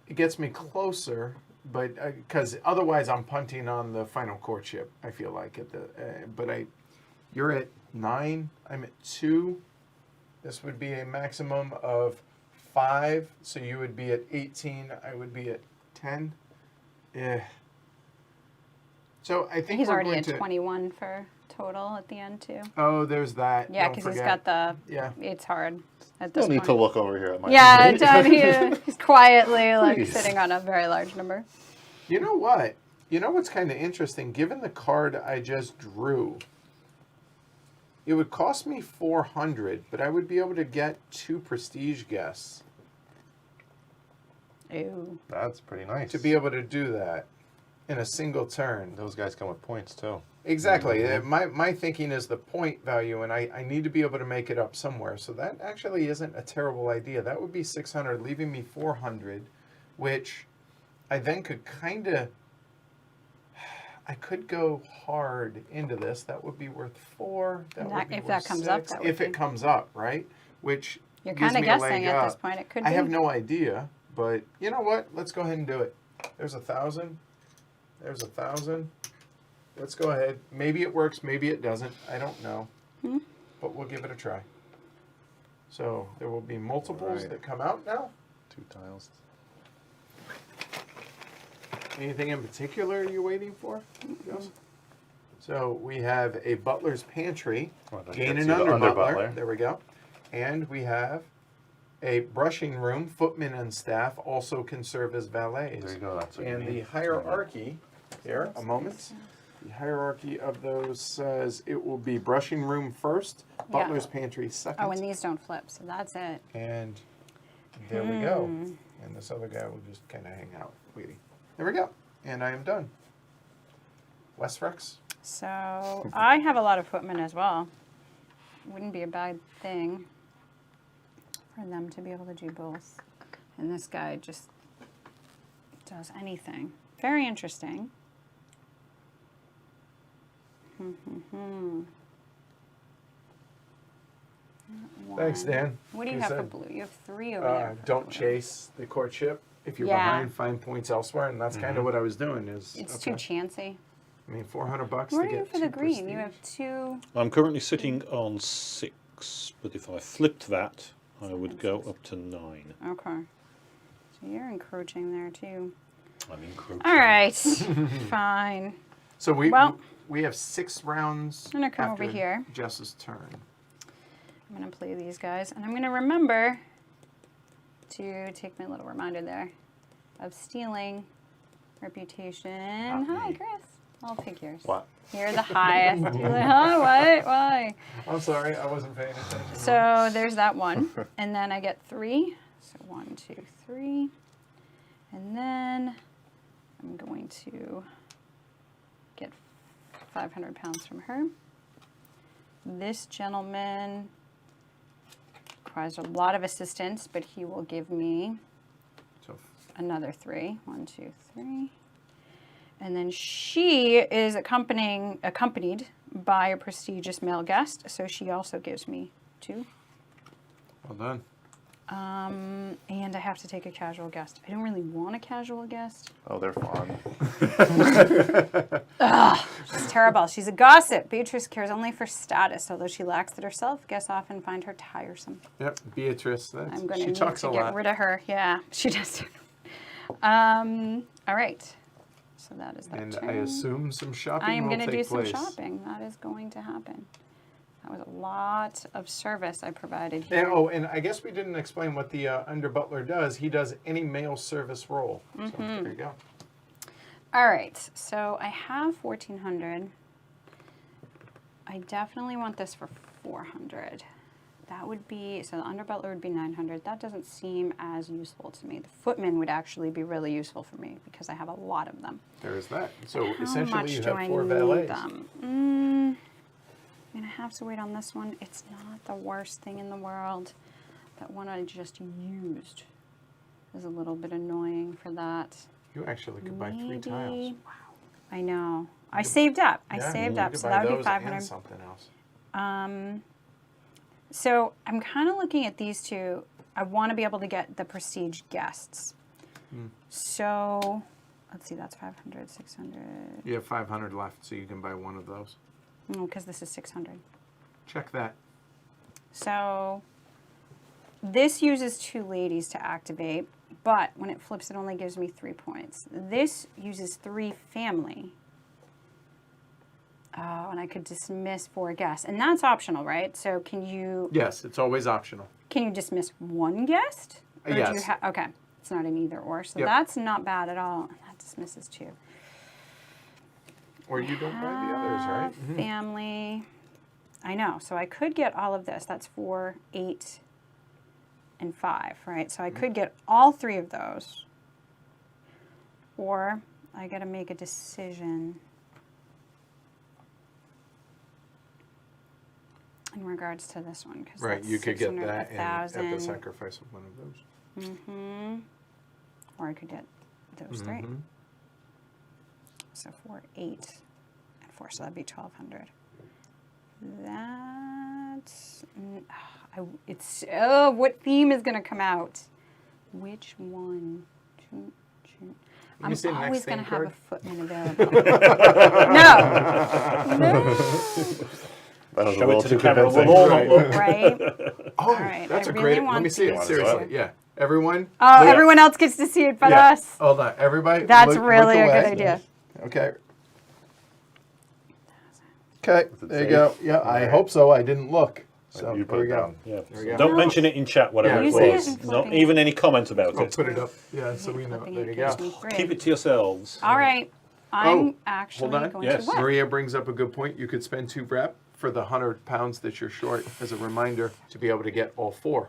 it gets me closer, but because otherwise I'm punting on the final courtship. I feel like at the, you're at 9. I'm at 2. This would be a maximum of 5. So you would be at 18. I would be at 10. Yeah. So I think He's we're already going at to. 21 for total at the end too. Oh, there's that. Yeah, Don't because he's forget. got the. Yeah. It's hard at this Don't need point. to look over here at my Yeah, screen. he's quietly like Please. sitting on a very large number. You know what? You know what's kind of interesting? Given the card I just drew, it would cost me 400, but I would be able to get 2 prestige guests Ew. That's pretty nice. to be able to do that in a single turn. Those guys come with points too. Exactly. My thinking is the point value, and I need to be able to make it up somewhere. So that actually isn't a terrible idea. That would be 600, leaving me 400, which I then could kind of... I could go hard into this. That would be worth 4. That would be If worth that comes up, 6, that would if it be. comes up, right? Which You're gives kind of me a leg guessing at this up. point. It could I be. have no idea, but you know what? Let's go ahead and do it. There's 1,000. There's 1,000. Let's go ahead. Maybe it works. Maybe it doesn't. I don't know. But we'll give it a try. So there will be multiples Right. that come out now. 2 tiles. Anything in particular you're waiting for? Yes. So we have a butler's pantry. Well, that Gain gets an you the under butler. under-butler. There we go. And we have a brushing room. Footmen and staff also can serve as valets. There you go. That's what you And the need. hierarchy, here, a moment. The hierarchy of those says it will be brushing room first, butler's pantry second. Oh, and these don't flip, so that's it. And there we go. And this other guy will just kind of hang out waiting. There we go. And I am done. Westrex? So I have a lot of footmen as well. Wouldn't be a bad thing for them to be able to do both. And this guy just does anything. Very interesting. Thanks, Dan. What do you You have for said, blue? You have 3 over there. for Don't blue. chase the courtship. If you're Yeah. behind, find points elsewhere. And that's kind of what I was doing. It's too chancy. I mean, $400 What to are you get for the 2 green? You prestige. have 2. I'm currently sitting on 6, but if I flipped that, I would go up to 9. Okay. So you're encroaching there too. I'm encroaching. All right. Fine. So Well- we have 6 rounds. I'm gonna come over after here. Jess's turn. I'm going to play these guys, and I'm going to remember to take my little reminder there of stealing reputation. Not Hi, me. Chris. I'll take yours. What? You're the highest. You're like, huh? What? Why? I'm sorry, I wasn't paying attention. So there's that one, and then I get 3. So 1, 2, 3, and then I'm going to get 500 pounds from her. This gentleman requires a lot of assistance, but he will give me So another 3. 1, 2, 3. And then she is accompanied by a prestigious male guest, so she also gives me 2. well done. And I have to take a casual guest. I don't really want a casual guest. Oh, they're fun. She's terrible. She's a gossip. Beatrice cares only for status, although she lacks it herself. Guests often find her tiresome. Yep, Beatrice. I'm going she to need talks to a get lot. rid of her. Yeah, she does. All right. So that is that And turn. I assume some shopping I am will going to do take some place. shopping. That is going to happen. That was a lot of service I provided And, here. and I guess we didn't explain what the under butler does. He does any mail service role. So there you go. All right. So I have 1,400. I definitely want this for 400. That would be, so the under butler would be 900. That doesn't seem as useful to me. The footman would actually be really useful for me because I have a lot of them. There is that. So How essentially much you do have I 4 need valets. them? I'm gonna have to wait on this one. It's not the worst thing in the world. That one I just used is a little bit annoying for that. You actually could buy 3 tiles. Maybe- I know. I saved up. I Yeah, saved you up, could so buy that would be those 500. and something else. So I'm kind of looking at these two. I want to be able to get the prestige guests. So let's see, that's 500, 600. You have 500 left, so you can buy one of those. No, because this is 600. Check that. So this uses 2 ladies to activate, but when it flips, it only gives me 3 points. This uses 3 family. Oh, and I could dismiss 4 guests, and that's optional, right? So can you Yes, it's always optional. dismiss 1 guest? Or do you Yes. okay, it's not an either or, so Yep. that's not bad at all. That dismisses 2. Or you don't buy the others, right? Mhm. Family. I know. So I could get all of this. That's 4, 8, and 5, right? So I could get all 3 of those. Or I got to make a decision in regards to this one. Cause Right, that's you could get 600, that and at the 1,000. sacrifice of one of those. Or I could get those 3. Mhm. So 4, 8, and 4. So that'd be 1,200. That's what theme is going to come out? Which one? I'm say next always going theme to have a card? footman available. No, That was Show a it little to too the camera. convincing. We'll all Right. look. right? Oh, right, that's I a really great. Let want me see it. these Seriously, two. yeah. Everyone. Oh, look- everyone else gets to see it but yeah. us. Hold on, everybody. That's look really a away. good idea. Okay. Okay, Is it there you safe? go. Yeah, I Alright. hope so. I didn't look. So You there put we it go. down. Yeah. There we go. Don't mention it in chat, whatever Yeah, it please. was. Using it and Not flipping even any comment about I'll it. put it up. Yeah, so we know. Flipping There it you gives go. me 3. Keep it to yourselves. All right. I'm actually hold on. going Yes. to what? Maria brings up a good point. You could spend 2 rep for the 100 pounds that you're short as a reminder to be able to get all 4.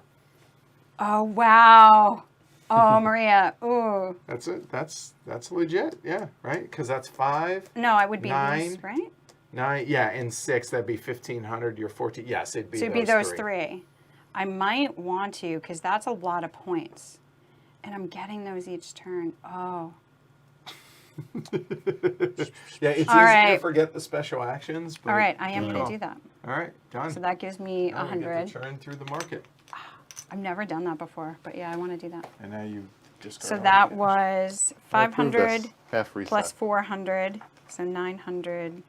Oh, wow. Oh, Maria. Ooh. That's it. That's legit. Yeah, right. Because that's 5, No, I would be Nine. this, right? 9. Yeah, and 6. That'd be 1,500. You're 14. Yes, it'd be. So it'd be those three. I might want to, because that's a lot of points. And I'm getting those each turn. Oh. Yeah, it's All easy right. to forget the special actions. But All right, I am good going call. to do that. All right, done. So that gives me Now we get to 100. Turn through the market, I've never done that before, but yeah, I want to do that. and now you just. So that was Approve 500 this. Half reset. plus 400, so 900.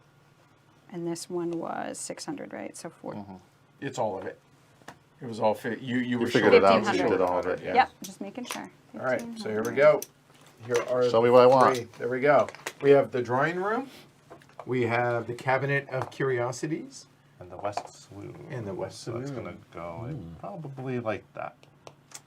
And this one was 600, right? So 4. It's all of it. It was all fit. You were figured short it out. of You short did all of it, it. yeah. Yep, just making sure. All right, so here we 1,500. go. Here are Show me what I want. 3. There we go. We have the drawing room. We have the cabinet of curiosities. And the West Saloon. And the West So it's Saloon. going to go in probably like that.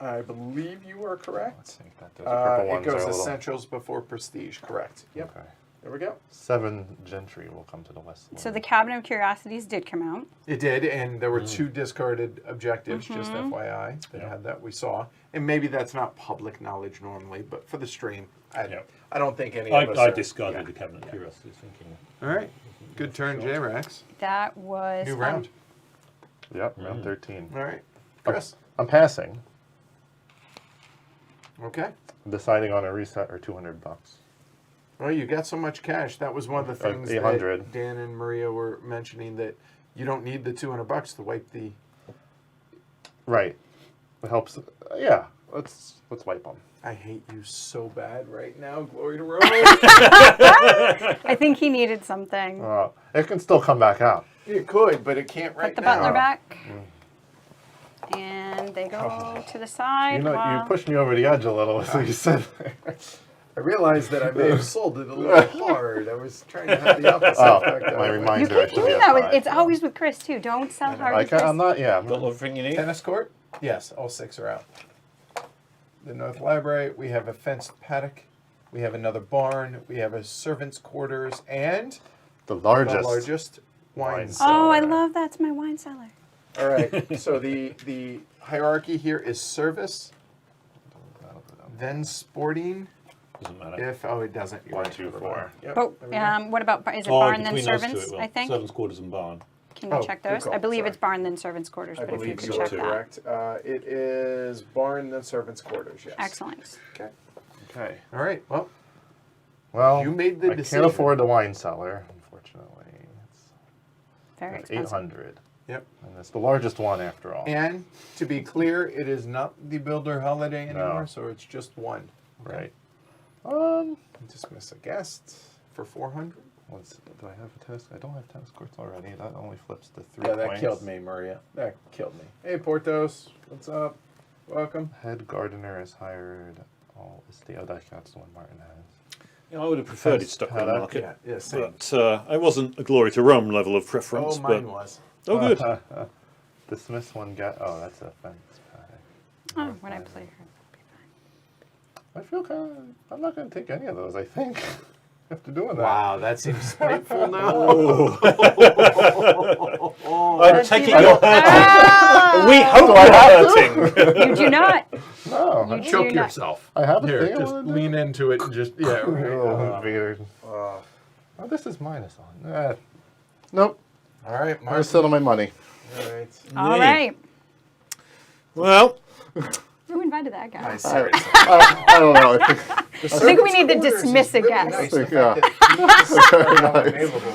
I believe you are correct. Let's see. That those purple It ones goes are a little. essentials before prestige. Correct. Yep. Okay. There we go. 7 gentry will come to the West Saloon. So the Cabinet of Curiosities did come out. It did, and there were 2 discarded objectives, just FYI, that Yeah. had that we saw. And maybe that's not public knowledge normally, but for the stream, I don't think any of us I are- discarded yeah. the cabinet curiosity thinking. All right. Good turn, J-Rex. That was New round. Yep, round 13. All right. Chris. I'm passing. Okay. Deciding on a reset or $200. Well, you got so much cash. That was one of the things 800. that Dan and Maria were mentioning, that you don't need the $200 to wipe the. Right. It helps. Yeah. Let's wipe them. I hate you so bad right now, Glory to Rome. I think he needed something. It can still come back out. It could, but it can't right Put the now. butler back. And they go to the side. You know, while- you pushed me over the edge a little, so you said. I realized that I may have sold it a little hard. I was trying to have the opposite Oh, effect. my You reminder. I keep should be doing at that. With, 5. it's always with Chris, too. Don't sell hard with Chris. I'm not, yeah. I'm Got not, everything you need? Tennis court? Yes, all 6 are out. The North Library, we have a fenced paddock, we have another barn, we have a servant's quarters, and the largest. the largest wine Wine cellar. Oh, I love that's my wine cellar. All right, so the hierarchy here is service, then sporting, Doesn't matter. it doesn't. You're 1, right, 2, never 4. mind. Yep, But there we go. what about, is it Oh, barn then between those two servants, it will. I think? Servants' quarters and barn. Can you Oh, check good those? call, I believe sorry. it's barn then servants' quarters, I but if you believe can you check are that. correct. It is barn, then servants' quarters, yes. Excellent. Okay. Okay. All right, well, Well, You made the I decision. can't afford the wine cellar, unfortunately. Very It's expensive. 800. yep. And it's the largest one after all. And to be clear, it is not the Builder Holiday anymore, No. so it's just 1. Right. Dismiss a guest for 400. Do I have a tennis? I don't have tennis courts already. That only flips to 3 Yeah, points. that killed me, Maria. That killed me. Hey, Portos, what's up? Welcome. Head gardener is hired. All estate. Oh, that's the one Martin has. Yeah, I would have preferred it Fence stuck on paddock. market. Yeah, same. But I wasn't a glory to Rome level of preference. Oh, mine but was. oh, good. Dismiss one guy. Oh, that's a fence paddock. Oh, when I play her. I feel kind of. I'm not going to take any of those. I think after doing that. Wow, that seems spiteful now. I'm taking your Ah! We hope you're hurting. You do not. No, You Choke do not. yourself. I have a Here, thing. I just wanna do. lean into it and just, yeah. Right. Oh, Vader. Oh, this is minus on. Nope. All right, I Mark. settle my money. All right. All Yeah. right. Well, Who invited that guy? Seriously. I don't know. I think we need to dismiss a guest. Yeah.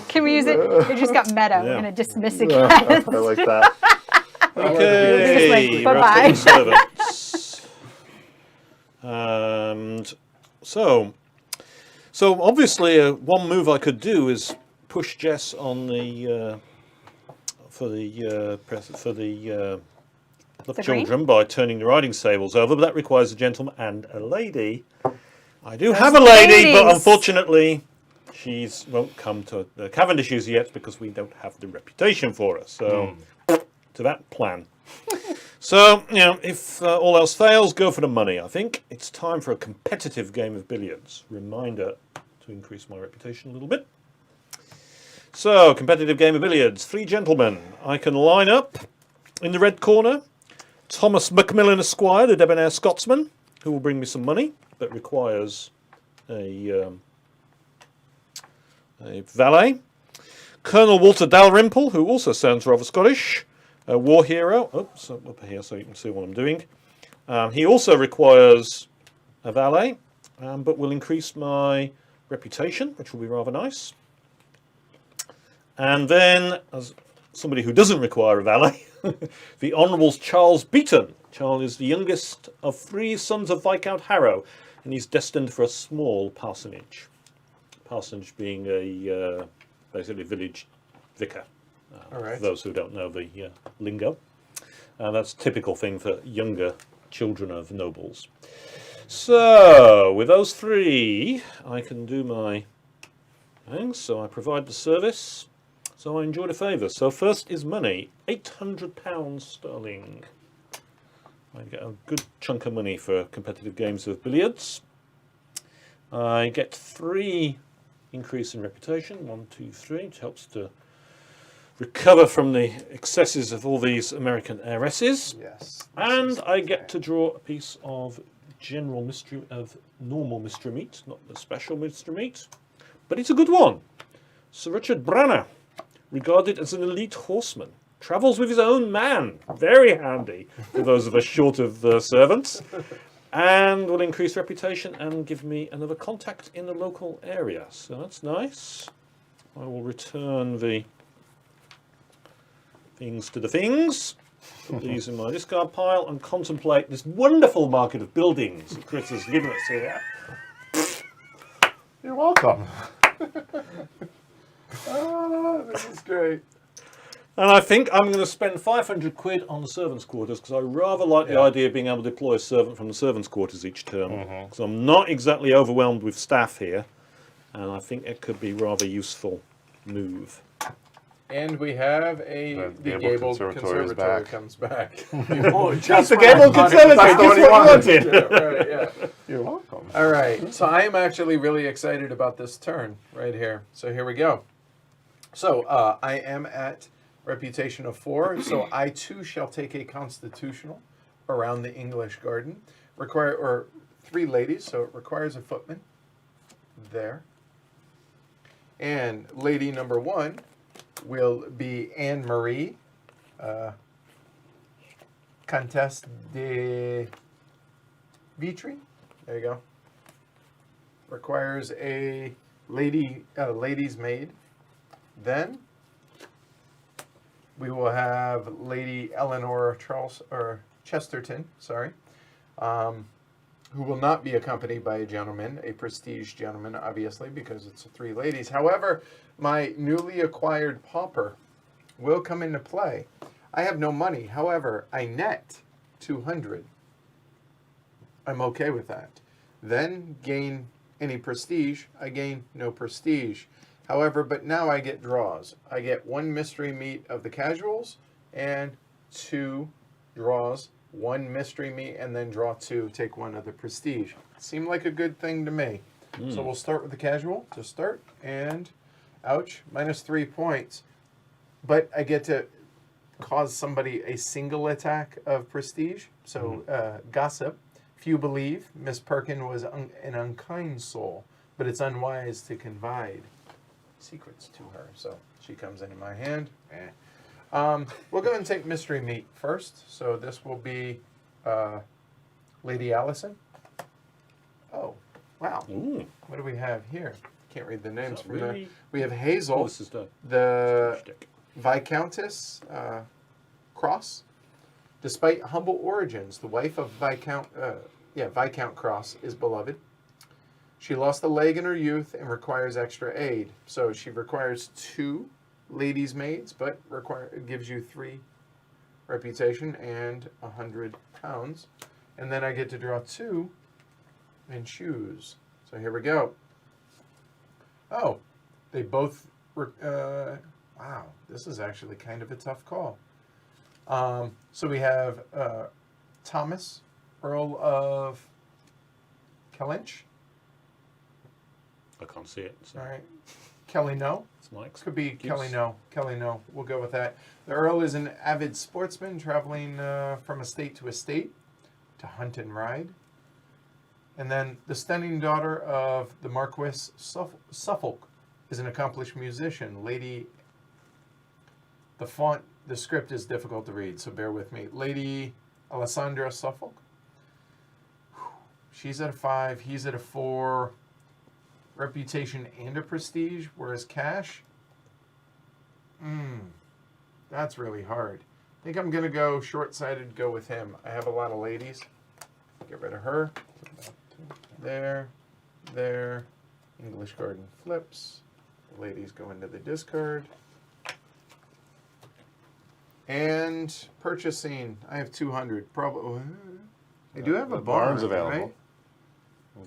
Can we use it? We just got meta. Yeah. We're going to dismiss a I guest. like that. okay. Just like, bye-bye. rotating servants. And so obviously, one move I could do is push Jess on the for the The children by turning the riding stables over, but that requires a gentleman and a lady. I do Those have a lady, but ladies. unfortunately, she's won't come to the Cavendishes yet because we don't have the reputation for her. So, to that plan. So, if all else fails, go for the money. I think it's time for a competitive game of billiards. Reminder to increase my reputation a little bit. So, competitive game of billiards. 3 gentlemen. I can line up in the red corner. Thomas Macmillan Esquire, the debonair Scotsman. who will bring me some money, but requires a valet. Colonel Walter Dalrymple, who also sounds rather Scottish, a war hero. Oops, up here so you can see what I'm doing. He also requires a valet, but will increase my reputation, which will be rather nice. And then, as somebody who doesn't require a valet, the Honourable Charles Beaton. Charles is the youngest of 3 sons of Viscount Harrow, and he's destined for a small parsonage. Parsonage being a basically village vicar. All right. For those who don't know the lingo. That's a typical thing for younger children of nobles. So, with those 3, I can do my things. So I provide the service. So I enjoy the favour. So first is money, £800 sterling. I get a good chunk of money for competitive games of billiards. I get 3 increase in reputation, 1, 2, 3, which helps to recover from the excesses of all these American heiresses. Yes. And I get to draw a piece of normal mystery meat, not the special mystery meat, but it's a good one. Sir Richard Branner, regarded as an elite horseman, travels with his own man, very handy for those of us short of servants, and will increase reputation and give me another contact in the local area. So that's nice. I will return the things to the things, put these in my discard pile, and contemplate this wonderful market of buildings that Chris has given us here. You're welcome. Oh, this is great. And I think I'm going to spend 500 quid on the servants' quarters because I rather like the idea of being able to deploy a servant from the servants' quarters each term. Because I'm not exactly overwhelmed with staff here, and I think it could be a rather useful move. And we have the Gable Conservatory comes back. That's the Gable Conservatory. That's the one you wanted. Yeah, right, yeah. You're welcome. All right. So I am actually really excited about this turn right here. So here we go. So I am at reputation of 4. So I too shall take a constitutional around the English garden. 3 ladies. So it requires a footman there. And lady number 1 will be Anne Marie, Comtesse de Vitry. There you go. Requires a lady's maid. Then we will have Lady Eleanor Chesterton, who will not be accompanied by a gentleman, a prestige gentleman, obviously, because it's 3 ladies. However, my newly acquired pauper will come into play. I have no money. However, I net 200. I'm okay with that. Then gain any prestige. I gain no prestige. However, but now I get draws. I get 1 mystery meat of the casuals and 2 draws. 1 mystery meat and then draw 2, take 1 of the prestige. Seemed like a good thing to me. So we'll start with the casual to start, and ouch, -3 points. But I get to cause somebody a single attack of prestige. So gossip. Few believe Miss Perkin was an unkind soul, but it's unwise to confide secrets to her. So she comes into my hand. We'll go ahead and take mystery meat first. So this will be Lady Allison. Oh, wow. Ooh. What do we have here? Can't read the names from really? there. We have Hazel, This is the stick. Viscountess Cross. Despite humble origins, the wife of Viscount Cross is beloved. She lost a leg in her youth and requires extra aid. So she requires 2 ladies' maids, but gives you 3 reputation and £100. And then I get to draw 2 and choose. So here we go. Oh, they both. Wow, this is actually kind of a tough call. So we have Thomas, Earl of Kellynch. I can't see it. So All right. Kelly No. it's Mike's. Could be Gibbs. Kelly No. Kelly No. We'll go with that. The Earl is an avid sportsman traveling from estate to estate to hunt and ride. And then the stunning daughter of the Marquis Suffolk is an accomplished musician. The script is difficult to read, so bear with me. Lady Alessandra Suffolk. She's at a 5, he's at a 4. Reputation and a prestige, whereas cash, that's really hard. I think I'm going to go short-sighted, go with him. I have a lot of ladies. Get rid of her. There, there. English Garden flips. The ladies go into the discard. And purchasing, I have 200. Probably. I do have a The barn barn's available. right?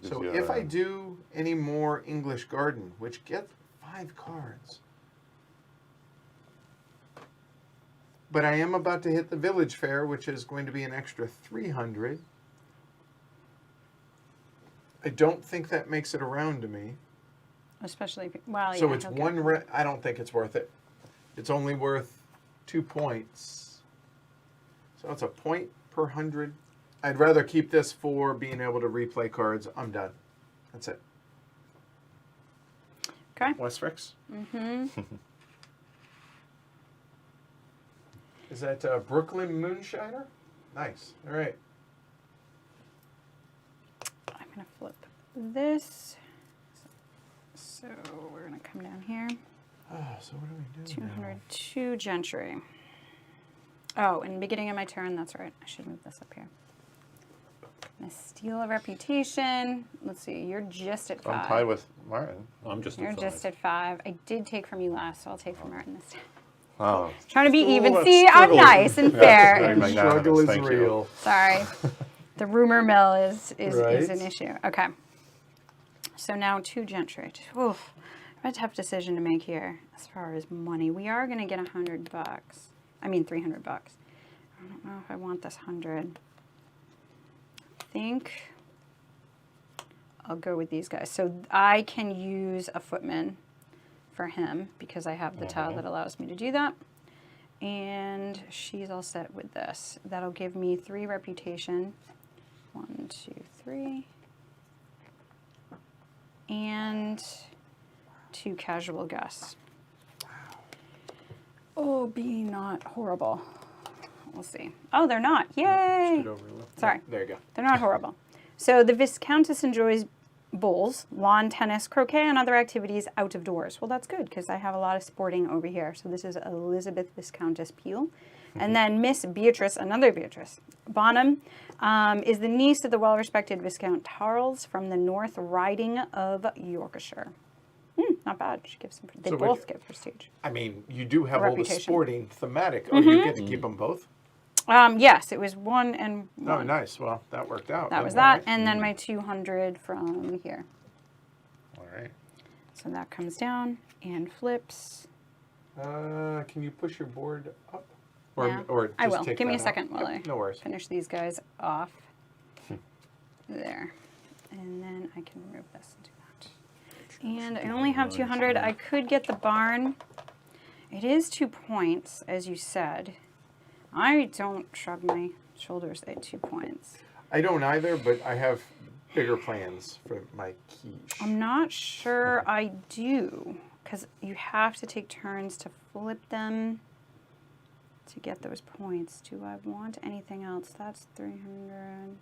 So if I do any more English Garden, which get 5 cards, but I am about to hit the Village Fair, which is going to be an extra 300. I don't think that makes it around to me. Especially, well, So yeah, it's okay. I don't think it's worth it. It's only worth 2 points. So it's a point per 100. I'd rather keep this for being able to replay cards. I'm done. That's it. Okay. Westfricks? Mm-hmm. Is that Brooklyn Moonshiner? Nice. All right. I'm going to flip this. So we're going to come down here. So what do we do? 202 Gentry. Oh, in the beginning of my turn, that's right. I should move this up here. Gonna steal a reputation. Let's see, you're just at 5. I'm tied with Martin. I'm just You're at 5. just at 5. I did take from you last, so I'll take from Martin this time. Oh. Trying to be even. that's See, I'm struggle. nice and Very fair. magnanimous, Struggle is thank you. real. Sorry. The rumor mill is Right. an issue. Okay. So now 2 Gentry. Oof. I have a tough decision to make here as far as money. We are going to get $100. I mean, $300. I don't know if I want this 100. I think I'll go with these guys. So I can use a footman for him because I have the tile that allows me to do that. And she's all set with this. That'll give me 3 reputation. 1, 2, 3. And 2 casual guests. Oh, be not horrible. We'll see. Oh, they're not. Yay! Scoot over a little. Sorry. There you go. They're not horrible. So the Viscountess enjoys bowls, lawn tennis, croquet, and other activities out of doors. Well, that's good because I have a lot of sporting over here. So this is Elizabeth Viscountess Peel. And then Miss Beatrice, another Beatrice Bonham, is the niece of the well-respected Viscount Charles from the North Riding of Yorkshire. Not bad. She gives some, they So both wait- get prestige. I mean, you do have all the Reputation. sporting thematic. Oh, you get to keep them both? Yes, it was 1 and 1. Oh, nice. Well, that worked out. That was didn't that, it? and then my 200 from here. All right. So that comes down and flips. Can you push your board up? Yeah, or just I will. take Give me a that out? second while Yep, I no worries. finish these guys off. There. And then I can remove this and do that. And I only have 200. I could get the barn. It is 2 points, as you said. I don't shrug my shoulders at 2 points. I don't either, but I have bigger plans for my quiche. I'm not sure I do, because you have to take turns to flip them to get those points. Do I want anything else? That's 300.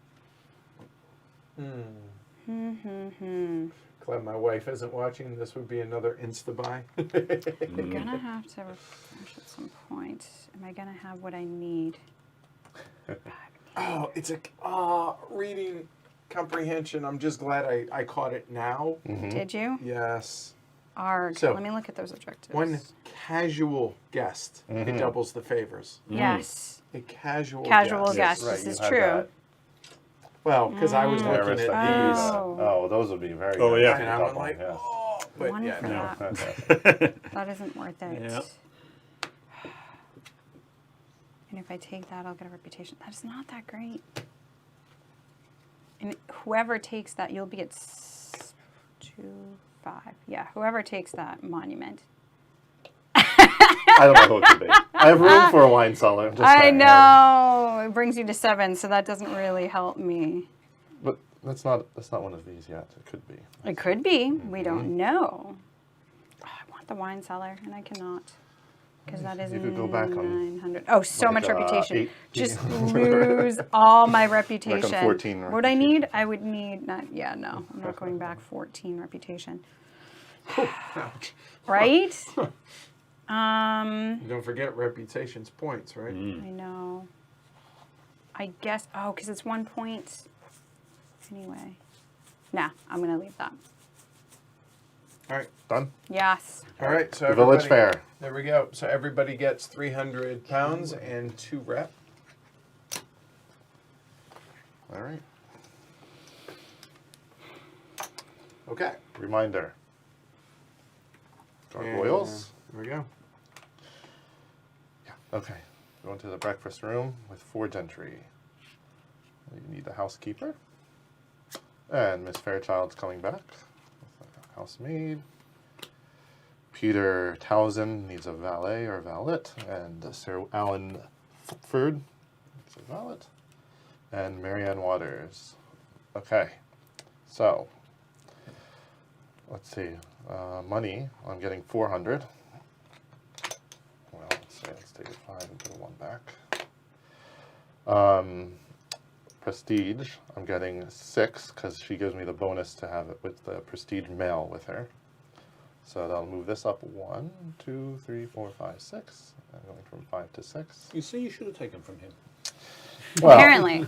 Glad my wife isn't watching. This would be another insta-buy. I'm gonna have to refresh at some point. Am I gonna have what I need? Oh, it's reading comprehension. I'm just glad I caught it now. Did you? Yes. Arg. So, Let me look at those objectives. One casual guest, it doubles the favors. Yes. A casual Casual guest. guest. Right, This you is had true. that. Well, because I was There looking is at the these. piece. Oh, those would be very Oh, good. yeah. And I was like, Yeah. oh, but One yeah, for no. that. That isn't worth it. Yeah. And if I take that, I'll get a reputation. That's not that great. And whoever takes that, you'll be at 2, 5. Yeah, whoever takes that monument. I don't know who it could be. I have room for a wine cellar. Just I saying. know. It brings you to 7, so that doesn't really help me. But That's not one of these yet. It could be. It could be. We don't know. Oh, I want the wine cellar, and I cannot. Because that is You could go back on 900. Oh, so like, much reputation. 8. Just lose all my reputation. 14 What would I need? reputation. I would need, no, I'm not going back 14 reputation. Ouch. Right? Don't forget reputation's points, right? I know. I guess, because it's 1 point. Anyway. Nah, I'm going to leave that. All right. Done. Yes. All right. So The Village everybody- Fair. There we go. So everybody gets 300 pounds and 2 rep. All right. Okay. Reminder. Gargoyles. There we go. Okay. Go into the breakfast room with 4 gentry. You need a housekeeper. And Miss Fairchild's coming back. Housemaid. Peter Towson needs a valet or valet. And Sir Alan Ford needs a valet. And Marianne Waters. Okay. So, let's see. Money, I'm getting 400. Well, let's take a 5 and put a 1 back. Prestige, I'm getting 6 because she gives me the bonus to have it with the prestige mail with her. So that'll move this up 1, 2, 3, 4, 5, 6. I'm going from 5 to 6. You see, you should have taken from him. Well, Apparently.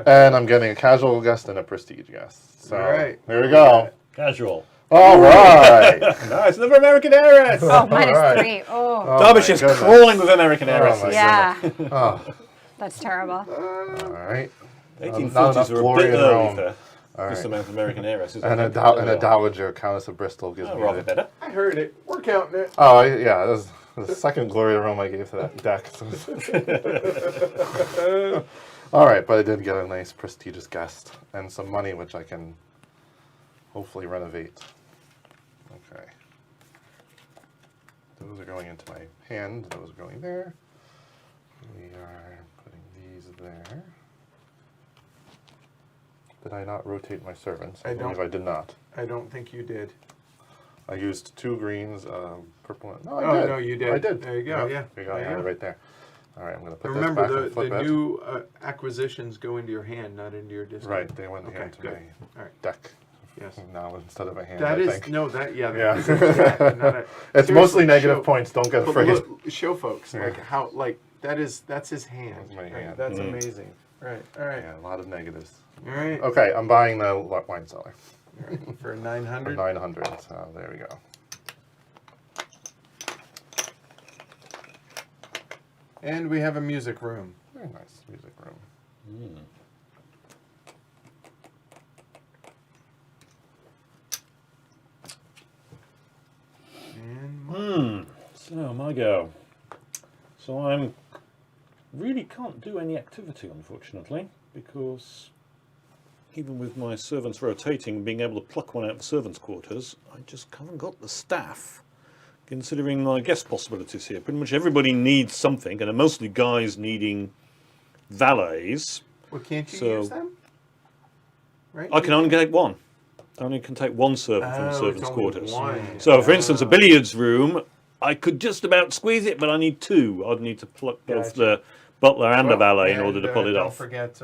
and I'm getting a casual guest and a prestige guest. So All right. there we go. Casual. All right. Nice, another American heiress. Oh, minus All right. 3. Oh, Oh, Derbyshire's my goodness. crawling with American heiresses. my yeah. Oh, That's terrible. all right. 1840s were a glory bit in early Rome. for All this right. amount of American heiresses. And I a, think and very a well. dowager, Countess of Bristol, gives Oh, me rather the... better. I heard it. We're counting it. Oh, yeah, that was the second glory of Rome I gave to that deck. All right, but I did get a nice, prestigious guest and some money, which I can hopefully renovate. Okay. Those are going into my hand. Those are going there. We are putting these there. Did I not rotate my servants? I believe don't. I did not. I don't think you did. I used 2 greens, purple. And, no, I Oh, did. no, you did. I did. There you go, yeah. There you go. I There you had it go. right there. All right, I'm going to put Remember, this back and flip the it. new acquisitions go into your hand, not into your discard. Right, they went Okay, hand to good. my All right. deck. Yes. Now instead of a hand, That I is think. no. That yeah. Yeah. That is exact, not a, It's seriously, mostly negative show- points. Don't get but afraid. look, show folks Yeah. like how like that's his hand. That's my Right, hand. That's Mhm. amazing. Right. All right. Yeah, a lot of negatives. All right. Okay, I'm buying the wine cellar All right. For for 900. 900. So there we go. And we have a music room. Very nice music room. Mm. And So my go. So I'm really can't do any activity, unfortunately, because even with my servants rotating, being able to pluck one out of the servants' quarters, I just haven't got the staff. Considering my guest possibilities here, pretty much everybody needs something, and are mostly guys needing valets. well, can't you So- use them? Right. I can only take one. I only can take one servant from the Oh, servants' it's only quarters. one. So, for instance, a billiards room, I could just about squeeze it, but I need 2. I'd need to pluck both Gotcha. the butler and the Well, valet in order and, to pull it don't off. forget.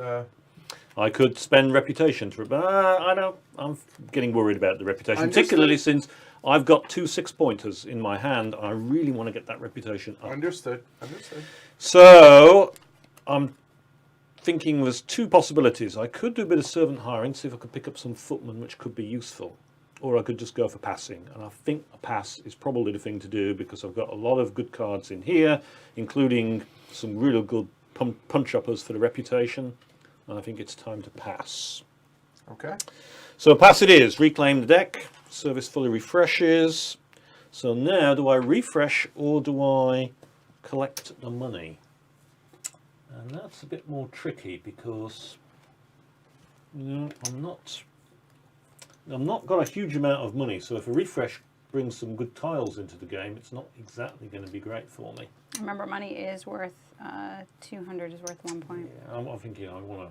I could spend reputation to it, but I don't. I'm getting worried about the reputation, Understood. particularly since I've got 2 6-pointers in my hand. I really want to get that reputation up. Understood. Understood. So, I'm thinking there's 2 possibilities. I could do a bit of servant hiring, see if I could pick up some footmen, which could be useful. Or I could just go for passing. And I think a pass is probably the thing to do because I've got a lot of good cards in here, including some really good punch-uppers for the reputation. And I think it's time to pass. Okay. So pass it is. Reclaim the deck. Service fully refreshes. So now, do I refresh or do I collect the money? And that's a bit more tricky because I'm not got a huge amount of money. So if a refresh brings some good tiles into the game, it's not exactly going to be great for me. Remember, money is worth 200 is worth 1 point. Yeah, I'm thinking I want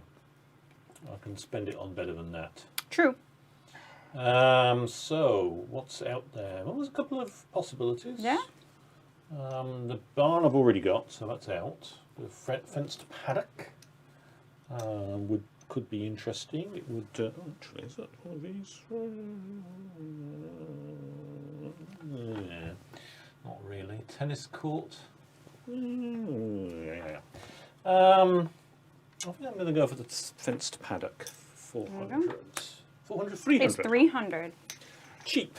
to I can spend it on better than that. True. So, what's out there? Well, there's a couple of possibilities. Yeah. The barn I've already got, so that's out. The fenced paddock could be interesting. It would actually, is that one of these? Yeah, not really. Tennis court. Yeah. I think I'm going to go for the fenced paddock. 400. 400, 300. It's 300. Cheap.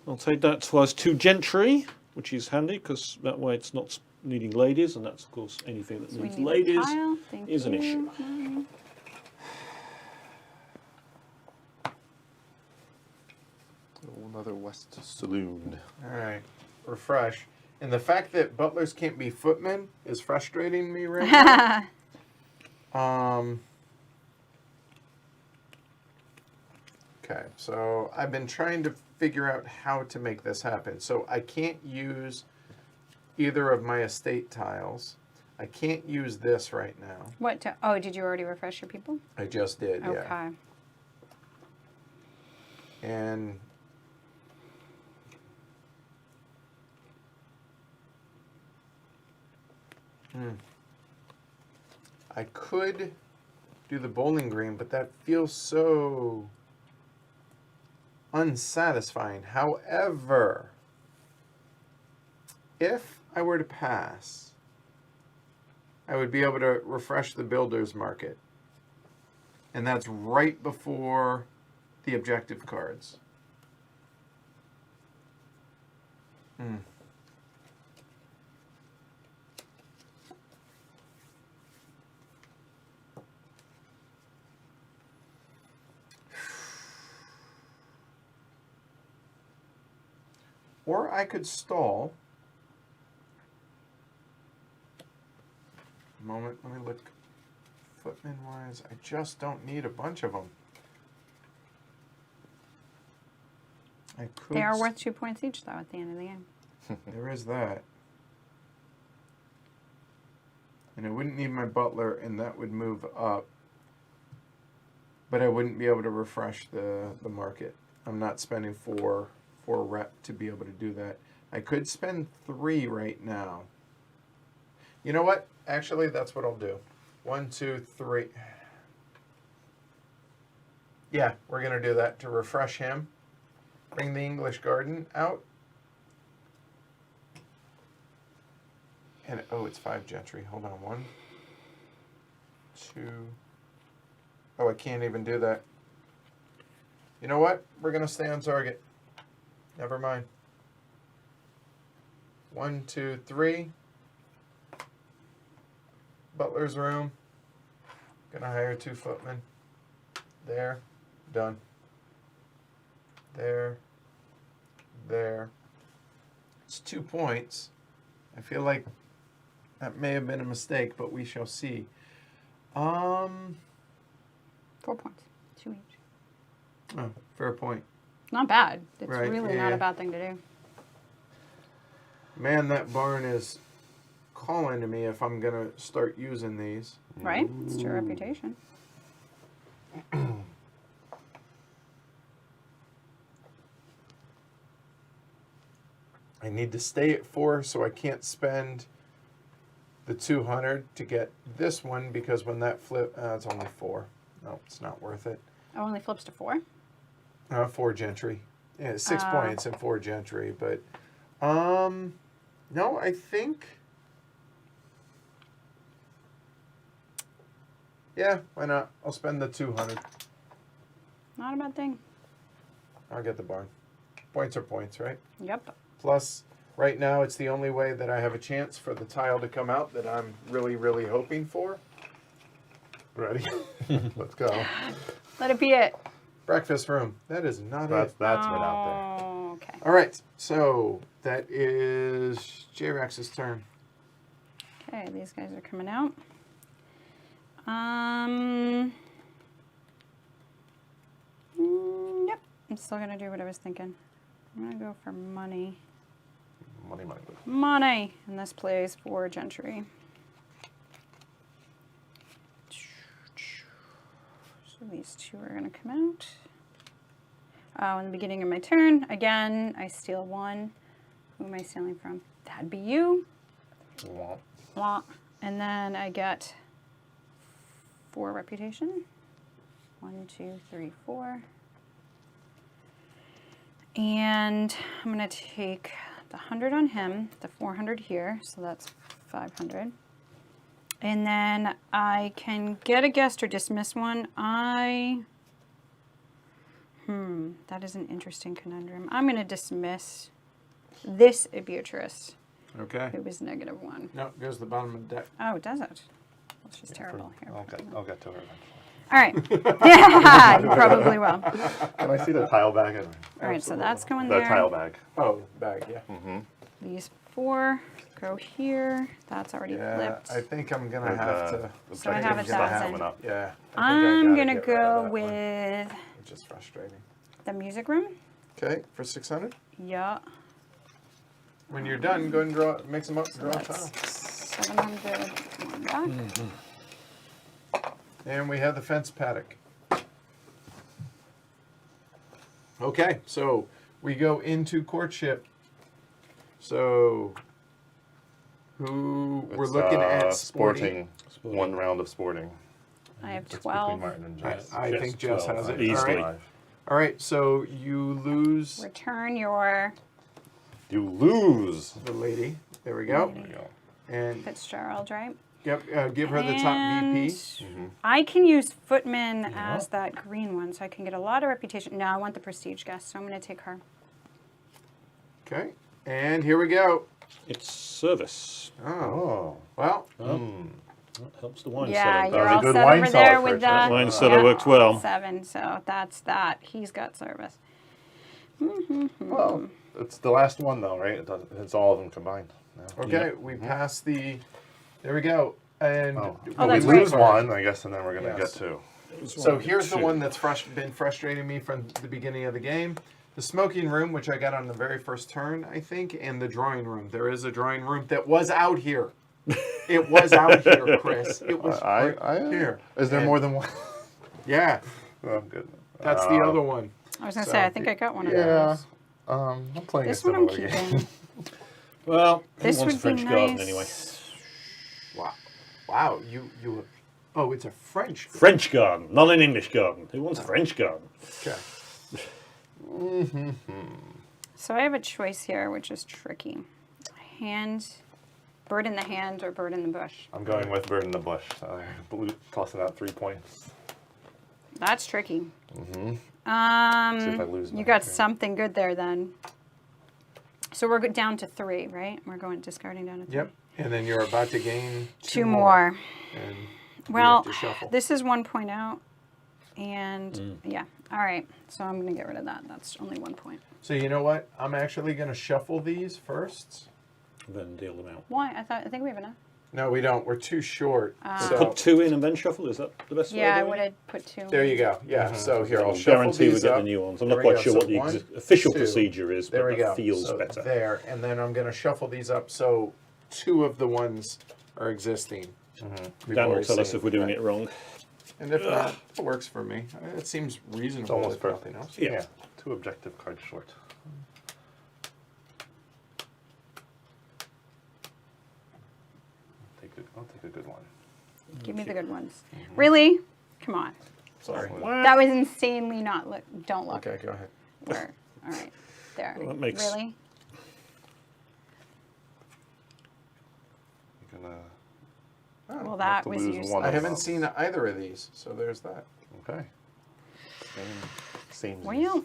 I'll take that twice 2 gentry, which is handy because that way it's not needing ladies, and that's of course anything that So we needs need a ladies tile. Thank is an you. issue. Another West Saloon. All right, refresh. And the fact that butlers can't be footmen is frustrating me right now. Okay, so I've been trying to figure out how to make this happen. So I can't use either of my estate tiles. I can't use this right now. What? Oh, did you already refresh your people? I just did, yeah. Okay. And I could do the bowling green, but that feels so unsatisfying. However, if I were to pass, I would be able to refresh the builder's market. And that's right before the objective cards. Or I could stall. A moment, let me look footman wise. I just don't need a bunch of them. I could. They are worth 2 points each, though, at the end of the game. There is that. And I wouldn't need my butler, and that would move up. But I wouldn't be able to refresh the market. I'm not spending four rep to be able to do that. I could spend 3 right now. You know what? Actually, that's what I'll do. 1, 2, 3. Yeah, we're going to do that to refresh him. Bring the English Garden out. And oh, it's 5 gentry. Hold on. 1, 2. Oh, I can't even do that. You know what? We're going to stay on target. Never mind. 1, 2, 3. Butler's room. Gonna hire 2 footmen. There. Done. There. There. It's 2 points. I feel like that may have been a mistake, but we shall see. 4 points. 2 each. Oh, fair point. Not bad. It's Right, really not a bad thing to do. Man, that barn is calling to me if I'm gonna start using these. Right? It's your reputation. I need to stay at 4, so I can't spend the 200 to get this one, because when that flip, it's only 4. No, it's not worth it. Oh, only flips to 4? 4 gentry. Yeah, 6 points and 4 gentry, but no, I think. Yeah, why not? I'll spend the 200. Not a bad thing. I'll get the barn. Points are points, right? Yep. Plus, right now, it's the only way that I have a chance for the tile to come out that I'm really, really hoping for. Ready? Let's go. Let it be it. Breakfast room. That is not That's it. right out Oh, okay. All right, so that is J-Rex's turn. Okay, these guys are coming out. Yep. I'm still gonna do what I was thinking. I'm gonna go for money. there. Money. Money! And this plays for gentry. these two are going to come out. Oh, in the beginning of my turn, again, I steal one. Who am I stealing from? That'd be you. Womp. Wah. And then I get 4 reputation. 1, 2, 3, 4. And I'm going to take the 100 on him, the 400 here, so that's 500. And then I can get a guest or dismiss one. That is an interesting conundrum. I'm going to dismiss this Abutress, Okay. who was -1. No, it goes to the bottom of the deck. Oh, does it? Well, she's terrible. Here. I'll get to her eventually. All right. Yeah, you probably will. Can I see the tile bag? All right, so that's going The there. tile bag. Oh, bag, yeah. These 4 go here. That's already Yeah, flipped. I think I'm going to have to. So I have objective stuff 1,000. coming up. Yeah. I'm going to go with Which is frustrating. the music room. Okay, for 600. Yeah. When you're done, go ahead and mix them up and So draw a that's tile. 700 one back. And we have the fence paddock. Okay, so we go into courtship. So who we're It's, looking at sporting. Sporting. 1 round of sporting. I have It's 12. between Martin and Jess. I Jess, think Jess 12, has it. easily. All right. All right, so you lose Return your You lose. the lady. There we go. There you go. And Fitzgerald, right? yep, give her the top And VP. I can use Footman as that green one, so I can get a lot of reputation. No, I want the prestige guest, so I'm going to take her. Okay, and here we go. It's service. Oh, Oh. well, That helps the wine Yeah, seller. you're was a all good set wine over cellar there with purchase. that. Wine cellar worked well. 7, so that's that. He's got service. Well, it's the last one though, right? It's all of them combined. No. okay, we pass the. There we go. And Oh, Oh, we that's lose right. one, I guess, and then we're gonna Yes. get 2. so here's the one that's been frustrating me from the beginning of the game. The smoking room, which I got on the very first turn, I think, and the drawing room. There is a drawing room that was out here. It was out here, Chris. It was right here. Is there And- more than one? Yeah, Oh, good. that's the other one. I was going to So, say, I think I got one of Yeah. those. I'm playing This a one I'm similar keeping. game. Well, This who wants would a be French nice. garden anyway? Wow, you. Oh, it's a French. French garden, not an English garden. Who wants a French garden? Okay. So I have a choice here, which is tricky. Bird in the hand or bird in the bush. I'm going with Bird in the Bush. Blue tossing out 3 points. That's tricky. See if I lose You my got turn. something good there then. So we're down to 3, right? We're discarding down to 3. Yep. And then you're about to gain 2 more. And Well, you have to shuffle. this is 1 point out. And yeah, all right. So I'm going to get rid of that. That's only 1 point. So you know what? I'm actually going to shuffle these first. Then deal them out. Why? I think we have enough. No, we don't. We're too short. So Put 2 in and then shuffle. Is that the best way? Yeah, of I doing would it? have put 2. there you go. Yeah. So here I'll I'll shuffle guarantee we these get up. the new ones. I'm There not we quite go. sure So what the 1, official 2. procedure is, but There we that go. feels So better. There, and then I'm going to shuffle these up so 2 of the ones are existing. Dan will tell us if we're doing it wrong. And if not, it works for me. It seems reasonable. almost if perfect. nothing else. Yeah. 2 objective cards short. I'll take a good one. Give me the good ones. Really? Come on. Sorry. That was insanely not look. Don't look. Okay, go ahead. Where? All right. There. Well, that makes- Really? You're gonna Well, have that to was lose useless. one I of haven't them. seen either of these, so there's that. Okay. Same. Well,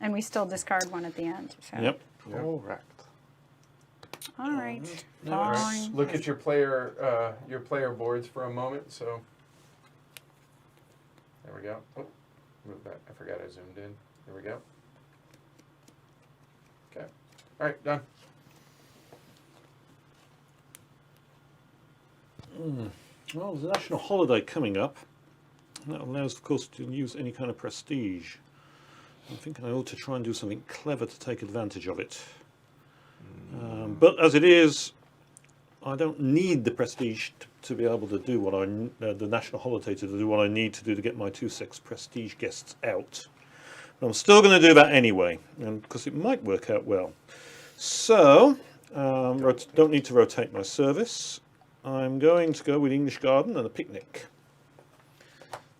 and we still discard one at the end. So. Yep. Correct. All right. No, it's- Fine. Look at your player boards for a moment. So there we go. Oh, move that. I forgot I zoomed in. There we go. Okay. All right, done. Well, there's a national holiday coming up. And that allows, of course, to use any kind of prestige. I'm thinking I ought to try and do something clever to take advantage of it. But as it is, I don't need the prestige to be able to do what the national holiday to do what I need to do to get my 2/6 prestige guests out. But I'm still going to do that anyway, because it might work out well. So, don't need to rotate my service. I'm going to go with English Garden and a picnic.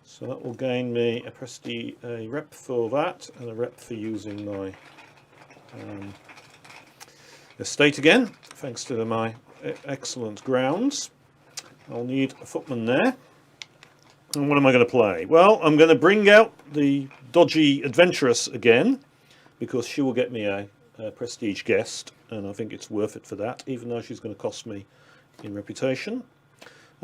So that will gain me a prestige, a rep for that, and a rep for using my estate again, thanks to my excellent grounds. I'll need a footman there. And what am I going to play? Well, I'm going to bring out the dodgy adventuress again, because she will get me a prestige guest, and I think it's worth it for that, even though she's going to cost me in reputation.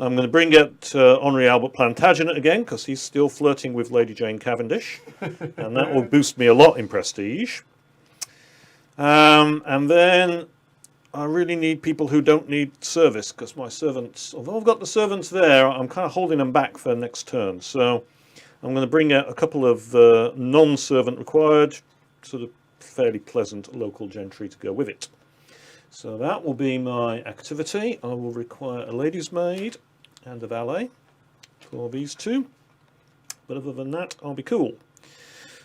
I'm going to bring out Henri Albert Plantagenet again, because he's still flirting with Lady Jane Cavendish, and that will boost me a lot in prestige. And then I really need people who don't need service, because my servants, although I've got the servants there, I'm kind of holding them back for next turn. So I'm going to bring out a couple of non-servant required, sort of fairly pleasant local gentry to go with it. So that will be my activity. I will require a lady's maid and a valet for these two. But other than that, I'll be cool.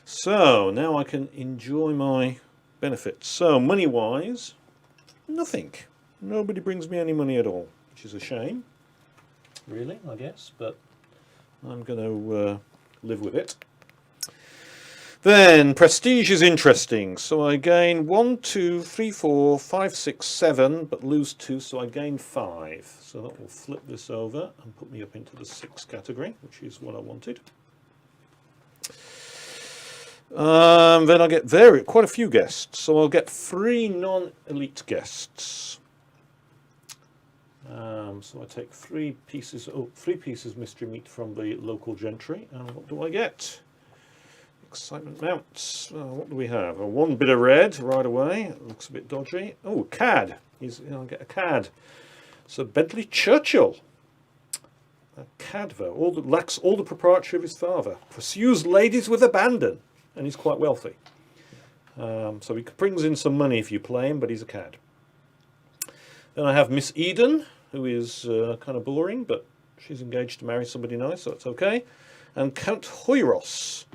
So now I can enjoy my benefits. So money-wise, nothing. Nobody brings me any money at all, which is a shame, really, I guess, but I'm going to live with it. Then prestige is interesting. So I gain 1, 2, 3, 4, 5, 6, 7, but lose 2, so I gain 5. So that will flip this over and put me up into the 6 category, which is what I wanted. Then I get quite a few guests. So I'll get 3 non-elite guests. So I take 3 pieces mystery meat from the local gentry. And what do I get? Excitement mounts. What do we have? 1 bit of red right away. It looks a bit dodgy. Oh, cad. I'll get a cad. So Bentley Churchill. A cadver. Lacks all the proprietary of his father. Pursues ladies with abandon. And he's quite wealthy. So he brings in some money if you play him, but he's a cad. Then I have Miss Eden, who is kind of boring, but she's engaged to marry somebody nice, so that's okay. And Count Hoyos,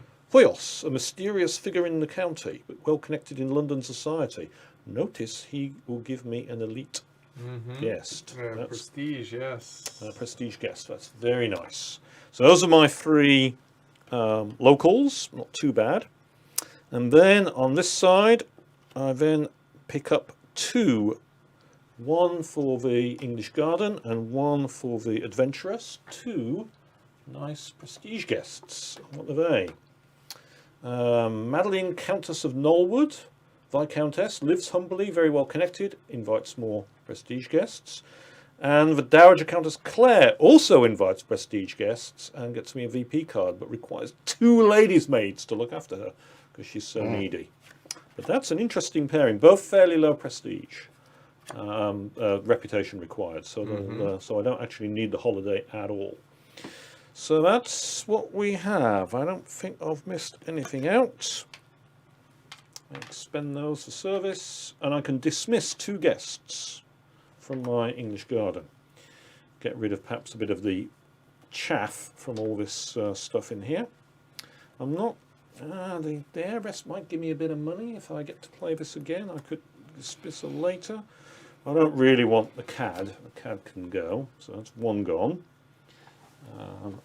a mysterious figure in the county, but well connected in London society. Notice he will give me an elite guest. Prestige, yes. Prestige guest, that's very nice. So those are my 3 locals, not too bad. And then on this side, I then pick up 2. 1 for the English Garden and 1 for the Adventurous. 2 nice prestige guests. What are they? Madeline, Countess of Knollwood, Viscountess, lives humbly, very well connected, invites more prestige guests. And the Dowager Countess Claire also invites prestige guests and gets me a VP card, but requires 2 ladies' maids to look after her because she's so needy. But that's an interesting pairing, both fairly low prestige. Reputation required, so so I don't actually need the holiday at all. So that's what we have. I don't think I've missed anything out. I expend those for service, and I can dismiss 2 guests from my English Garden. Get rid of perhaps a bit of the chaff from all this stuff in here. I'm not... the heiress might give me a bit of money if I get to play this again. I could dismiss her later. I don't really want the cad. The cad can go, so that's 1 gone.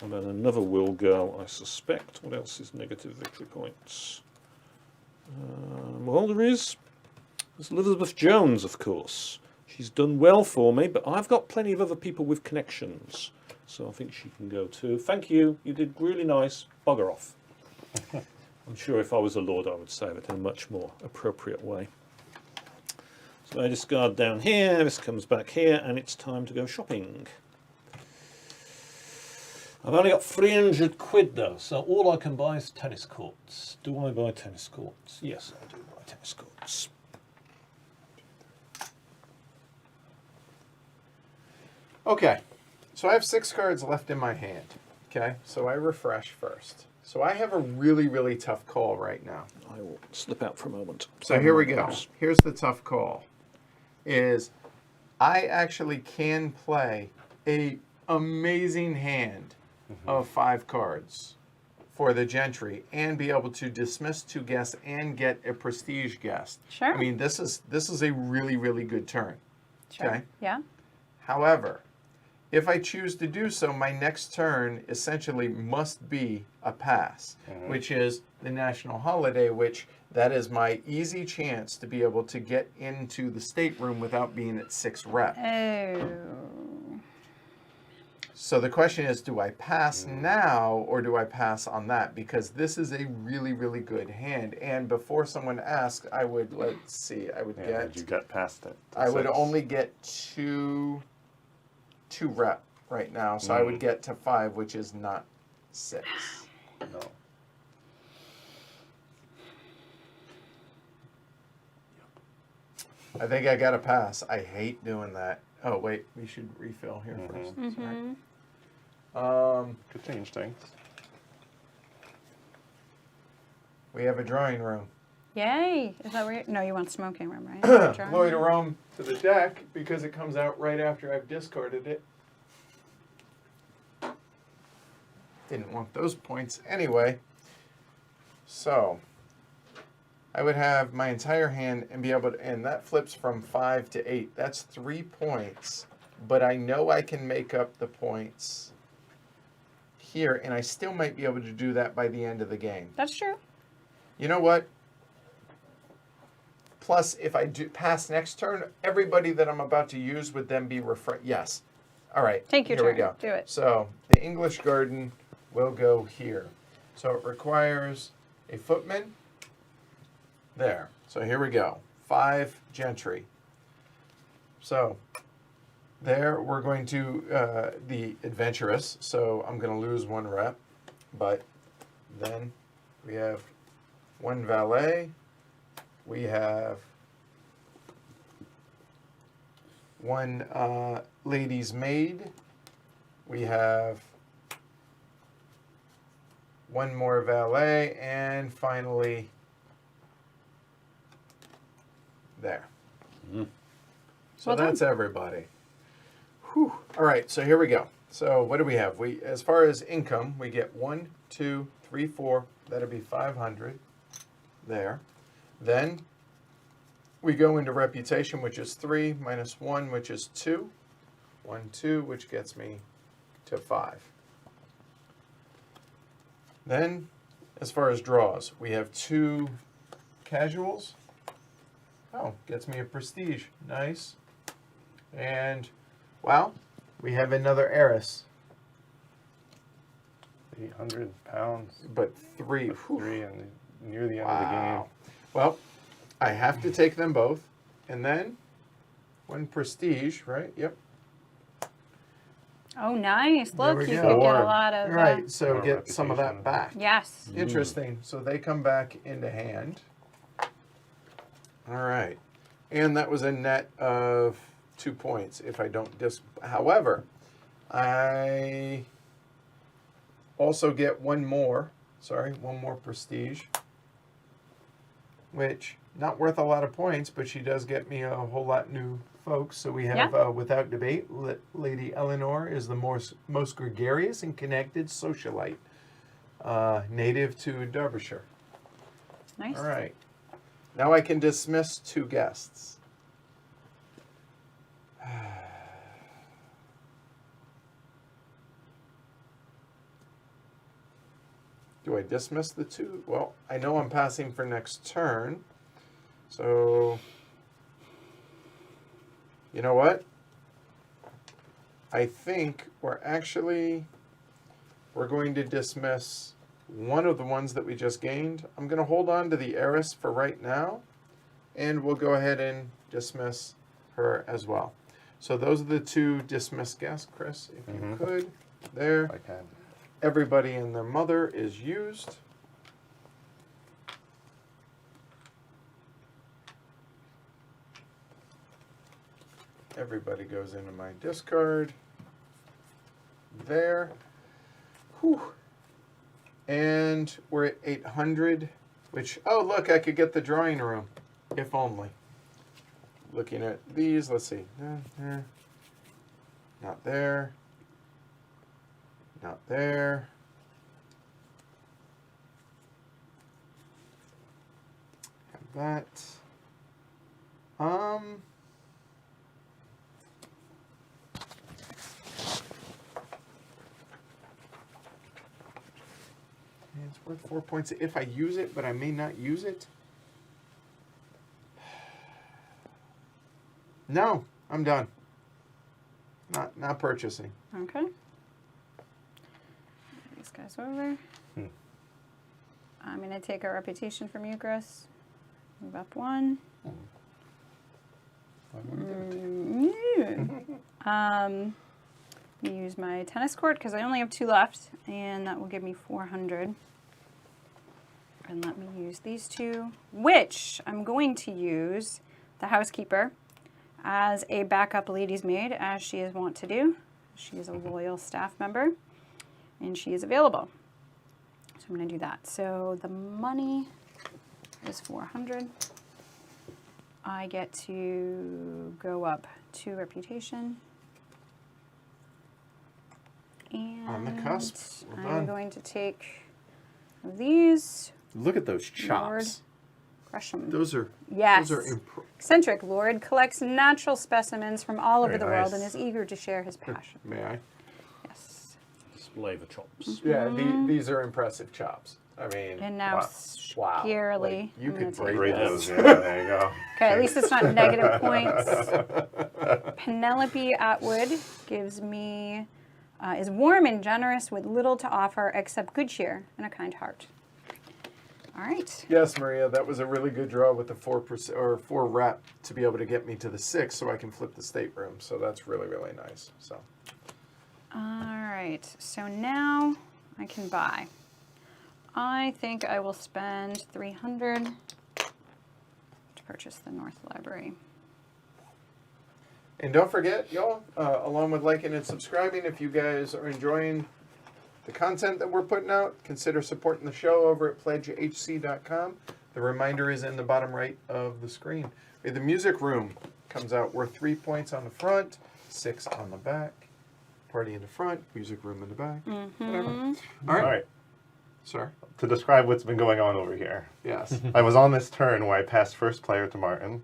And then another will go, I suspect. What else is negative victory points? Well, there's Elizabeth Jones, of course. She's done well for me, but I've got plenty of other people with connections. So I think she can go too. Thank you. You did really nice. Bugger off. I'm sure if I was a lord, I would say that in a much more appropriate way. So I discard down here, this comes back here, and it's time to go shopping. I've only got 300 quid though, so all I can buy is tennis courts. Do I buy tennis courts? Yes, I do buy tennis courts. Okay, so I have 6 cards left in my hand. Okay, so I refresh first. So I have a really, really tough call right now. I will slip out for a moment. So here we go. Here's the tough call. I actually can play a amazing hand of 5 cards for the gentry and be able to dismiss 2 guests and get a prestige guest. Sure. I mean, this is a really, really good turn. Sure. Okay. Yeah. However, if I choose to do so, my next turn essentially must be a pass, which is the national holiday, which that is my easy chance to be able to get into the stateroom without being at 6 rep. Oh. So the question is, do I pass now or do I pass on that? Because this is a really, really good hand. And before someone asks, I would, let's see, I would Yeah, get, you get past it. to I would 6. only get two rep right now. So I would get to 5, which is not 6. No. I think I got to pass. I hate doing that. Oh, wait, we should refill here first. Mm-hmm. Sorry. Could change things. We have a drawing room. Yay. Is that where you... No, you want smoking room, right? Drawing Lloyd room? Rome to the deck because it comes out right after I've discarded it. Didn't want those points anyway. So I would have my entire hand and be able to, and that flips from 5 to 8. That's 3 points, but I know I can make up the points here, and I still might be able to do that by the end of the game. That's true. You know what? Plus, if I do pass next turn, everybody that I'm about to use would then be refreshed. Yes. All right. Take your here turn. we go. Do it. So the English Garden will go here. So it requires a footman. There. So here we go. 5 gentry. So there we're going to the adventurous. So I'm going to lose 1 rep, but then we have 1 valet. We have 1 lady's maid. We have 1 more valet, and finally there. So Well done. that's everybody. Whew. All right, so here we go. So what do we have? We, as far as income, we get 1, 2, 3, 4. That'll be 500 there. Then we go into reputation, which is 3 minus 1, which is 2. 1, 2, which gets me to 5. Then, as far as draws, we have 2 casuals. Oh, gets me a prestige. Nice. And, wow, we have another heiress. 800 pounds. But 3. With 3 and near the end Wow. of the game. Well, I have to take them both. And then 1 prestige, right? Yep. Oh, nice. There Look, we you go. can get a 4. lot of... Right, so More get some of that reputation. back. Yes. Interesting. So they come back into hand. All right. And that was a net of 2 points if I don't However, I also get 1 more. Sorry, 1 more prestige. Which, not worth a lot of points, but she does get me a whole lot new folks. So we have, without debate, Lady Eleanor is the most gregarious and connected socialite, native to Derbyshire. Nice. All right. Now I can dismiss 2 guests. Do I dismiss the 2? Well, I know I'm passing for next turn. So, you know what? I think we're going to dismiss one of the ones that we just gained. I'm going to hold on to the heiress for right now, and we'll go ahead and dismiss her as well. So those are the 2 dismissed guests, Chris, if you could. There. I can. Everybody and their mother is used. Everybody goes into my discard. There. Whew. And we're at 800, which, oh, look, I could get the drawing room, if only. looking at these, let's see. Not there. Not there. Have that. It's worth 4 points if I use it, but I may not use it. No, I'm done. Not purchasing. Okay. These guys over. I'm going to take a reputation from you, Chris. Move up one. Use my tennis court because I only have 2 left, and that will give me 400. And let me use these 2, which I'm going to use the housekeeper as a backup lady's maid, as she is wont to do. She is a loyal staff member, and she is available. So I'm going to do that. So the money is 400. I get to go up 2 reputation. And On the cusp. Well I'm done. going to take these. Look at those Lord, chops. crush them. Those are Yes. Those are Eccentric Lord collects natural specimens from all over Very the world nice. and is eager to share his passion. May I? Yes. Display the chops. Yeah, these are impressive chops. I mean, And now wow. scarily, Like, you I'm gonna could take break Grade those. those. Yeah, there you go. Okay, at least it's not negative points. Penelope Atwood gives me, is warm and generous with little to offer except good cheer and a kind heart. All right. Yes, Maria, that was a really good draw with the 4% or 4 rep to be able to get me to the 6, so I can flip the stateroom. So that's really, really nice. So All right. So now I can buy. I think I will spend 300 to purchase the North Library. And don't forget, y'all, along with liking and subscribing, if you guys are enjoying the content that we're putting out, consider supporting the show over at pledgehc.com. The reminder is in the bottom right of the screen. The music room comes out worth 3 points on the front, 6 on the back. Party in the front, music room in the back. Whatever. All All right. right. Sir? To describe what's been going on over here. Yes. I was on this turn where I passed first player to Martin,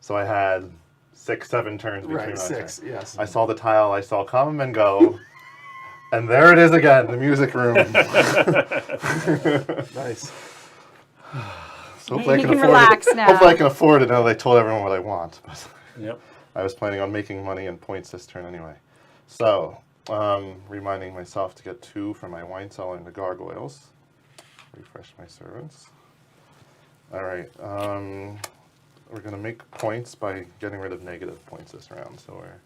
so I had 6, 7 turns between Right, my 6, turns. yes. I saw the tile, I saw common men go, and there it is again, the music room. Nice. So hopefully You I can can afford relax it. now. Hopefully I can afford it now that I told everyone what I want. But Yep. I was planning on making money and points this turn anyway. So, reminding myself to get 2 for my wine cellar and the gargoyles. Refresh my servants. All right. We're going to make points by getting rid of negative points this round. So we're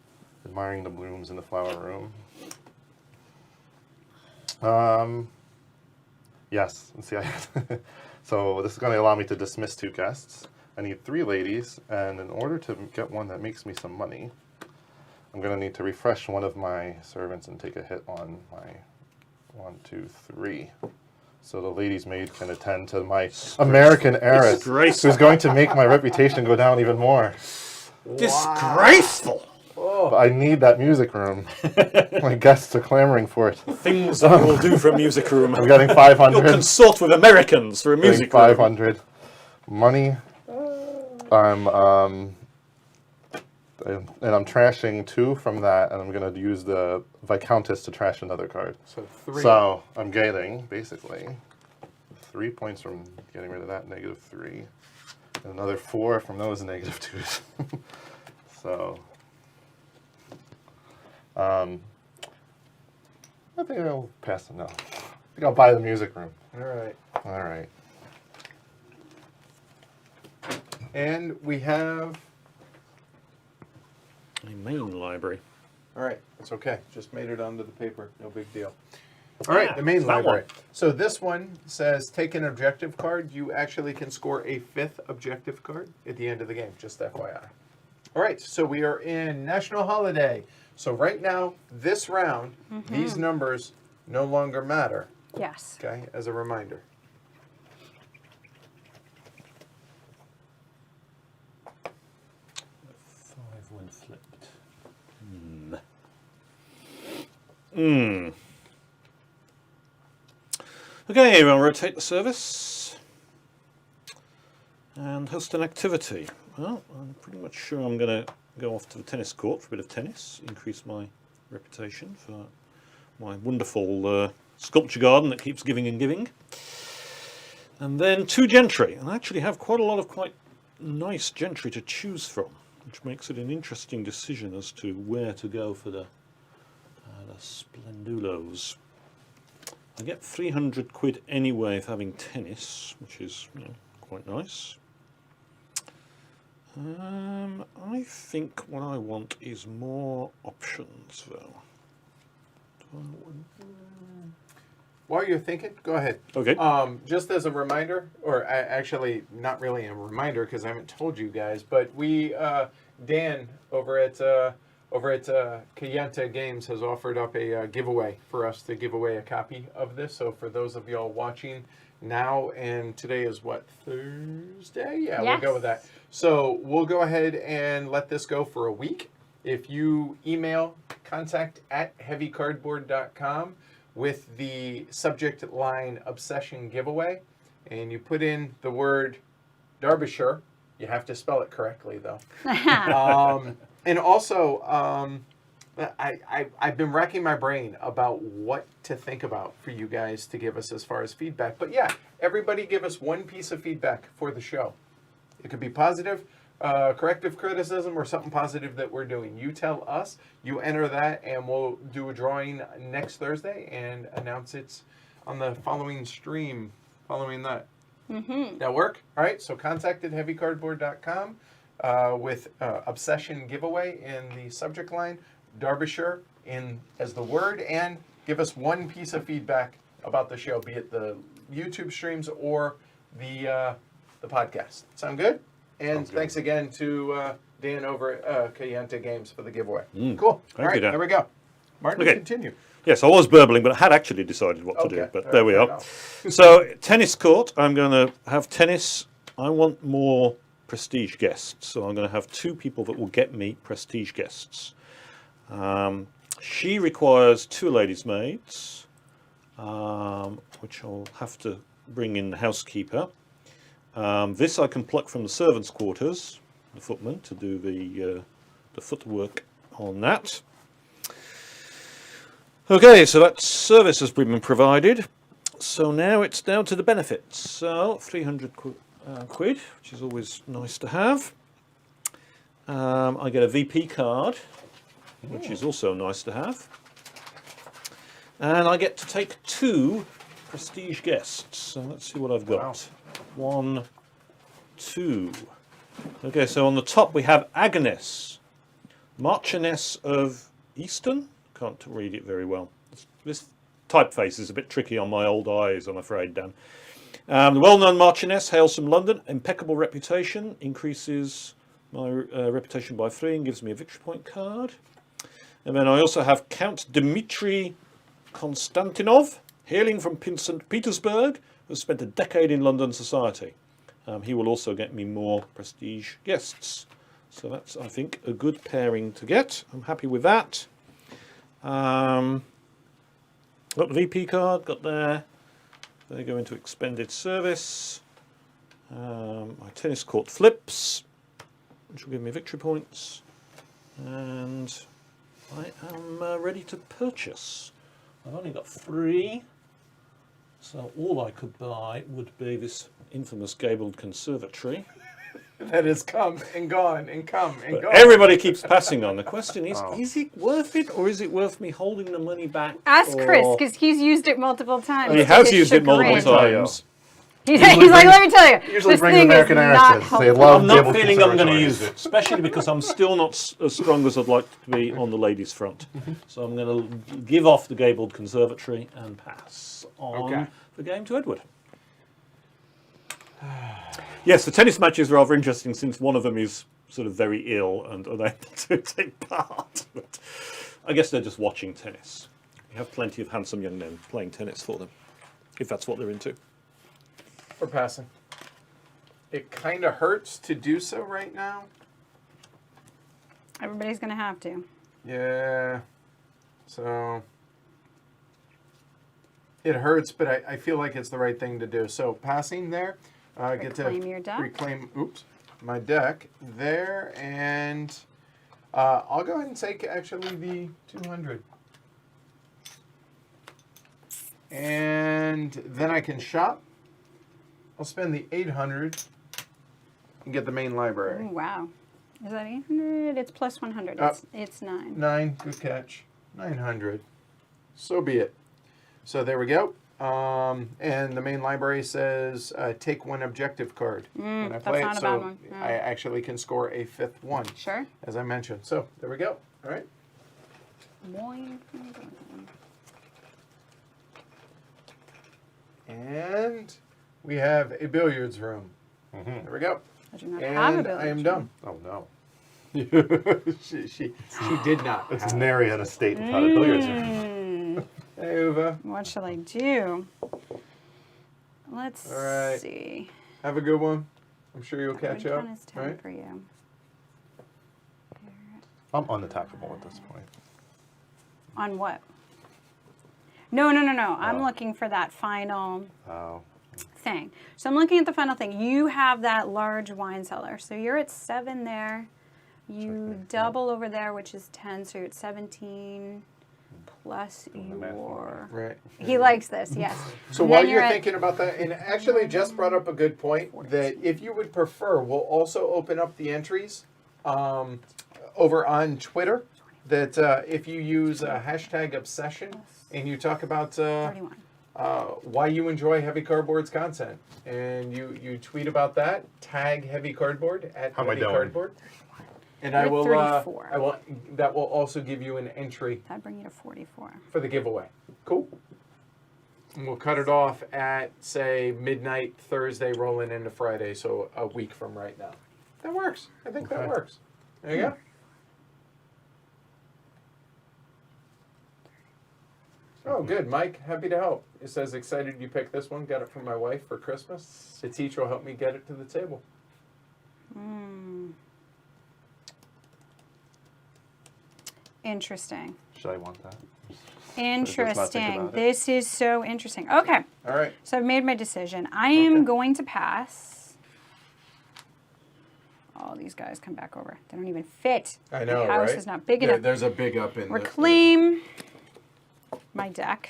admiring the blooms in the flower room. Yes. Let's see. So this is going to allow me to dismiss 2 guests. I need 3 ladies, and in order to get one that makes me some money, I'm going to need to refresh one of my servants and take a hit on my 1, 2, 3. So the lady's maid can attend to my American heiress, Disgraceful. who's going to make my reputation go down even more. Disgraceful. But I need that music room. My guests are clamoring for it. Things that you will do for a music room. I'm getting You'll 500. consult with Americans for a Getting music room. 500. Money. And I'm trashing 2 from that, and I'm going to use the Viscountess to trash another card. So 3. So I'm getting, basically, 3 points from getting rid of that negative 3. And another 4 from those negative 2s. So, I think I'll pass it now. I think I'll buy the music room. All right. All right. And we have... A main library. All right, it's okay. Just made it onto the paper. No big deal. All right, Yeah, the main it's that library. one. So this one says take an objective card. You actually can score a 5th objective card at the end of the game, just FYI. All right, so we are in National Holiday. So right now, this round, these numbers no longer matter, Yes. okay, as a reminder. Okay, we'll rotate the service and host an activity. Well, I'm pretty much sure I'm going to go off to the tennis court for a bit of tennis, increase my reputation for my wonderful sculpture garden that keeps giving and giving. And then 2 gentry, and I actually have quite a lot of quite nice gentry to choose from, which makes it an interesting decision as to where to go for the Splendulos. I get 300 quid anyway for having tennis, which is quite nice. I think what I want is more options, though. While you're thinking, go ahead. Okay. Just as a reminder, or actually not really a reminder because I haven't told you guys, but we, Dan over at Kayenta Games has offered up a giveaway for us to give away a copy of this. So for those of y'all watching now, and today is what, Thursday? Yeah, Yes. We'll go with that. So we'll go ahead and let this go for a week. If you email contact@heavycardboard.com with the subject line Obsession Giveaway, and you put in the word Derbyshire, you have to spell it correctly though. And also, I've been racking my brain about what to think about for you guys to give us as far as feedback. But yeah, everybody give us one piece of feedback for the show. It could be positive, corrective criticism, or something positive that we're doing. You tell us, you enter that, and we'll do a drawing next Thursday and announce it on the following stream following that. Mm-hmm. That work? All right, so contact@heavycardboard.com with Obsession Giveaway in the subject line, Derbyshire as the word, and give us one piece of feedback about the show, be it the YouTube streams or the podcast. Sound good? And Sounds good. thanks again to Dan over at Kayenta Games for the giveaway. Mm. Cool. Thank All right, you, Dan. there we go. Martin, Okay. continue. Yes, I was burbling, but I had actually decided what to do. Okay. But All there right, we fair are. enough. So, tennis court, I'm going to have tennis. I want more prestige guests. So I'm going to have 2 people that will get me prestige guests. She requires 2 ladies' maids, which I'll have to bring in the housekeeper. This I can pluck from the servants' quarters, the footman, to do the footwork on that. Okay, so that service has been provided. So now it's down to the benefits. So 300 quid, which is always nice to have. I get a VP card, which is also nice to have. And I get to take 2 prestige guests. So let's see what I've got. Wow. 1, 2. Okay, so on the top we have Agnes, Marchioness of Easton. Can't read it very well. This typeface is a bit tricky on my old eyes, I'm afraid, Dan. The well-known Marchioness hails from London. Impeccable reputation, increases my reputation by 3 and gives me a victory point card. And then I also have Count Dmitry Konstantinov, hailing from St. Petersburg, who spent a decade in London society. He will also get me more prestige guests. So that's, I think, a good pairing to get. I'm happy with that. Got the VP card, got there. They go into expended service. My tennis court flips, which will give me victory points. And I am ready to purchase. I've only got 3. So all I could buy would be this infamous gabled conservatory. That has come and gone and come and gone. Everybody keeps passing on. The question is it worth it, or is it worth me holding the money back? Ask or- Chris, because he's used it multiple times. He to has his used it multiple chagrin. times. He's like, let me tell you, Usually this bring thing American is not accents. They helpful. love I'm not gabled feeling I'm going to conservatories. use it, especially because I'm still not as strong as I'd like to be on the ladies' front. So I'm going to give off the gabled conservatory and pass on the game to Edward. Yes, the tennis match is rather interesting since one of them is sort of very ill and unable to take part. But I guess they're just watching tennis. We have plenty of handsome young men playing tennis for them, if that's what they're into. We're passing. It kind of hurts to do so right now. Everybody's going to have to. Yeah. So It hurts, but I feel like it's the right thing to do. So passing there, get to Reclaim your deck. reclaim. Oops, my deck there, and I'll go ahead and take actually the 200, and then I can shop. I'll spend the 800 and get the main library. Ooh, wow. Is that 800? It's plus 100. It's 9. 9, good catch. 900. So be it. So there we go. And the main library says take 1 objective card when I that's play not it. a So bad one. I actually can score a 5th one, Sure. as I mentioned. So there we go. All right. Boing. And we have a billiards room. There we go. I do not have a And billiard I am room. done. Oh no. she did not. It's have. nary an estate without a billiards room. Hey, Uva. What shall I do? Let's All right. see. Have a good one. I'm sure you'll catch Which up. one is 10 all right? for you? I'm unattackable at this point. On what? No. I'm Oh. looking for that final Oh. thing. So I'm looking at the final thing. You have that large wine cellar. So you're at 7 there. You Okay. double over there, which is 10. So you're at 17 plus Doing the math your... Right. He likes this, yes. So And while then you're at- thinking about that, and actually Jess brought up a good point that if you would prefer, we'll also open up the entries over on Twitter. That if you use hashtag obsession and you talk about 31. why you enjoy Heavy Cardboard's content, and you tweet about that, tag Heavy Cardboard at How am I Heavy doing? Cardboard, and You're I at will 34. that will also give you an entry That'd bring you to 44. for the giveaway. Cool. And we'll cut it off at, say, midnight Thursday, rolling into Friday, so a week from right now. That works. I think that Okay. works. There you go. Oh, good, Mike. Happy to help. It says, excited you picked this one. Got it from my wife for Christmas. The teacher will help me get it to the table. Interesting. Should I want that? Interesting. about it. This is so interesting. Okay, All right. so I've made my decision. I am Okay. going to pass. Oh, these guys come back over. They don't even fit. I know, The house right? is not big enough. There's a big up in Reclaim my deck.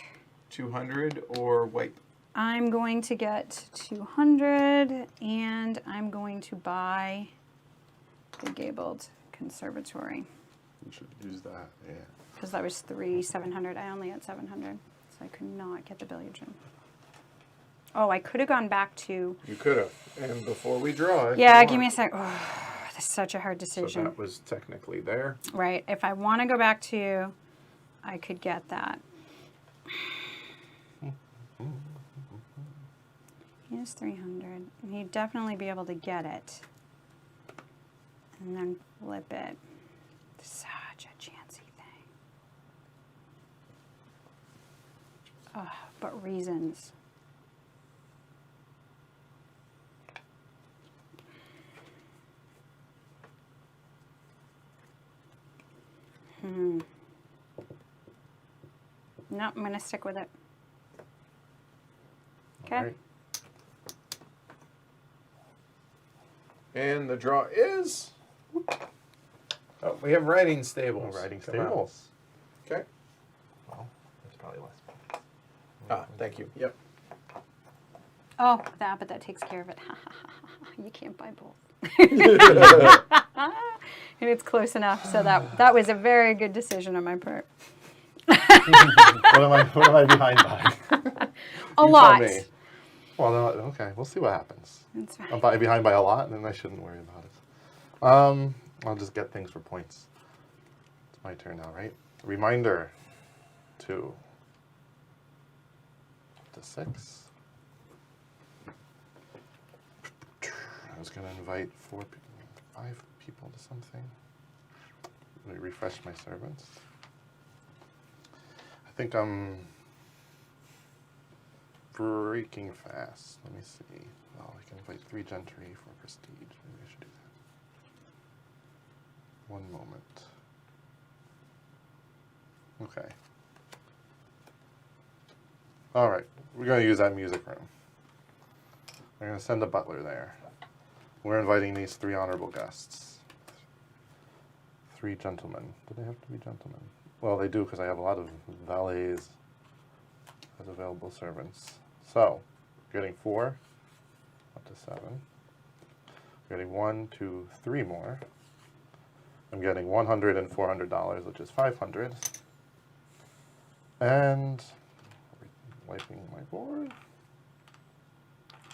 200 or wipe. I'm going to get 200, and I'm going to buy the Gabled Conservatory. You should use that. Yeah. Because that was 700. I only had 700, so I could not get the billiard room. Oh, I could have gone back to... You could have. And before we draw it. Yeah, give me a sec. Oh, that's such a hard So decision. that was technically there. Right. If I want to go back to, I could get that. He has 300. And he'd definitely be able to get it. And then flip it. Such a chancy thing. Oh, but reasons. No, I'm going to stick with it. Okay. All right. And the draw is. Oh, we have riding Oh, stables. riding Come on. stables. Okay. Well, there's probably less. Ah, thank you. Yep. Oh, but that takes care of it. You can't buy both. And it's close enough, so that was a very good decision on my part. What am I behind by? A You lot. tell me. Well, no, okay, we'll see what happens. That's fine. I'm behind by a lot, then I shouldn't worry about it. I'll just get things for points. It's my turn now, right? Reminder to 6. I was going to invite 5 people to something. Let me refresh my servants. I think I'm breaking fast. Let me see. Oh, I can invite 3 gentry for prestige. Maybe I should do that. One moment. Okay. All right, we're going to use that music room. We're going to send a butler there. We're inviting these 3 honorable guests. 3 gentlemen. Do they have to be gentlemen? Well, they do because I have a lot of valets as available servants. So, getting 4 up to 7. Getting 1, 2, 3 more. I'm getting $100 and $400, which is $500. And wiping my board.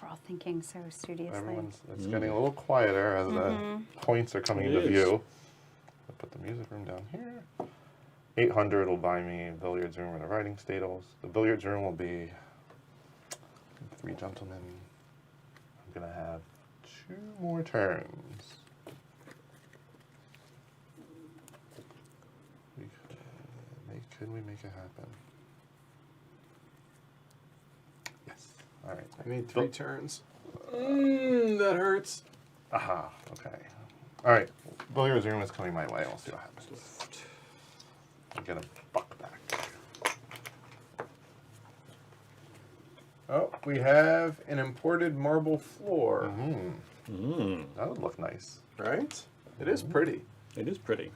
We're all thinking so studiously. It's getting a little quieter as the points are coming into view. I'll put the music room down here. 800 will buy me a billiards room and a riding stables. The billiards room will be 3 gentlemen. I'm gonna have 2 more turns. Could we make it happen? Yes. All right. I need 3 turns. That hurts. Aha. Okay. All right. Billiards room is coming my way. We'll see what happens. I'll get a buck back. Oh, we have an imported marble floor. That would look nice. Right? It is pretty. It is pretty.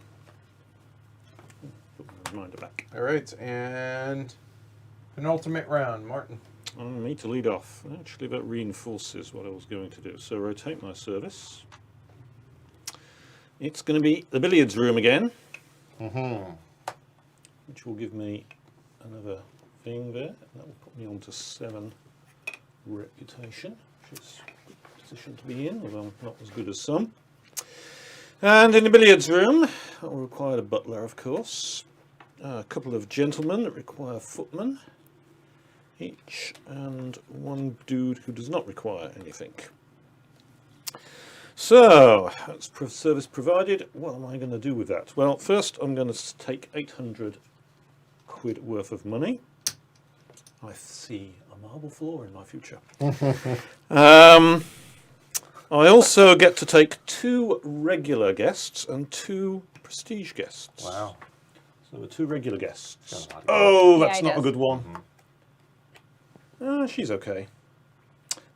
Put my reminder back. All right, and penultimate round, Martin. Me to lead off. Actually, that reinforces what I was going to do. So rotate my service. It's going to be the billiards room again, which will give me another thing there. That will put me on to 7 reputation, which is a good position to be in, although not as good as some. And in the billiards room, that will require a butler, of course. A couple of gentlemen that require footmen each, and 1 dude who does not require anything. So, that's service provided. What am I going to do with that? Well, first I'm going to take 800 quid worth of money. I see a marble floor in my future. I also get to take 2 regular guests and 2 prestige guests. Wow. So the 2 regular guests. Yeah, Oh, Yeah, that's he not a does. good one. She's okay.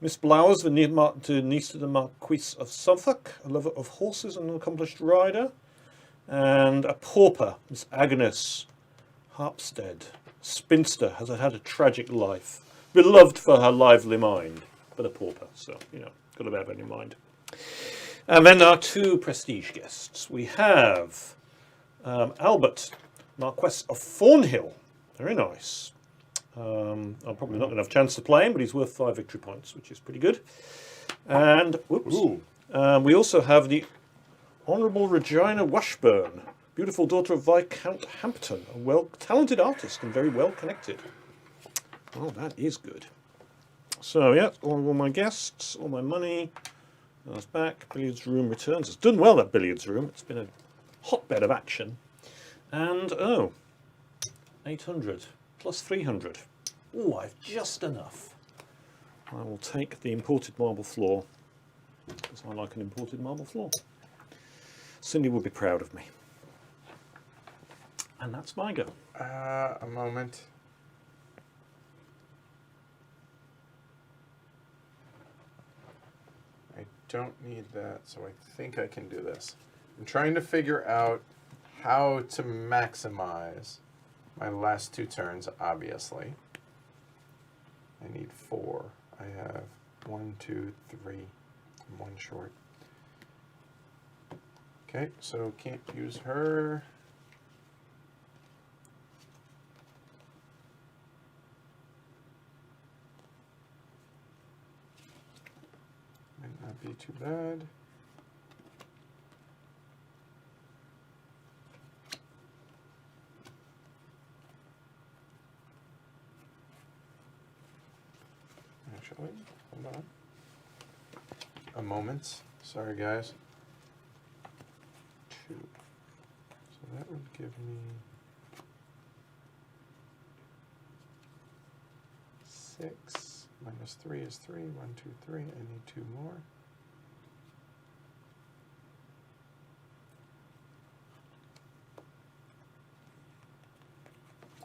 Miss Blowers, the niece to the Marquis of Suffolk, a lover of horses and an accomplished rider. And a pauper, Miss Agnes Harpstead, spinster, has had a tragic life. Beloved for her lively mind, but a pauper, so, got to bear that in mind. And then our 2 prestige guests. We have Albert, Marquess of Thornhill. Very nice. I'm probably not going to have a chance to play him, but he's worth 5 victory points, which is pretty good. And, we also have the Honourable Regina Washburn, beautiful daughter of Viscount Hampton, a talented artist and very well connected. Oh, that is good. So, yeah, all my guests, all my money. That's back. Billiards room returns. It's done well, that billiards room. It's been a hotbed of action. And, 800 plus 300. Oh, I've just enough. I will take the imported marble floor, because I like an imported marble floor. Cindy will be proud of me. And that's my go. A moment. I don't need that, so I think I can do this. I'm trying to figure out how to maximize my last 2 turns, obviously. I need 4. I have 1, 2, 3, and 1 short. Okay, so can't use her. Might not be too bad. Actually, hold on. A moment. Sorry, guys. 2. So that would give me 6. Minus 3 is 3. 1, 2, 3. I need 2 more.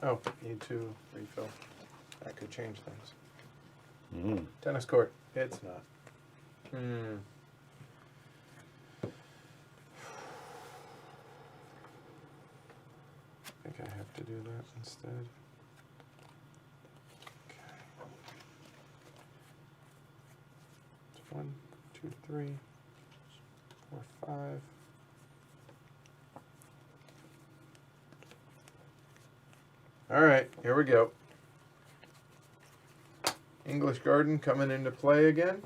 Oh, need to refill. Back. could change things. Mm. Tennis court. It's not. Hmm. I think I have to do that instead. Okay. It's 1, 2, 3, 4, 5. All right, here we go. English Garden coming into play again.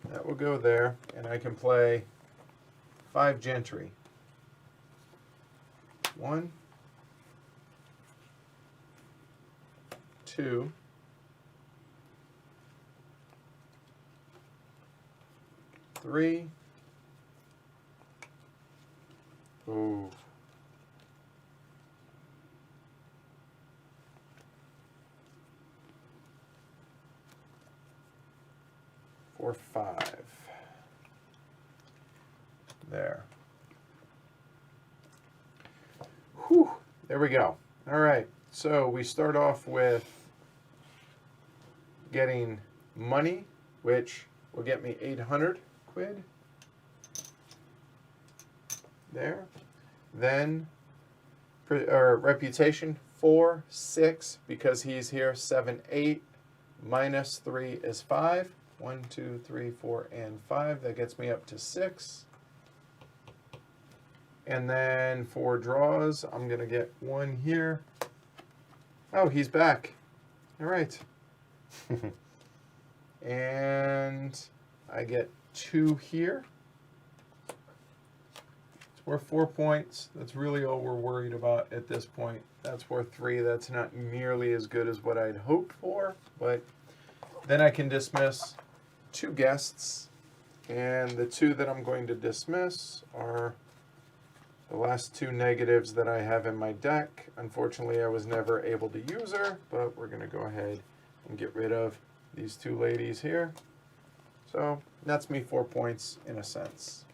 That will go there, and I can play 5 Gentry. 1, 2, 3. Ooh. 4, 5. There. Whew. There we go. All right. So we start off with getting money, which will get me 800 quid. There. Then, reputation, 4, 6, because he's here, 7, 8, minus 3 is 5. 1, 2, 3, 4, and 5. That gets me up to 6. And then for draws, I'm going to get 1 here. Oh, he's back. All right. And I get 2 here. It's worth 4 points. That's really all we're worried about at this point. That's worth 3. That's not nearly as good as what I'd hoped for, but then I can dismiss 2 guests, and the 2 that I'm going to dismiss are the last 2 negatives that I have in my deck. Unfortunately, I was never able to use her, but we're going to go ahead and get rid of these 2 ladies here. So that's me 4 points in a sense.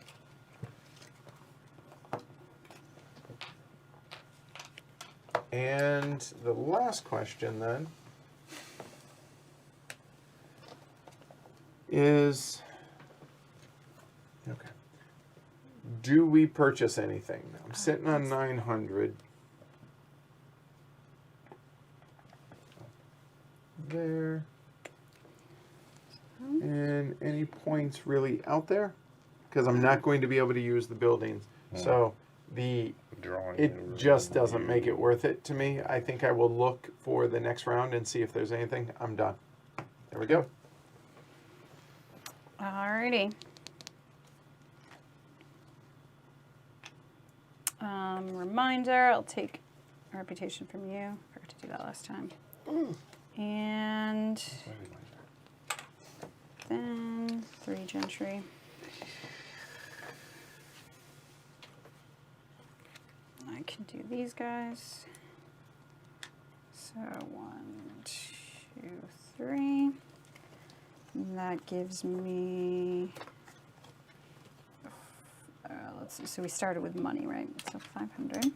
And the last question then is, okay, do we purchase anything? I'm sitting on 900. There. And any points really out there? Because I'm not going to be able to use the buildings. So it just doesn't make it worth it to me. I think I will look for the next round and see if there's anything. I'm done. There we go. Alrighty. Reminder, I'll take a reputation from you. I forgot to do that last time. And then 3 Gentry. I can do these guys. So 1, 2, 3. And that gives me, let's see, so we started with money, right? So 500.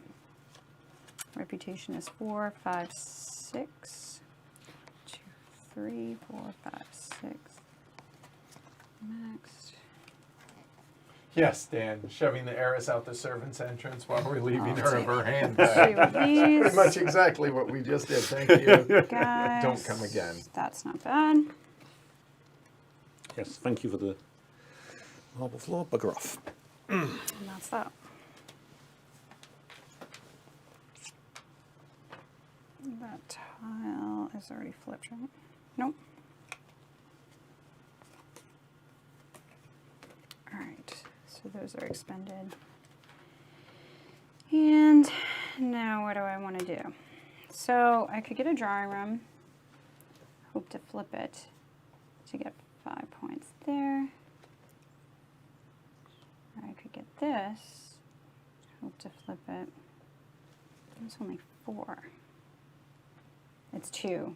Reputation is 4, 5, 6. 2, 3, 4, 5, 6. Next. Yes, Dan, shoving the heiress out the servant's entrance while relieving I'll her of take her hand. 2 of these. Pretty much exactly what we just did. Thank you. Guys, Don't come again. That's not bad. Yes, thank you for the marble floor. Bugger off. And that's that. That tile is already flipped, right? Nope. Alright, so those are expended. And now what do I want to do? So I could get a drawing room, hope to flip it to get 5 points there. Or I could get this, hope to flip it. It's only 4. It's 2,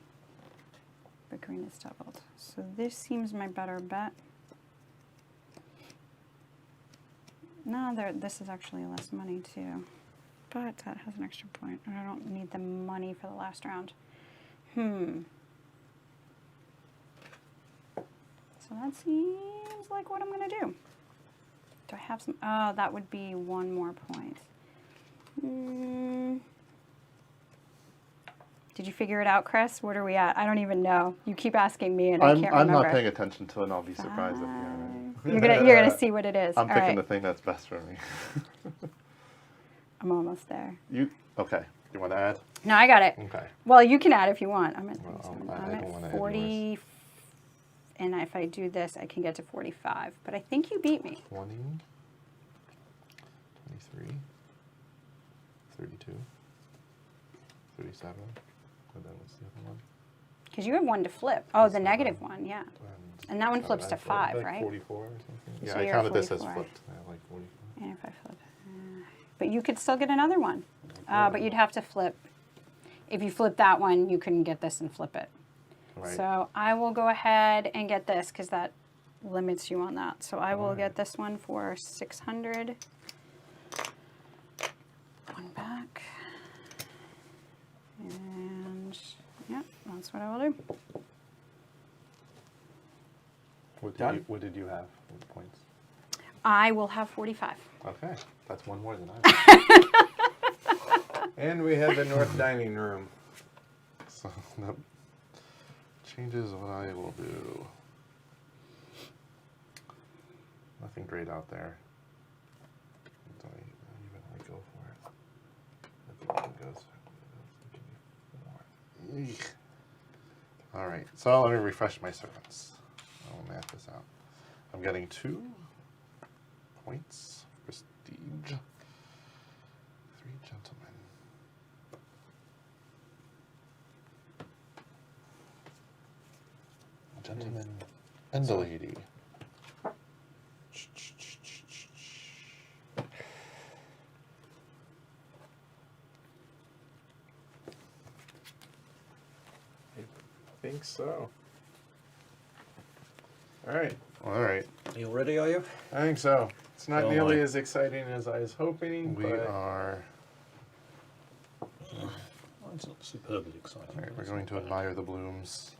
but green is doubled. So this seems my better bet. No, this is actually less money too. but that has an extra point, and I don't need the money for the last round. So that seems like what I'm going to do. Do I have some? Oh, that would be one more point. Did you figure it out, Chris? What are we at? I don't even know. You keep asking me, and I can't remember. I'm not paying attention to it, and I'll be surprised if you're. You're gonna see what it is. I'm All picking right. the thing that's best for me. I'm almost there. Okay? You want to add? No, I got it. Okay. Well, you can add if you want. I'm at, Well, 37. I I'm don't at wanna add 40, and if I do this, I can get to 45. But I think you beat me. 20, 23, 32, 37. And then what's the other one? Because you have one to flip. Oh, the 7. negative one, yeah. And that one flips to 5, like right? 44 or something. So Yeah, I you're counted this as 44. flipped. I have like 44. And if I flip, but you could still get another one. But you'd have to flip. If you flip that one, you couldn't get this and flip it. Right. So I will go ahead and get this because that limits you on that. So I will Alright. get this one for 600. One back. And yeah, that's what I will do. Done. What did you have? What points? I will have 45. Okay, that's one more than I have. And we have the north dining room. So that changes what I will do. Nothing great out there. Don't even like go for it. That goes. Give me 4. Eek. All right, so let me refresh my servants. I'll math this out. I'm getting 2 points, prestige, 3 gentlemen. A gentleman and a lady. I think so. All right. All right, You all ready, are you? I think so. It's not Oh, nearly my. as exciting as I was hoping, we but are. Mine's not superbly exciting. All right, we're going to admire the blooms.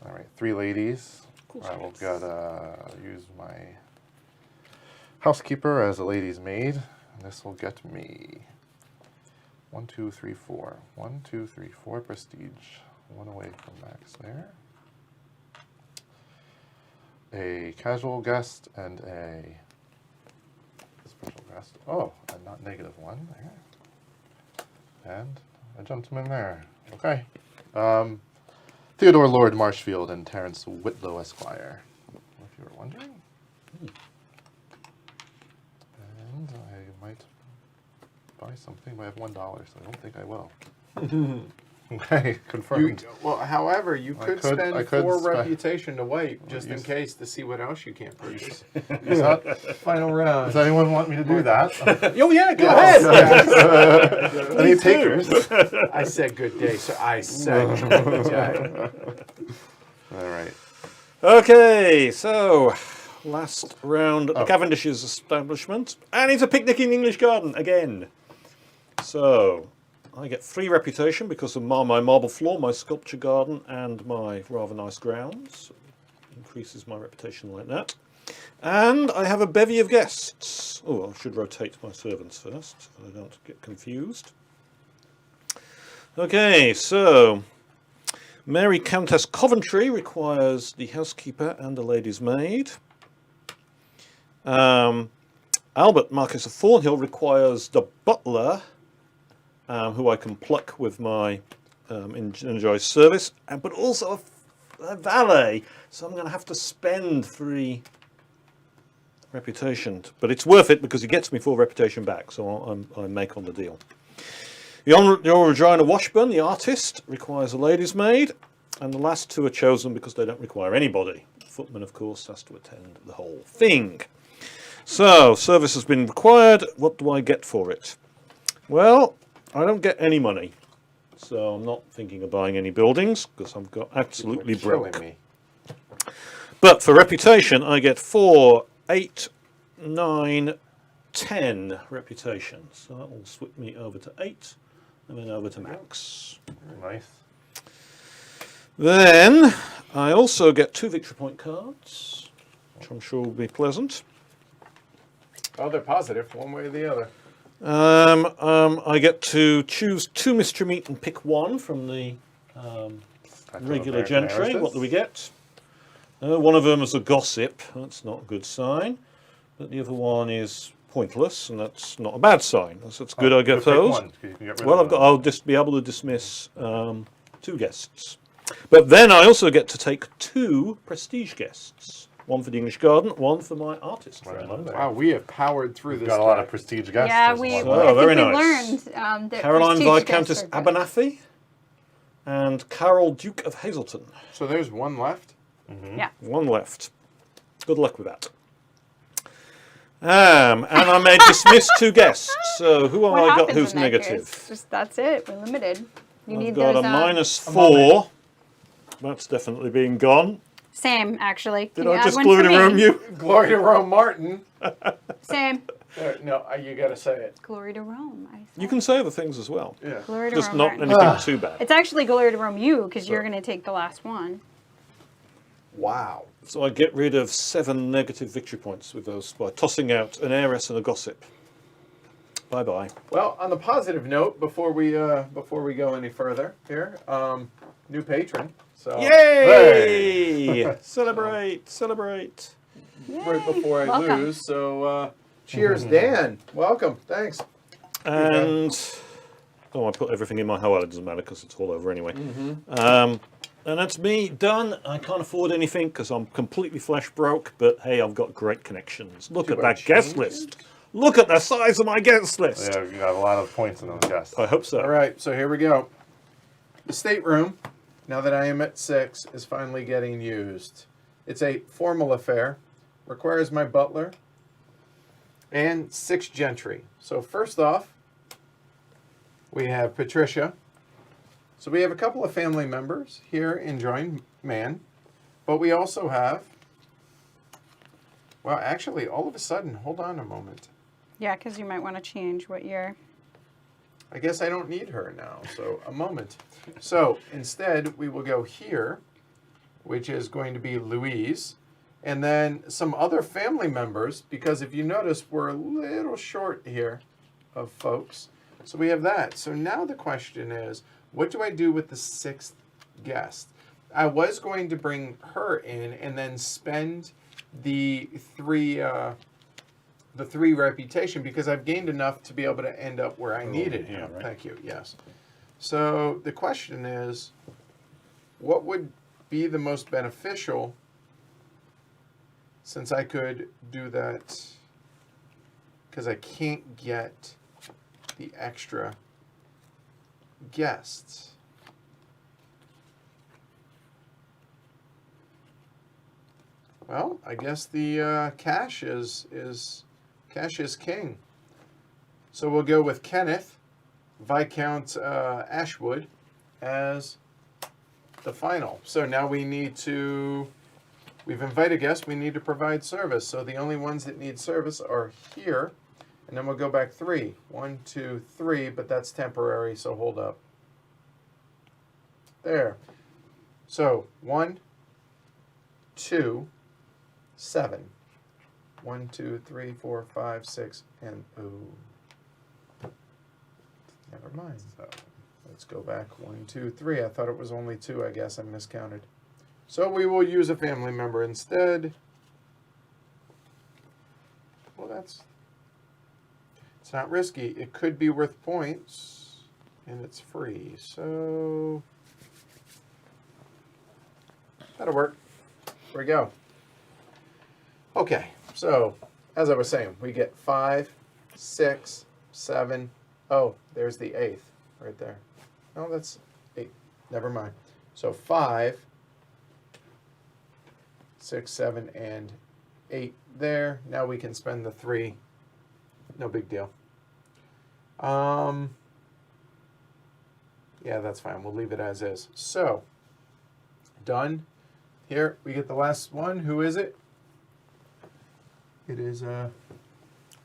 All right, 3 ladies. course I I will can. gotta use my housekeeper as a lady's maid, and this will get me 1, 2, 3, 4. 1, 2, 3, 4 prestige. 1 away from max there. A casual guest and a special guest. Oh, and not -1 there. And a gentleman there. Okay. Theodore Lord Marshfield and Terence Whitlow Esquire, if you were wondering. And I might buy something, but I have $1, so I don't think I will. Okay, confirmed. however, you I could could- spend I could 4 spend- reputation to wipe just in use- case to see what else you can't purchase. Is that, Final round. does anyone want me to do that? Oh yeah, go Yes. ahead. Any takers? I said good day, so I said good day. All right. Okay, so last round at the Oh. Cavendish's establishment, and it's a picnic in the English garden again. So I get 3 reputation because of my marble floor, my sculpture garden, and my rather nice grounds. Increases my reputation like that. And I have a bevy of guests. Oh, I should rotate my servants first so I don't get confused. Okay, so Mary Countess Coventry requires the housekeeper and the lady's maid. Albert Marquis of Thornhill requires the butler, who I can pluck with my enjoy service, but also a valet. So I'm going to have to spend 3 reputation, but it's worth it because he gets me 4 reputation back. So I make on the deal. The Honourable Regina Washburn, the artist, requires a lady's maid, and the last 2 are chosen because they don't require anybody. The footman, of course, has to attend the whole thing. So, service has been required. What do I get for it? Well, I don't get any money, so I'm not thinking of buying any buildings because I've got absolutely You're killing broke. me. But for reputation, I get 4 8, 9, 10 reputation. So that will swip me over to 8 and then over to max. Very nice. Then I also get 2 victory point cards, which I'm sure will be pleasant. Oh, they're positive, one way or the other. I get to choose 2 mystery meat and pick 1 from the Stack of regular American gentry. Aristos. What do we get? One of them is a gossip. That's not a good sign. But the other one is pointless, and that's not a bad sign. That's good. I get Pick those. one, 'cause you can get rid Well, of one. I'll just be able to dismiss 2 guests. But then I also get to take 2 prestige guests. One for the English Garden, one for my artist Right friend. on there. Wow, we have powered through We've this. got a lot deck. of prestige guests. Yeah, There's we, one Oh, I left. think very we nice. learned that Caroline prestige Viscountess guests are good. Abernathy and Carol Duke of Hazelton. So there's one left. Yeah. One left. Good luck with that. And I may dismiss 2 guests. So who have What I got happens who's in that negative? case? Just that's it. We're limited. You I've need got those. a -4. That's definitely being gone. Same, actually. Did Can you I add just one glue for to me? Rome you? Glory to Rome, Martin. Same. No, you got to say it. Glory to Rome. I said. You can say other things as well. Yeah. Glory to Just Rome. not Martin. anything too bad. It's actually glory to Rome you because you're going to take the last one. Wow. So I get rid of 7 negative victory points with those by tossing out an heiress and a gossip. Bye bye. Well, on the positive note, before we go any further here, new patron. So Yay! Celebrate! Celebrate! right before I Welcome. lose. So cheers, Dan. Welcome. Thanks. And I put everything in my well, it doesn't matter because it's all over anyway. And that's me done. I can't afford anything because I'm completely flesh broke. But hey, I've got great connections. Look Do at I that guest change list. Look at the size of my guest list. Yeah, you got a lot of points in those guests. I hope so. All right. So here we go. The stateroom, now that I am at 6, is finally getting used. It's a formal affair. Requires my butler and 6 gentry. So first off, we have Patricia. So we have a couple of family members here enjoying Man, but we also have, well, actually, all of a sudden, hold on a moment. Yeah, because you might want to change what you're. I guess I don't need her now, so a moment. So instead, we will go here, which is going to be Louise, and then some other family members, because if you notice, we're a little short here of folks. So we have that. So now the question is, what do I do with the 6th guest? I was going to bring her in and then spend the 3 reputation because I've gained enough to be able to end up where I needed. yeah, right. Thank you. Yes. So the question is, what would be the most beneficial since I could do that because I can't get the extra guests. Well, I guess the cash is king. So we'll go with Kenneth, Viscount Ashwood, as the final. So now we need to, we've invited guests, we need to provide service. So the only ones that need service are here. And then we'll go back 3. 1, 2, 3, but that's temporary, so hold up. There. So 1, 2, 7. 1, 2, 3, 4, 5, 6, and never mind. So let's go back 1, 2, 3. I thought it was only 2. I guess I miscounted. So we will use a family member instead. Well, it's not risky. It could be worth points, and it's free. So that'll work. There we go. Okay, so as I was saying, we get 5, 6, 7. Oh, there's the 8th right there. No, that's 8. Never mind. So 5, 6, 7, and 8 there. Now we can spend the 3. No big deal. Yeah, that's fine. We'll leave it as is. So, done. Here, we get the last one. Who is it? It is Four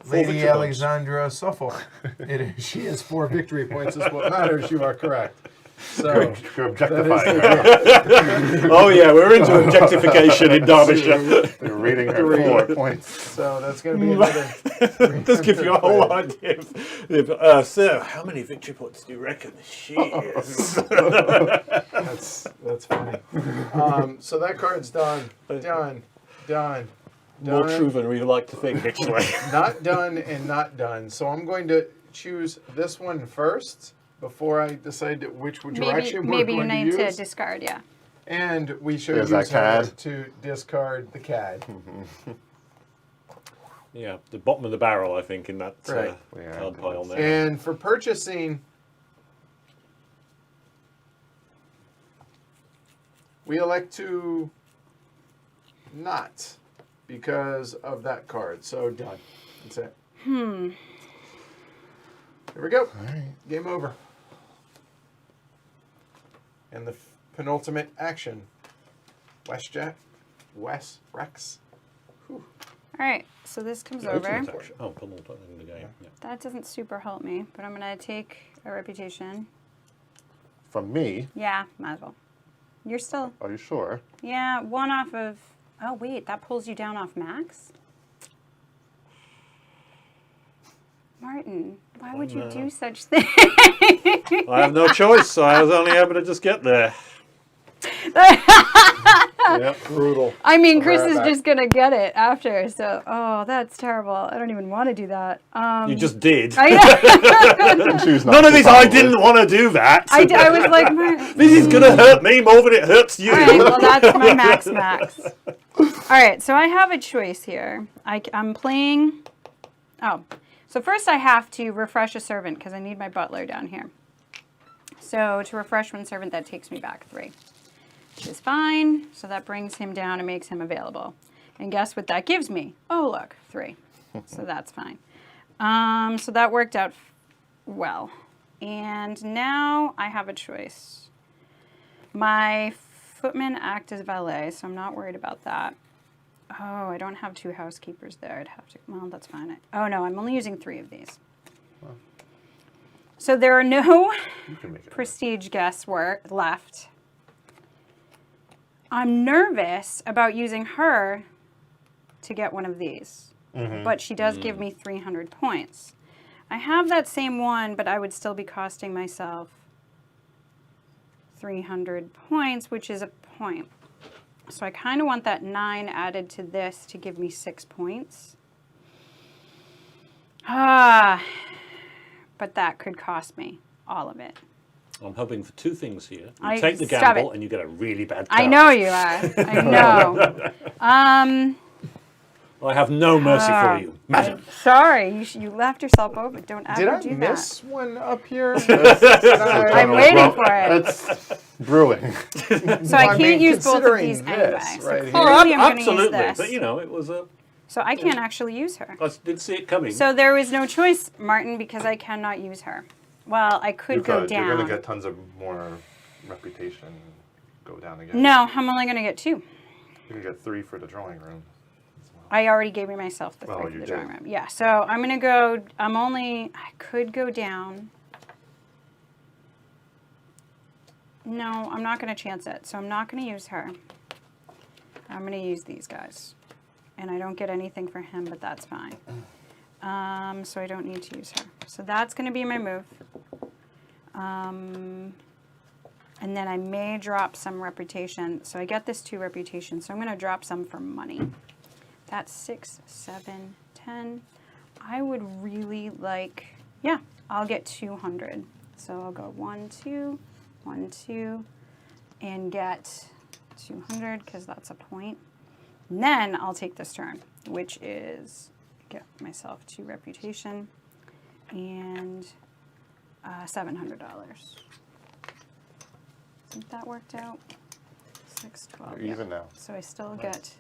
Lady victory points. Alexandra Suffolk. It is. She has 4 victory points. Is what matters. You are correct. So You're that objectifying is her. Oh yeah, we're into objectification in Derbyshire. You're reading her 4 points. So that's going to be another. This gives you a whole idea. Sir, how many victory points do you reckon she is? That's funny. So that card's done. Done. More true than we like to think, actually. Not done and not done. So I'm going to choose this one first before I decide which direction we're Maybe you going to need to use. discard, yeah. And we should There's use that her cad. to discard the cad. Yeah, the bottom of the barrel, I think, in that Right. card pile there. And for purchasing, we elect to not because of that card. So done. That's it. Here we go. All right. Game over. And the penultimate action. Wes Rex. All right, so this comes over. Ultimate action. Oh, penultimate in the game. Yeah. That doesn't super help me, but I'm going to take a reputation. From me, Yeah, might as well. You're still, are you sure? yeah, 1 off of, oh wait, that pulls you down off max? Martin, why would you do such things? I have no choice, so I was only able to just get there. Yep. Brutal. I mean, Chris right is back. just going to get it after, so, oh, that's terrible. I don't even want to do that. You just did. Choose not None of to, these, I probably. didn't want to do that. I was like, Martin. This is going to hurt me more than it hurts you. All right, well, that's my max. All right, so I have a choice here. I'm playing, oh, so first I have to refresh a servant because I need my butler down here. So to refresh one servant, that takes me back 3, which is fine. So that brings him down and makes him available. And guess what that gives me? Oh, look, 3. So that's fine. So that worked out well. And now I have a choice. My footmen act as valet, so I'm not worried about that. Oh, I don't have 2 housekeepers there. I'd have to, well, that's fine. Oh, no, I'm only using 3 of these. So there are no You can make it. prestige guests left. I'm nervous about using her to get one of these, but she does give me 300 points. I have that same one, but I would still be costing myself 300 points, which is a point. So I kind of want that 9 added to this to give me 6 points. But that could cost me all of it. I'm hoping for 2 things here. You I- take the stop gamble it. and you get a really bad I card. know you are. I know. I have no mercy for you, madam. Sorry, you left yourself over. Don't Did ever I do miss one up here? I'm waiting for it. It's brewing. So I can't use both of considering these this anyway. So right here. clearly I'm going to use Absolutely, this. but you know, it was a. So I can't actually use her. I did see it coming. So there was no choice, Martin, because I cannot use her. Well, I could go down. You're going to get tons of more reputation. Go down again. No, I'm only going to get 2. You can get 3 for the drawing room. as well. I already gave myself the 3 Oh, for you the did. drawing room. Yeah, so I'm going to go, I could go down. No, I'm not going to chance it. So I'm not going to use her. I'm going to use these guys. And I don't get anything for him, but that's fine. So I don't need to use her. So that's going to be my move. And then I may drop some reputation. So I get this 2 reputation. So I'm going to drop some for money. That's 6, 7, 10. I would really like, yeah, I'll get 200. So I'll go 1, 2, 1, 2, and get 200 because that's a point. And then I'll take this turn, which is get myself 2 reputation and $700. I think that worked out. 6, 12. You're yeah. even now. So I still get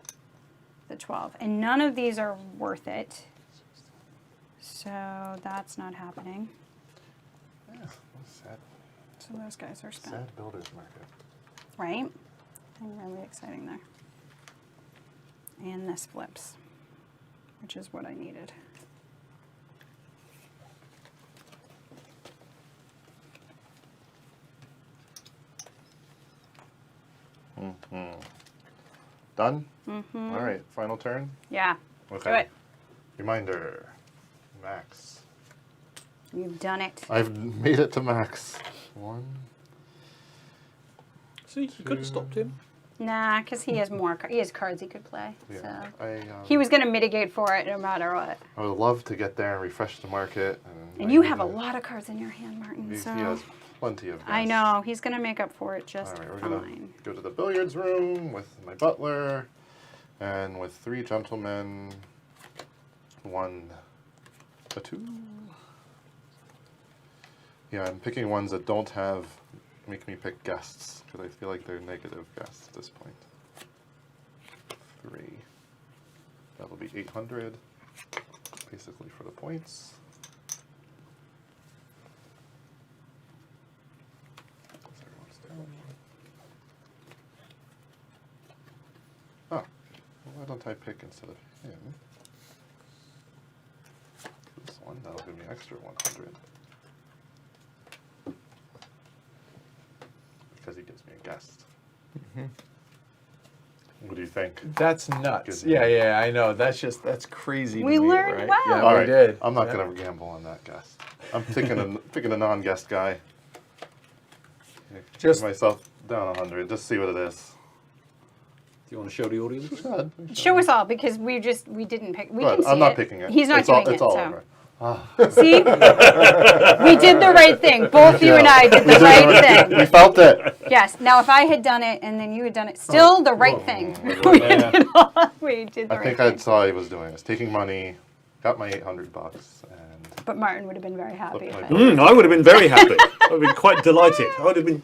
the 12. And none of these are worth it. So that's not happening. Yeah, sad, So those guys are spent. sad builder's market. Right? Nothing really exciting there. And this flips. which is what I needed. Done? Mm-hmm. All right, final turn. Yeah. Okay. Do it. Reminder, max. You've done it. I've made it to max. 1. See, you could have stopped him. Nah, because he has more. He has cards he could play. Yeah. So he was going to mitigate for it no matter what. I would love to get there and refresh the market. And you have a lot of cards in your hand, Martin. He So has plenty of guests. I know he's going to make up for it just All right, we're fine. gonna go to the billiards room with my butler, and with 3 gentlemen, 1, a 2. Yeah, I'm picking ones that don't have make me pick guests because I feel like they're negative guests at this point. 3. That'll be 800, basically for the points. Oh, well, why don't I pick instead of him? This one, that'll give me extra 100. Because he gives me a guest. What do you think? That's nuts. Good. Yeah, I know. That's crazy. We to me, learned right? well. Yeah, All we right, did. I'm not Yeah. going to gamble on that guest. I'm picking a non-guest guy. Just- Give myself down 100. Just see what it is. Do you want to show the audience? Show us all because we didn't pick. We But can see I'm not it. picking it. He's not it's all, doing it's it. all so. over. See, we did the right thing. Both you and I did the We right We thing. felt it. Yes. Now, if I had done it and then you had done it, still the right thing. We did the I right think thing. I saw he was doing this. Taking money, got my $800, and But Martin would have been very happy. Flip If my I board. I would have been very happy. I would have been quite delighted. I would have been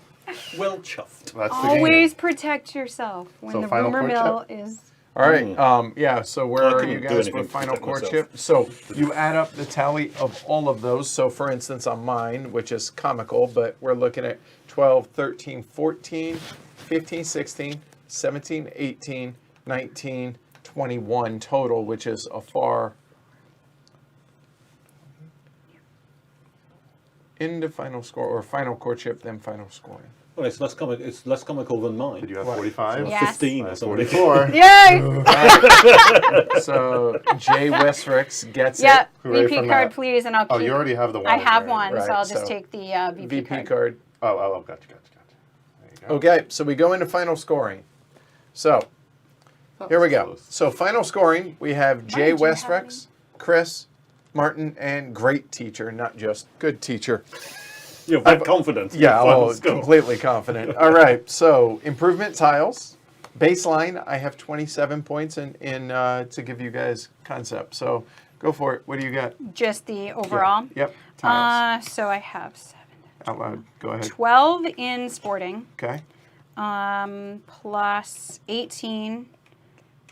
well chuffed. that's the Always game. protect yourself when So the final rumor courtship? mill is. All right. Yeah. So where I are couldn't you do guys anything with to final protect myself. courtship? So you add up the tally of all of those. So for instance, on mine, which is comical, but we're looking at 12, 13, 14, 15, 16, 17, 18, 19, 21 total, which is a far into final score or final courtship than final scoring. Well, it's less comical than mine. Did you have What? 45? Yeah. Yes. 15 I or had something. 44. Yay! So Jay Westrix gets Yeah. Hooray VP from card, that. please, and I'll Oh, keep. you already have the one. I in have there. one, Right, so I'll just so take the it. VP, VP card. card. Oh, gotcha. There you go. Okay, so we go into final scoring. So That here was we go. close. So final scoring, we have Jay Martin, do you have Westrix, Chris, Martin, and great teacher, not just good teacher. You're that confident. in Yeah, the final well, score. completely confident. All right, so improvement tiles. Baseline, I have 27 points in to give you guys concept. So go for it. What do you got? Just the overall. Yep, tiles. So I have 7. Out loud. Go ahead. 12 in sporting, Okay. plus 18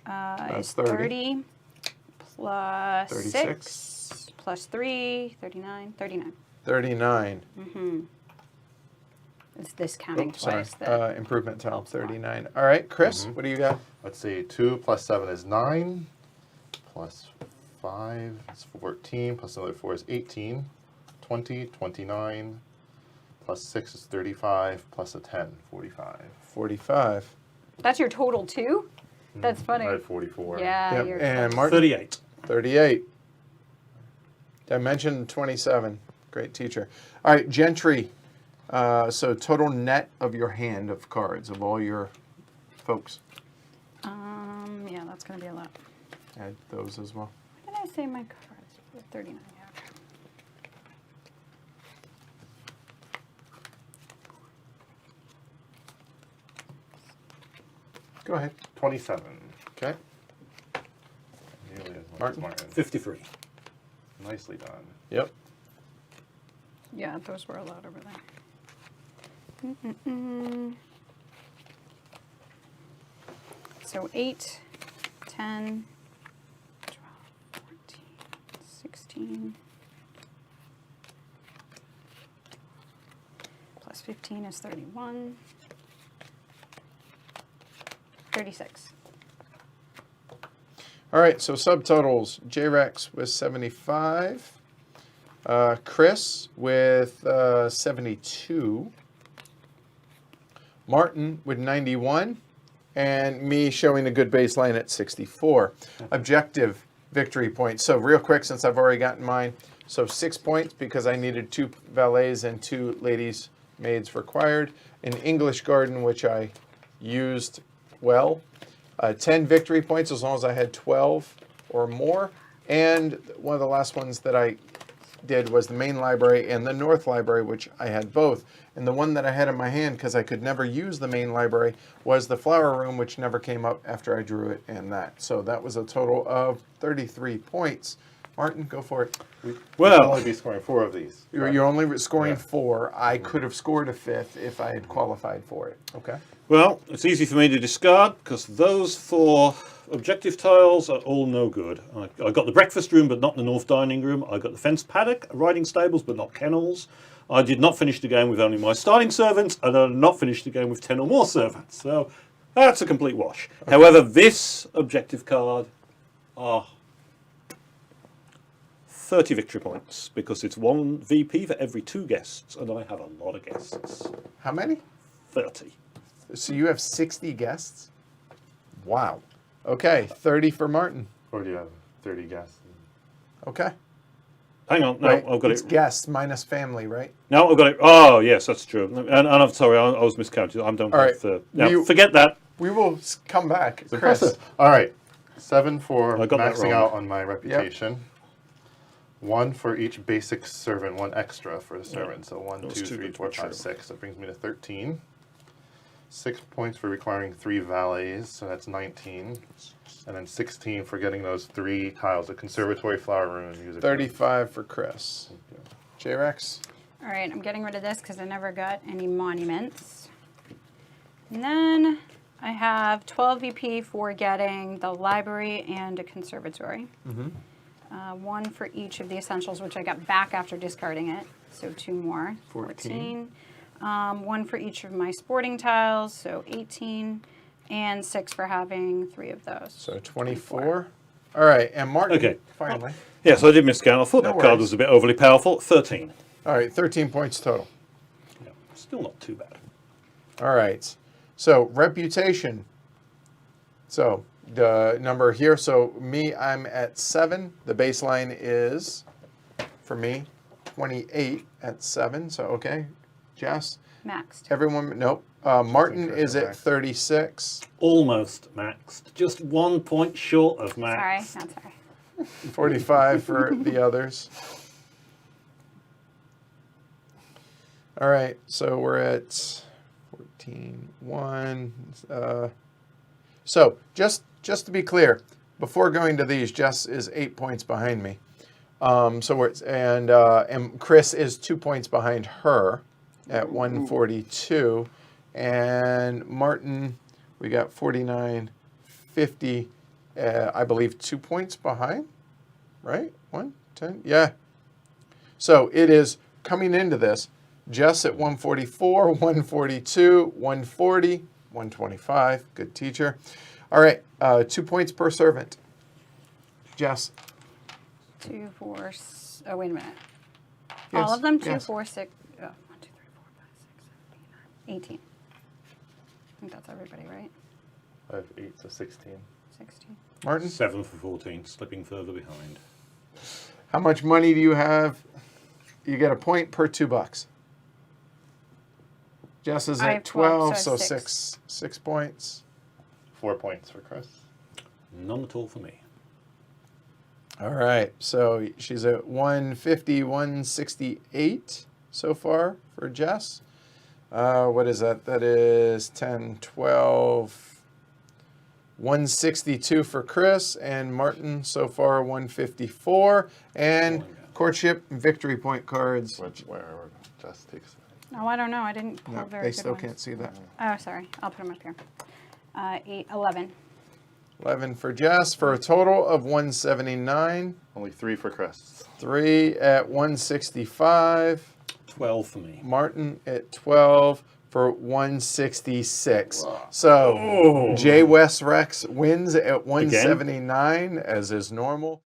That's is 30. 30, plus 36. 6, plus 3, 39, 39. 39. It's this counting Oops, sorry. twice. That Improvement tile, 39. All right, Chris, what do you got? Let's see. 2 plus 7 is 9. Plus 5 is 14. Plus another 4 is 18. 20, 29. Plus 6 is 35. Plus a 10, 45. 45. That's your total too? That's funny. I had 44. Yeah, Yep. you're And close. Martin? 38. 38. Dimension 27. Great teacher. All right, Gentry. So total net of your hand of cards, of all your folks. Yeah, that's going to be a lot. Add those as well. What did I say my cards? 39, yeah. Okay. Go ahead. 27. Okay. Nearly as much Martin? as Martin. 53. Nicely done. Yep. Yeah, those were a lot over there. So 8, 10, 12, 14, 16. Plus 15 is 31. 36. All right, so subtotals. J-Rex with 75. Chris with 72. Martin with 91. And me showing a good baseline at 64. Objective victory points. So real quick, since I've already gotten mine. So 6 points because I needed 2 valets and 2 ladies' maids required. An English garden, which I used well. 10 victory points as long as I had 12 or more. And one of the last ones that I did was the main library and the North Library, which I had both. And the one that I had in my hand, because I could never use the main library, was the flower room, which never came up after I drew it and that. So that was a total of 33 points. Martin, go for it. We'll only be scoring 4 of these. You're only scoring Yeah. 4. I could have scored a 5th if I had qualified for it. Okay. Well, it's easy for me to discard because those 4 objective tiles are all no good. I got the breakfast room but not the north dining room. I got the fence paddock, riding stables but not kennels. I did not finish the game with only my starting servants, and I did not finish the game with 10 or more servants. So that's a complete wash. Okay. However, this objective card, 30 victory points because it's 1 VP for every 2 guests, and I have a lot of guests. How many? 30. So you have 60 guests? Wow. Okay, 30 for Martin. Or do you have 30 guests? Okay. Hang on, no, Right, I've got it's it. guests minus family, right? No, I've got it. Oh, yes, that's true. And I'm sorry, I was miscounted. I'm done All right. with now, forget that. We will come back. It's Chris. impressive. All right. 7 for I got that maxing wrong. out on my reputation. 1 for each basic servant, 1 extra for the servant. So 1, Those 2, two 3, good 4, were 5, true. 6. That brings me to 13. 6 points for requiring 3 valets, so that's 19. And then 16 for getting those 3 tiles, the conservatory, flower room, and music room. 35 for Chris. J-Rex. All right, I'm getting rid of this because I never got any monuments. And then I have 12 VP for getting the library and a conservatory. 1 for each of the essentials, which I got back after discarding it. So 2 more. 14. 1 for each of my sporting tiles, so 18. And 6 for having 3 of those. So 24. All right, and Martin, Okay. finally. Yes, I did miscount. I thought No that card worries. was a bit overly powerful. 13. All right, 13 points total. Yeah, still not too bad. All right. So reputation. So the number here. So me, I'm at 7. The baseline is, for me, 28 at 7. So okay, Jess. Maxed. Everyone, nope. Martin Chris is is at maxed. 36. Almost maxed. Just 1 point short of Sorry, max. not sorry. 45 for the others. All right, so we're at 14, 1. So just to be clear, before going to these, Jess is 8 points behind me. So we're and Chris is 2 points behind her at 142, and Martin, we got 49, 50. I believe 2 points behind, right? 1, 10, yeah. So it is coming into this, Jess at 144, 142, 140, 125. Good teacher. All right, 2 points per servant. Jess. 2, 4, oh, wait a minute. Yes, All of them? 2, yes. 4, 6, 1, 2, 3, 4, 5, 6, 7, 8, 9, 18. I think that's everybody, right? I have 8 to 16. 16. Martin, 7 for 14, slipping further behind. how much money do you have? You get a point per $2. Jess is I at have 12, 12, so I so have 6. 6 points. 4 points for Chris. None at all for me. All right, so she's at 150, 168 so far for Jess. What is that? That is 10, 12, 162 for Chris, and Martin so far 154. And courtship and victory point cards. Where Jess takes it. Oh, I don't know. I didn't pull No, very they good still ones. can't see that. Oh, sorry. I'll put them up here. 8, 11. 11 for Jess for a total of 179. Only 3 for Chris. 3 at 165. 12 for me. Martin at 12. for 166. So J West Rex wins at 179 as is normal.